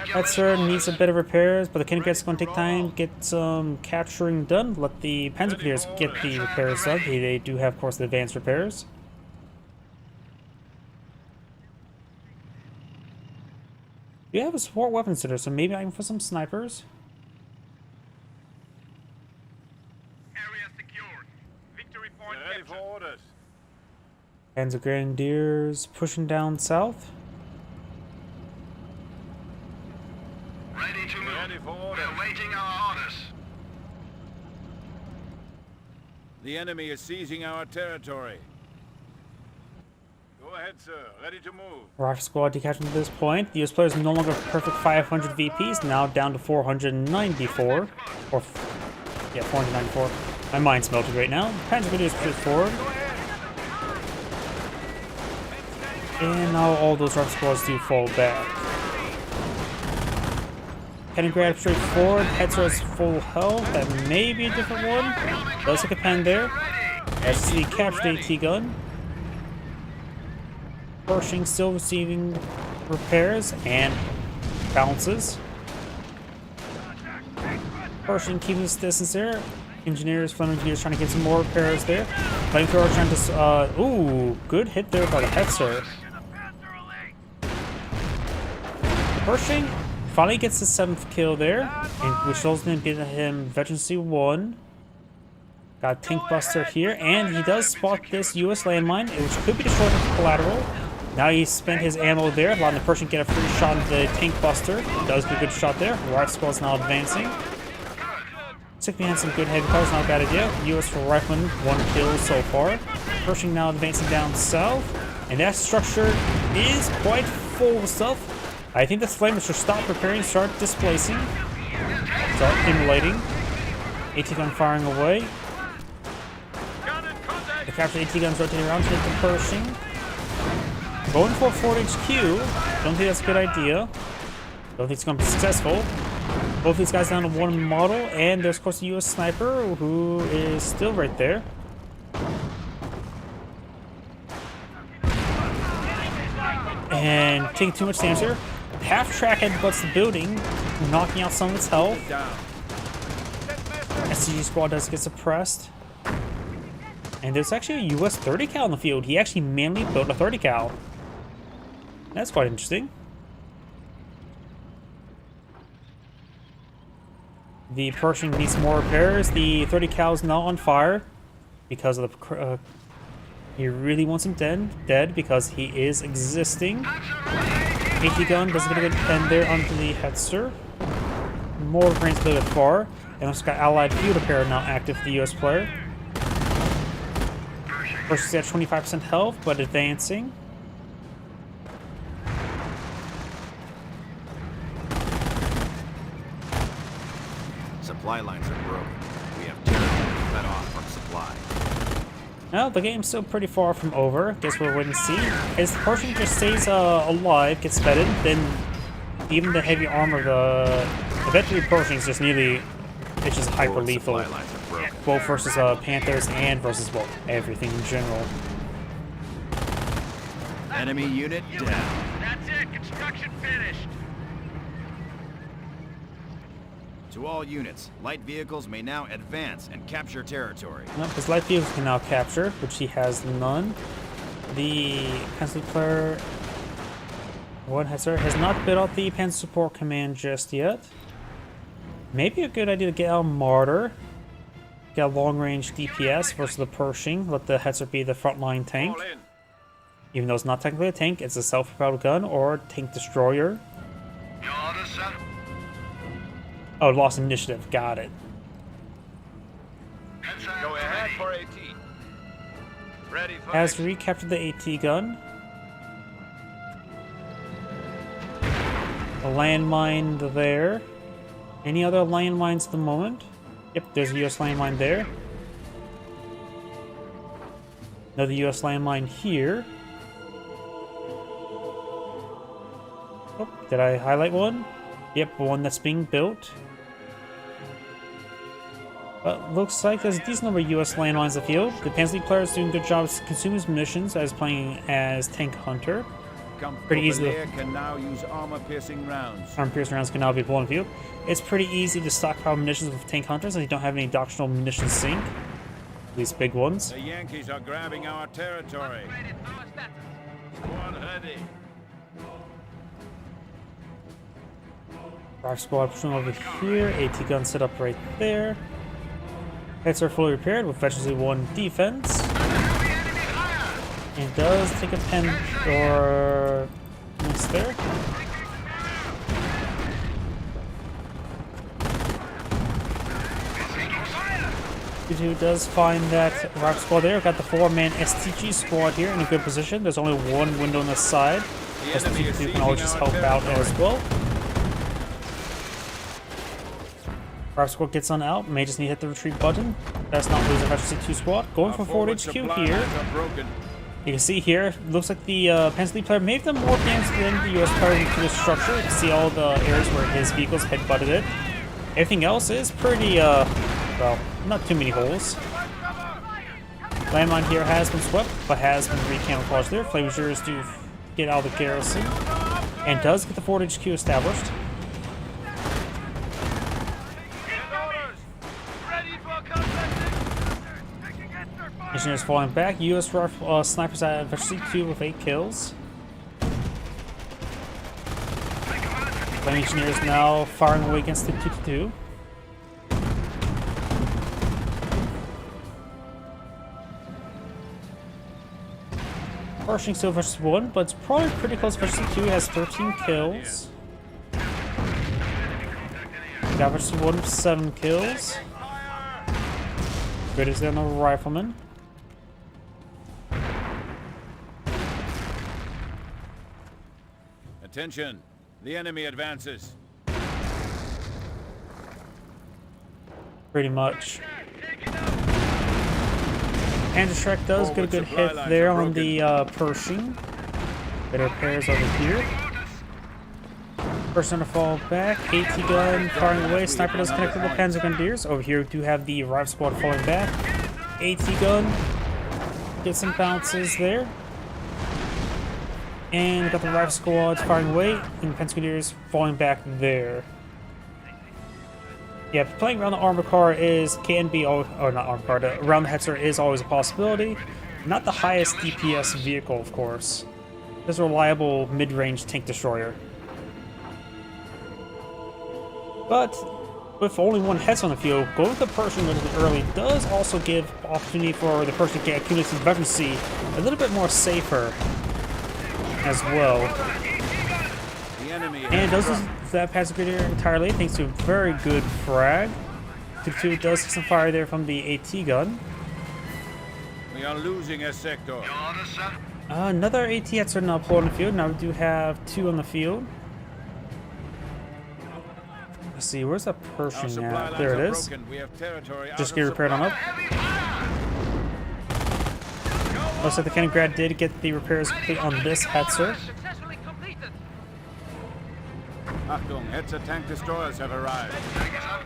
Hetzer needs a bit of repairs, but the Kindergarten's going to take time, get some capturing done. Let the Panzer Grenadiers get the repairs done. They do have, of course, the advanced repairs. We have a support weapon center, so maybe I can put some snipers. Area secured. Victory point Ready for orders. Panzer Grenadiers pushing down south. Ready to move. Ready for orders. We're waiting our orders. The enemy is seizing our territory. Go ahead, sir. Ready to move. Rifle squad decatching to this point. The US players no longer perfect 500 VPs, now down to 494. Or, yeah, 494. My mind's melted right now. Panzer Grenadiers push forward. And now all those rifle squads do fall back. Heading grab straight forward. Hetzer has full health. That may be a different one. Does take a pen there. That's the captured AT gun. Pershing still receiving repairs and bounces. Pershing keeping his distance there. Engineers, Flame Engineers trying to get some more repairs there. Flamethrower trying to, ooh, good hit there by the Hetzer. Pershing finally gets the 7th kill there, and which results in him Veterancy 1. Got Tank Buster here, and he does spot this US landmine, which could be destroyed with collateral. Now he's spent his ammo there, allowing the Pershing to get a free shot at the Tank Buster. Does get a good shot there. Rifle squad's now advancing. Stick behind some good heavy cars, not a bad idea. US Rifleman, 1 kill so far. Pershing now advancing down south, and that structure is quite full of stuff. I think this flame should stop preparing, start displacing, start accumulating. AT gun firing away. The captured AT guns rotating around to hit the Pershing. Going for a Fort HQ. Don't think that's a good idea. Don't think it's going to be successful. Both these guys down to 1 model, and there's of course the US sniper who is still right there. And taking too much damage here. Half-track headbutts the building, knocking out some of its health. Down. SCG squad does get suppressed. And there's actually a US 30 cal in the field. He actually manually built a 30 cal. That's quite interesting. The Pershing needs more repairs. The 30 cal is now on fire because of the. He really wants him dead because he is existing. AT gun doesn't get a good end there onto the Hetzer. More brains a little bit far. And also got allied field repair now active for the US player. Pershing's at 25% health, but advancing. Supply lines are broken. We have territory cut off from supply. Now, the game's still pretty far from over. Guess we'll wait and see. As the Pershing just stays alive, gets fetted, then even the heavy armor of the veteran Pershing is just nearly, it's just hyper Forward lethal. supply lines are broken. Both versus Panthers and versus, well, everything in general. Enemy unit down. That's it. Construction finished. To all units, light vehicles may now advance and capture territory. No, his light vehicles can now capture, which he has none. The Panzer player, one has not built out the Panzer Support Command just yet. Maybe a good idea to get out Martyr. Get a long-range DPS versus the Pershing. Let the Hetzer be the frontline tank. All in. Even though it's not technically a tank, it's a self-propelled gun or tank destroyer. Your orders, sir? Oh, lost initiative. Got it. Go ahead for AT. Ready for Has recaptured the AT gun. A landmine there. Any other landmines at the moment? Yep, there's a US landmine there. Another US landmine here. Oh, did I highlight one? Yep, one that's being built. Looks like there's a decent number of US landmines in the field. The Panzer player is doing a good job of consuming his munitions as playing as Tank Hunter. Pretty easy to- Can now use armor-piercing rounds. Arm-piercing rounds can now be pulled in field. It's pretty easy to stockpile munitions with Tank Hunters and you don't have any doctrinal munition sink. These big ones. The Yankees are grabbing our territory. Squad ready. Rock squad pushing over here. AT gun set up right there. Heads are fully repaired with virtually one defense. And does take a pen or miss there. Who does find that rock squad there. Got the 4-man STG squad here in a good position. There's only one window on the side. STG can always just help out as well. Rock squad gets on out. May just need to hit the retreat button. That's not losing Majesty 2 squad. Going for forward HQ here. You can see here, looks like the Panzer player may have done more damage than the US player to the structure. You can see all the areas where his vehicles headbutted it. Everything else is pretty, well, not too many holes. Landmine here has been swept, but has been recamouflaged there. Flamingers do get out of the garrison. And does get the forward HQ established. Engineers falling back. US snipers at Adversity 2 with 8 kills. Flame engineers now firing away against the 2-2. Pershing still versus 1, but it's probably pretty close. Adversity 2 has 13 kills. Adversity 1 with 7 kills. Good as the rifleman. Attention, the enemy advances. Pretty much. Androshrek does get a good hit there on the Pershing. Better repairs over here. Person to fall back. AT gun firing away. Sniper does connect to the Panzer Grenadiers. Over here we do have the Rive squad falling back. AT gun. Get some bounces there. And we got the rifle squads firing away, and the Pensketeers falling back there. Yeah, playing around the armor car can be, or not armor car, around the Hetzer is always a possibility. Not the highest DPS vehicle, of course. It's a reliable mid-range tank destroyer. But with only one Hetzer on the field, going with the Pershing a little bit early does also give opportunity for the Pershing to get accumulated veterancy a little bit more safer as well. The enemy And does that pass Grenadier entirely thanks to a very good frag. 2 does get some fire there from the AT gun. We are losing a sector. Your orders, sir? Another AT Hetzer now pulled on the field. Now we do have 2 on the field. Let's see, where's that Our Pershing supply at? lines There it are is. broken. We have territory Just out get of repaired on supply. up. Looks like the Kaliningrad did get the repairs complete on this Hetzer. Successfully completed. Achtung, Hetzer tank destroyers have arrived.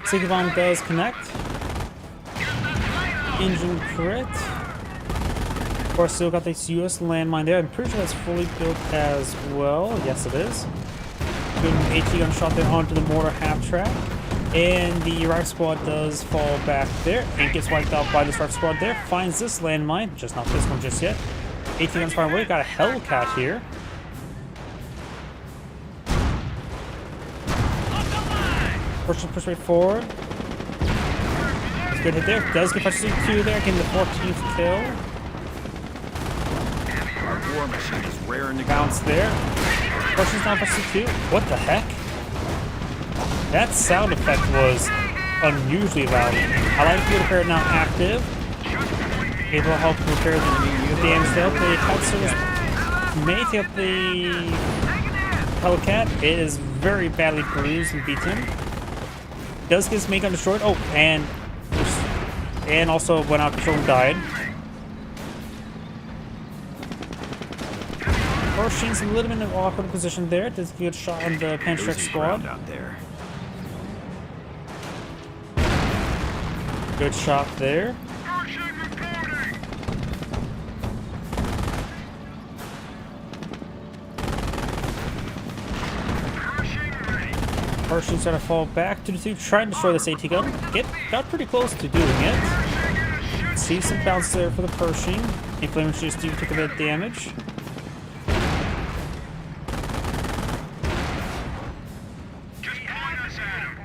Sigavon does connect. Engine crit. Of course, still got this US landmine there. I'm pretty sure that's fully built as well. Yes, it is. Good AT gun shot there onto the mortar half track. And the rifle squad does fall back there and gets wiped out by this rifle squad there. Finds this landmine, just not this one just yet. AT guns far away. Got a Hellcat here. Push right forward. It's good hit there. Does get Pursuit 2 there, getting the 14th kill. Our war machine is raring to go. Bounce there. Pursuit's down Pursuit 2. What the heck? That sound effect was unusually loud. I like the repair now active. Able to help repair the damage there. The Hetzers may take up the Hellcat. It is very badly bruised and beaten. Does get his main gun destroyed. Oh, and also went out of control and died. Pershing's a little bit in an awkward position there. Does a good shot on the Panchek Losing squad. ground out there. Good shot there. Pershing reporting. Pershing ready. Pershing's trying to fall back to the 2, trying to destroy this AT gun. Got pretty close to doing it. See some bounce there for the Pershing. Inflammation just do took a bit of damage. Just point us at him.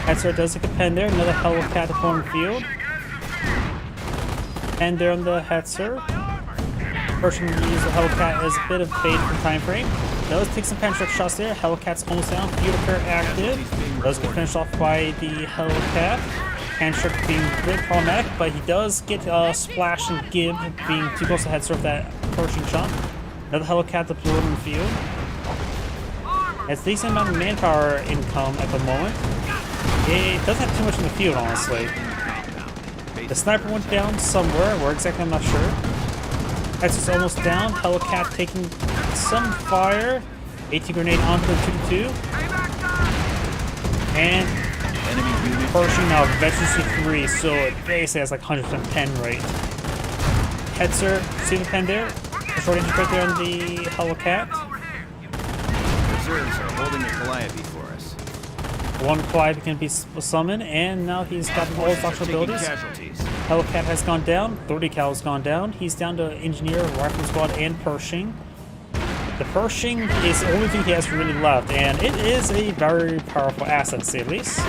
Hetzer does take a pen there. Another Hellcat upon the field. Pen there on the Hetzer. Pershing uses the Hellcat as a bit of bait for time frame. Does take some Panchek shots there. Hellcat's almost down. Field repair active. Does get finished off by the Hellcat. Panchek being a bit problematic, but he does get Splash and Gib being too close to Hetzer of that Pershing shot. Another Hellcat deployed in the field. It's a decent amount of manpower income at the moment. It doesn't have too much in the field, honestly. The sniper went down somewhere. Where exactly, I'm not sure. Hetzer's almost down. Hellcat taking some fire. AT grenade onto the 2-2. And Enemy unit. Pershing now veterancy 3, so it basically has like 100% pen rate. Hetzer, see the pen there? The short engine right there on the Hellcat. Reserves are holding the Calliope for us. One Clyde can be summoned, and now he's got all his Taking functional abilities. casualties. Hellcat has gone down, 30 cal has gone down. He's down to Engineer, Rifle Squad, and Pershing. The Pershing is the only thing he has really left, and it is a very powerful asset, to say the least.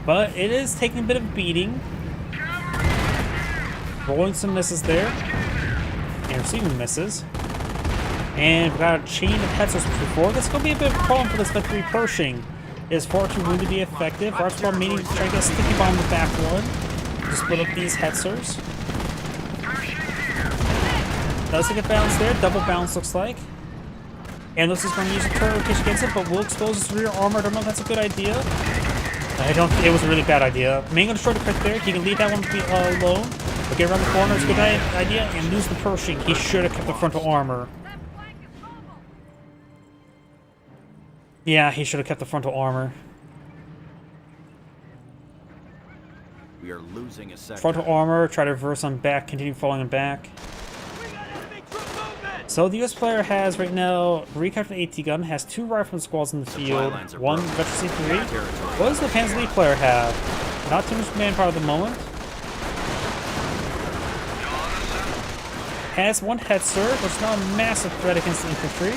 But it is taking a bit of a beating. Rolling some misses there. And receiving misses. And we've got a chain of Hetzers before. That's going to be a bit of a problem for this Victory Pershing. It is far too wounded to be effective. Rifle meaning to try to get a sticky bomb in the back one. To split up these Hetzers. Does get bounce there. Double bounce looks like. And looks like he's going to use a turret kick against it, but will expose his rear armor. I don't know if that's a good idea. I don't. It was a really bad idea. Main gun destroyed the quick there. He can leave that one to be alone. But get around the corner. It's a good idea. And lose the Pershing. He should have kept the frontal armor. Yeah, he should have kept the frontal armor. We are losing a sector. Frontal armor, try to reverse on back, continue falling on back. So the US player has right now recaptured an AT gun, has 2 rifleman squads in the field, lines are 1 broken. veteran C3. Territory. What does the Panzer League player have? Not too much manpower at the moment. Has 1 Hetzer, which is not a massive threat against the infantry.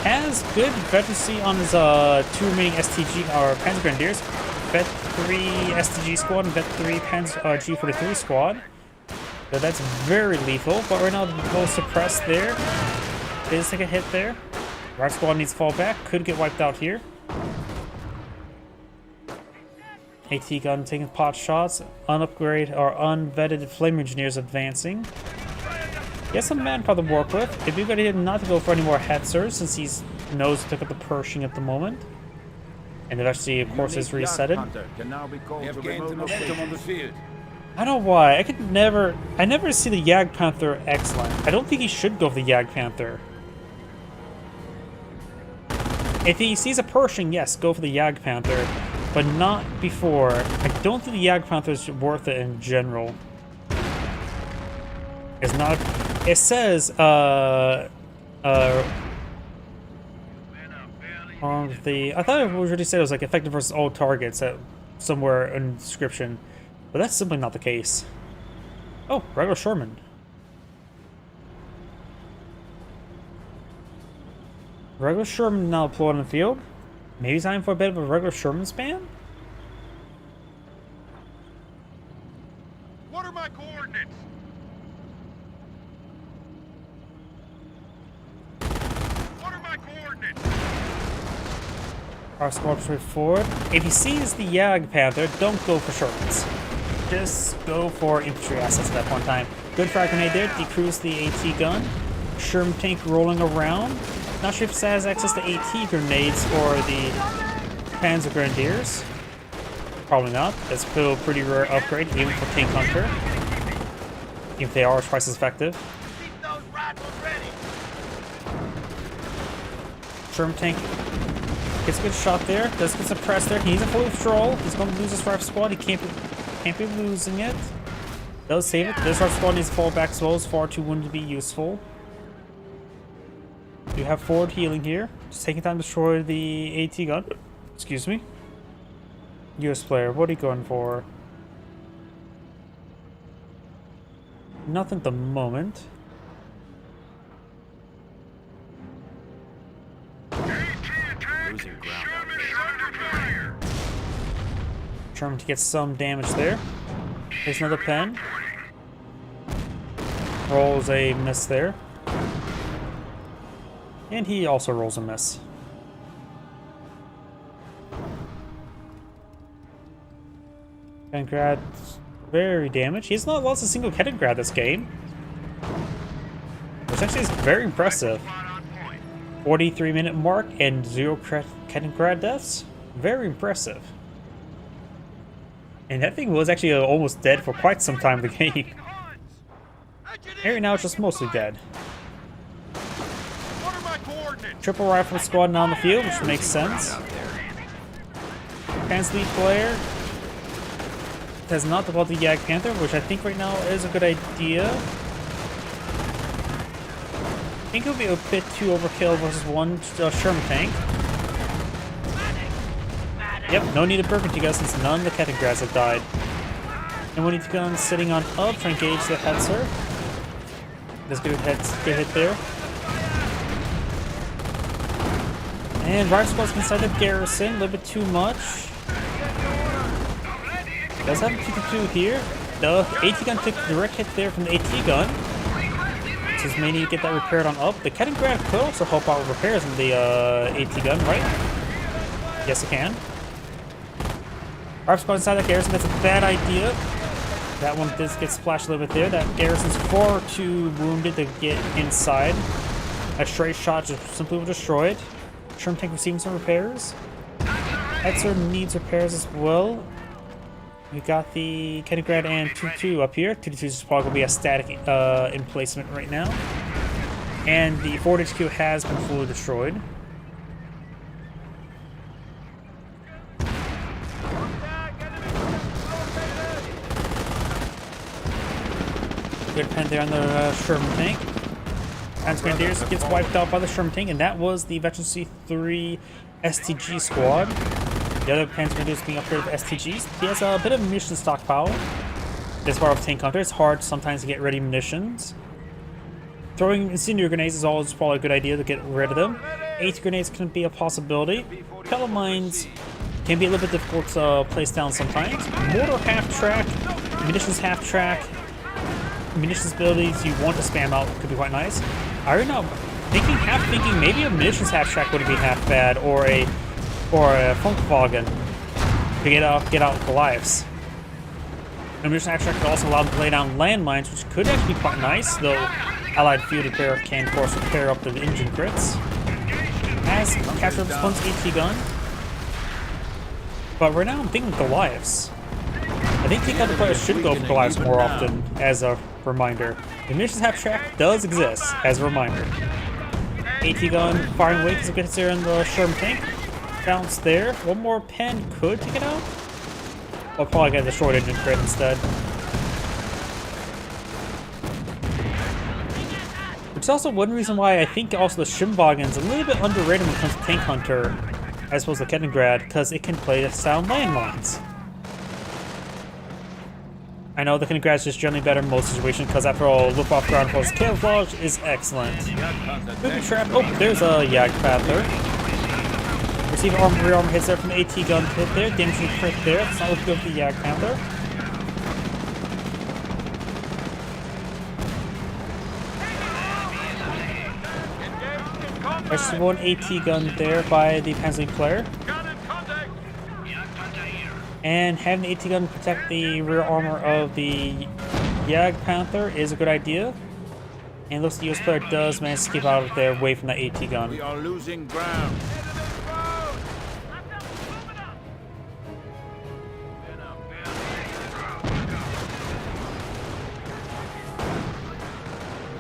Has good veterancy on his 2 remaining STG or Panzer Grenadiers. Vet 3 STG squad and Vet 3 Panzer G43 squad. So that's very lethal, but right now the both suppressed there. They just take a hit there. Right squad needs to fall back, could get wiped out here. AT gun taking pot shots, unupgrade or unvetted flame engineers advancing. He has some manpower to work with. It'd be a good idea not to go for any more Hetzers since he knows to take up the Pershing at the moment. And eventually, of course, is resetted. We have gained the momentum on the field. I don't know why. I never see the Jagd Panther excellent. I don't think he should go for the Jagd Panther. If he sees a Pershing, yes, go for the Jagd Panther. But not before. I don't think the Jagd Panther is worth it in general. It's not. It says, I thought it already said it was like effective versus all targets at somewhere in the description. But that's simply not the case. Oh, regular Sherman. Regular Sherman now deployed on the field. Maybe time for a bit of a regular Sherman span? What are my coordinates? What are my coordinates? Our squad straight forward. If he sees the Jagd Panther, don't go for Shermans. Just go for infantry assets at that point in time. Good frag grenade there, decrease the AT gun. Sherman tank rolling around. Not sure if it has access to AT grenades or the Panzer Grenadiers. Probably not. That's still a pretty rare upgrade, even for Tank Hunter. Even if they are twice as effective. Keep those rifles ready. Sherman tank gets a good shot there. Does get suppressed there. He needs a full withdrawal. He's going to lose his rifle squad. He can't be losing it. Does save it. This rifle squad needs to fall back as well. It's far too wounded to be useful. You have forward healing here. Just taking time to destroy the AT gun. Excuse me. US player, what are you going for? Nothing at the moment. Losing ground out there. Trying to get some damage there. There's another pen. Rolls a miss there. And he also rolls a miss. Kettengrad, very damaged. He's not lost a single Kettengrad this game. Which actually is very impressive. 43-minute mark and 0 Kettengrad deaths. Very impressive. And that thing was actually almost dead for quite some time in the game. Right now it's just mostly dead. What are my coordinates? Triple rifle squad now on the field, which makes sense. Panzer League player has not deployed the Jagd Panther, which I think right now is a good idea. I think it'll be a bit too overkill versus one Sherman tank. Yep, no need of Burgundy guys since none of the Kettengrads have died. And we need to go sitting on up to engage the Hetzer. There's good hit there. And rifle squad's inside the garrison, a little bit too much. Does have a 2-2 here. The AT gun took a direct hit there from the AT gun. So it's may need to get that repaired on up. The Kettengrad could also help out with repairs in the AT gun, right? Yes, it can. Rifle squad inside that garrison, that's a bad idea. That one does get splashed a little bit there. That garrison's far too wounded to get inside. A straight shot just simply will destroy it. Sherman tank receiving some repairs. Hetzer needs repairs as well. We got the Kettengrad and 2-2 up here. 2-2 is probably going to be a static emplacement right now. And the forward HQ has been fully destroyed. Good pen there on the Sherman tank. Panzer Grenadiers gets wiped out by the Sherman tank, and that was the Veteran C3 STG squad. The other Panzer Grenadiers being upgraded with STGs. He has a bit of munition stockpile. As part of Tank Hunter, it's hard sometimes to get ready munitions. Throwing incendiary grenades is always probably a good idea to get rid of them. AT grenades can be a possibility. Pellet mines can be a little bit difficult to place down sometimes. Mortar half-track, munitions half-track, munitions abilities you want to spam out could be quite nice. I don't know, thinking maybe a munitions half-track wouldn't be half bad, or a Funkwagen to get out Goliaths. And munitions half-track could also allow them to lay down landmines, which could actually be quite nice, though Allied field repair can of course repair up the engine crits. Has captured this one's AT gun. But right now I'm thinking Goliaths. I think Tank Hunter players should go for Goliaths more often, as a reminder. The munitions half-track does exist, as a reminder. AT gun firing weight is a good hit there in the Sherman tank. Bounce there. One more pen could take it out. I'll probably get the short engine crit instead. Which is also one reason why I think also the Shimwagen's a little bit underrated when it comes to Tank Hunter, as opposed to Kettengrad, because it can play the sound landmines. I know the Kettengrad is just generally better in most situations, because after all, Luftwaffe ground force camouflage is excellent. Moving trap. Oh, there's a Jagdpanther. Receive rear armor hits there from the AT gun hit there. Damaging crit there. It's not looking good for the Jagdpanther. There's one AT gun there by the Panzer player. And having the AT gun protect the rear armor of the Jagdpanther is a good idea. And it looks like the US player does manage to keep out of there away from the AT gun. We are losing ground.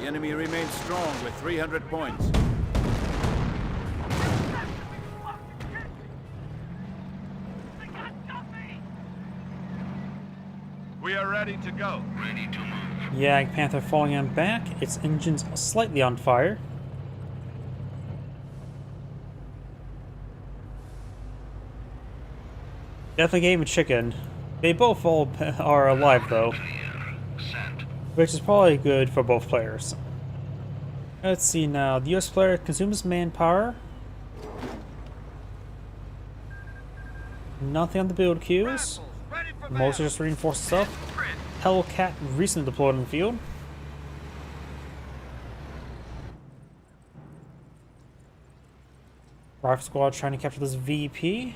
The enemy remains strong with 300 points. We are ready to go. Ready to move. Jagdpanther falling on back. Its engine's slightly on fire. Definitely gave him a chicken. They both all are alive though, which is probably good for both players. Let's see now. The US player consumes manpower. Nothing on the build queues. Mostly just reinforced stuff. Hellcat recently deployed in the field. Rifle squad trying to capture this VP.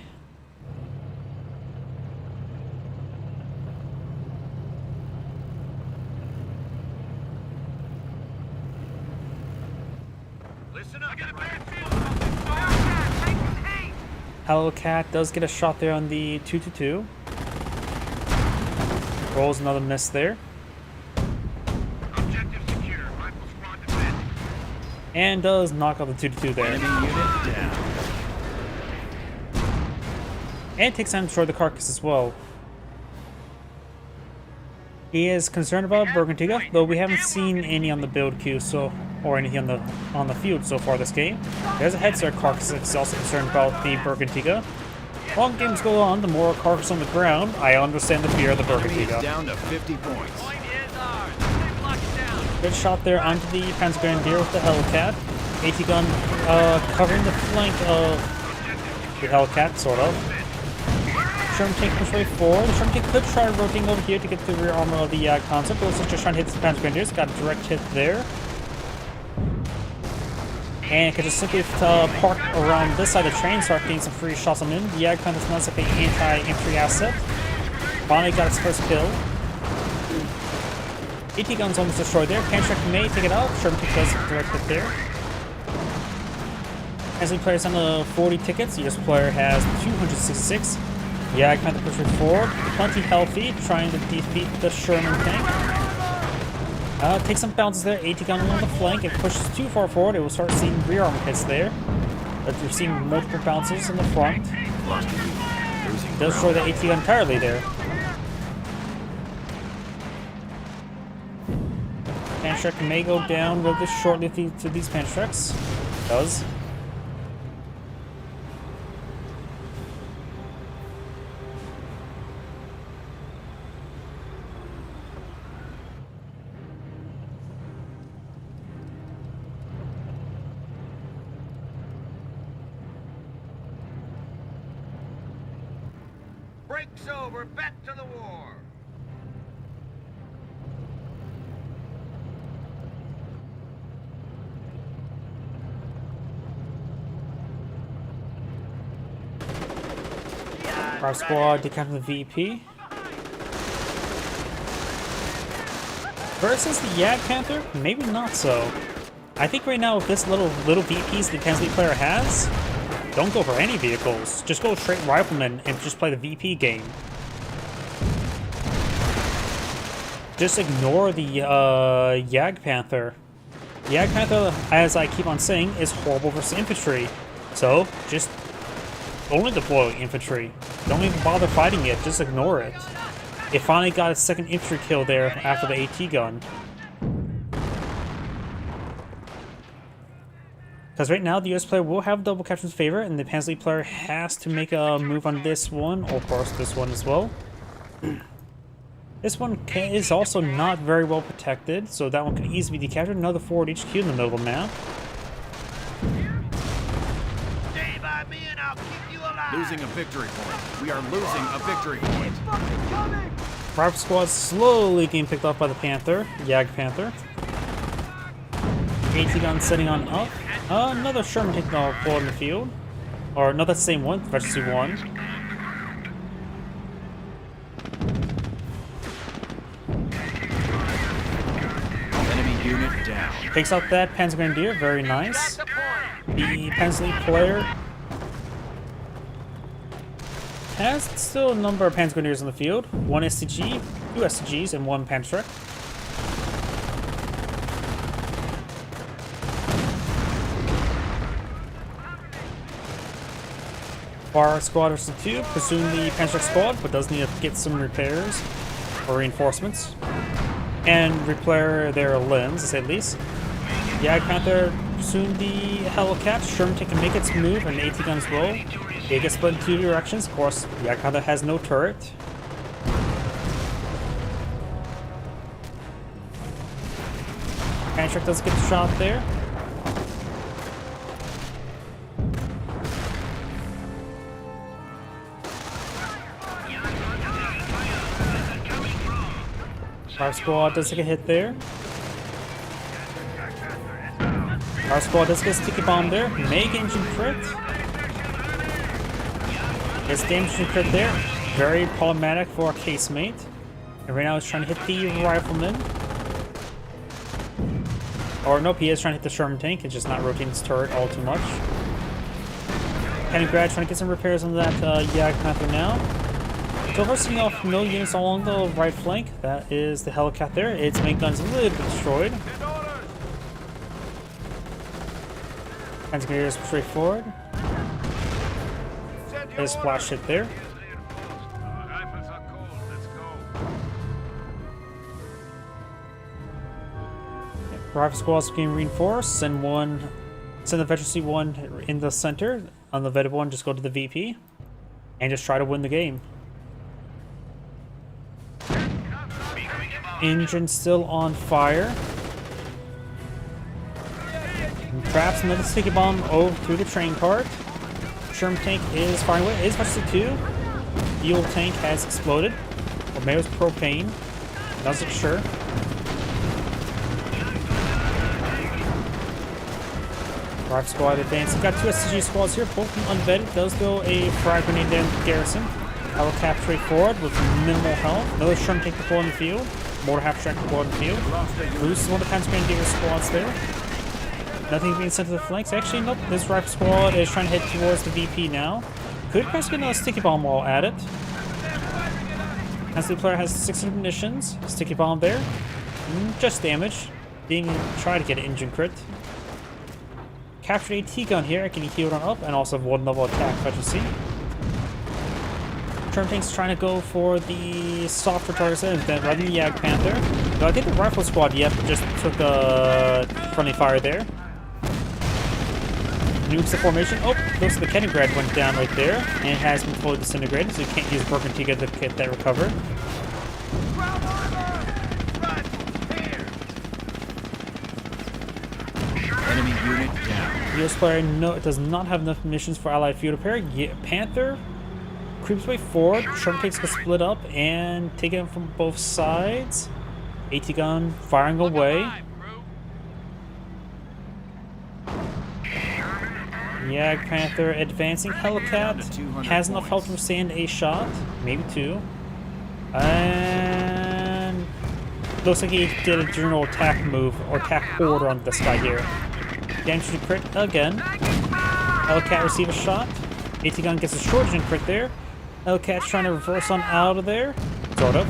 Listen up. Hellcat does get a shot there on the 222. Rolls another miss there. Objective secure. Rifle squad defending. And does knock out the 222 there. Enemy unit down. And takes time to destroy the carcass as well. He is concerned about Bergantiga, though we haven't seen any on the build queue or anything on the field so far this game. There's a head start carcass that's also concerned about the Bergantiga. Long games go on, the more carcass on the ground, I understand the fear of the Enemy is Bergantiga. down to 50 points. Point is ours. They block it down. Good shot there onto the Panzer Grenadier with the Hellcat. AT gun covering the flank of the Hellcat, sort of. Sherman tank push way forward. The Sherman tank could try rotating over here to get to the rear armor of the concept, but it's just trying to hit the Panzer Grenadiers. Got a direct hit there. And it could just simply park around this side of the train, start getting some free shots on him. The Jagdpanther is not like an anti-infantry asset. Finally got its first kill. AT gun's almost destroyed there. Panzer may take it out. Sherman tank does a direct hit there. As we players on the 40 tickets, the US player has 266. Jagdpanther pushes forward, plenty healthy, trying to defeat the Sherman tank. Takes some bounces there, AT gun on the flank. It pushes too far forward, it will start seeing rear armor hits there. But you're seeing multiple bounces in the front. Does destroy the AT gun entirely there. Panther may go down relatively shortly to these Panther. Does. Break's over. Back to the war. Our squad decaptured the VP. Versus the Jagdpanther? Maybe not so. I think right now with this little VPs the Panzer player has, don't go for any vehicles. Just go straight Rifleman and just play the VP game. Just ignore the Jagdpanther. Jagdpanther, as I keep on saying, is horrible versus infantry. So, just only deploy infantry. Don't even bother fighting it, just ignore it. It finally got a second infantry kill there after the AT gun. Because right now the US player will have double capture in favor, and the Panzer player has to make a move on this one, or of course this one as well. This one is also not very well protected, so that one can easily be decaptured. Another forward HQ in the middle of the map. Stay by me and I'll keep you alive. Losing a victory point. We are losing a victory point. Private squad slowly getting picked up by the Panther, Jagdpanther. AT gun setting on up. Another Sherman taking a ball in the field. Or not the same one, versus 1. Enemy unit down. Takes out that Panzer Grenadier, very nice. The Panzer player has still a number of Panzer Grenadiers in the field. 1 STG, 2 STGs, and 1 Panzer. Bar squad versus 2, pursuing the Panzer squad, but does need to get some repairs or reinforcements. And repair their limbs, to say the least. Jagdpanther pursuing the Hellcat. Sherman can make its move, and AT gun as well. They get split in 2 directions. Of course, Jagdpanther has no turret. Panzer does get the shot there. Our squad does take a hit there. Our squad does get a sticky bomb there. Make engine crit. Gets damage engine crit there. Very problematic for our casemate. And right now he's trying to hit the Rifleman. Or nope, he is trying to hit the Sherman tank. It's just not rotating its turret all too much. Kaliningrad trying to get some repairs on that Jagdpanther now. So far, seeing off no units along the right flank. That is the Hellcat there. Its main gun's a little bit destroyed. Panzer Grenadier is straightforward. There's a splash hit there. Rifles are cold. Let's go. Rifle squad's getting reinforced. Send the Veteran C1 in the center. On the Veteran 1, just go to the VP. And just try to win the game. Engine still on fire. And traps another sticky bomb over through the train cart. Sherman tank is firing away. It is versus 2. The old tank has exploded. Or maybe it was propane. Not so sure. Drive squad advancing. Got 2 SCG squads here, both unvetted. Does go a frag grenade down to Garrison. I will capture forward with minimal health. Another Sherman tank deployed in the field. Mortar half track deployed in the field. Loses one of the Panzer Grenadier squads there. Nothing being sent to the flanks. Actually, nope. This rifle squad is trying to head towards the VP now. Could perhaps get another sticky bomb while at it. As the player has 600 munitions. Sticky bomb there. Just damage. Being try to get an engine crit. Captured AT gun here. Can he heal on up and also 1 level attack efficiency. Turntank's trying to go for the softer targets rather than the Yak Panther. No, I think the Rifle Squad, yep, just took a friendly fire there. Nukes the formation. Oh, looks like the Kenigrad went down right there, and it has been fully disintegrated, so you can't use Broken to get that recovered. Enemy unit down. US player does not have enough munitions for allied field repair. Panther creeps way forward. Turntanks get split up and taken it from both sides. AT gun firing away. Yeah, Panther advancing. Hellcat has enough health to withstand a shot, maybe two. And looks like he did a general attack move or attack order on this guy here. Damage to crit again. Hellcat receive a shot. AT gun gets a short gen crit there. Hellcat's trying to reverse on out of there, sort of.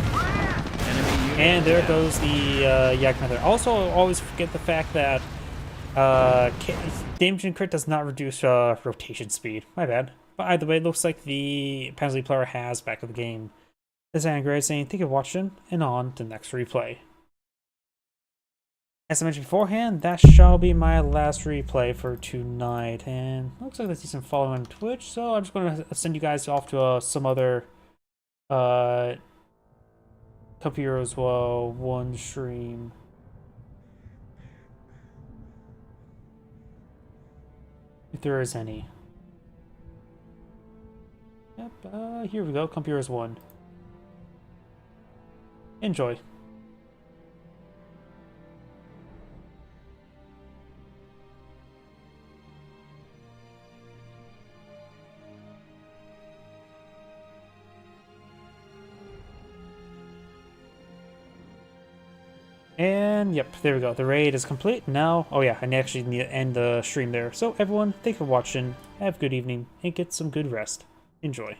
And there goes the Yak Panther. Also, always forget the fact that damage and crit does not reduce rotation speed. My bad. But either way, it looks like the Panzer player has back of the game. This is Angry saying thank you for watching, and on to the next replay. As I mentioned beforehand, that shall be my last replay for tonight. And looks like there's decent following on Twitch, so I'm just going to send you guys off to some other Cup Heroes 1 stream. If there is any. Yep, here we go, Cup Heroes 1. Enjoy. And yep, there we go. The raid is complete. Now, oh yeah, I actually need to end the stream there. So everyone, thank you for watching. Have a good evening and get some good rest. Enjoy.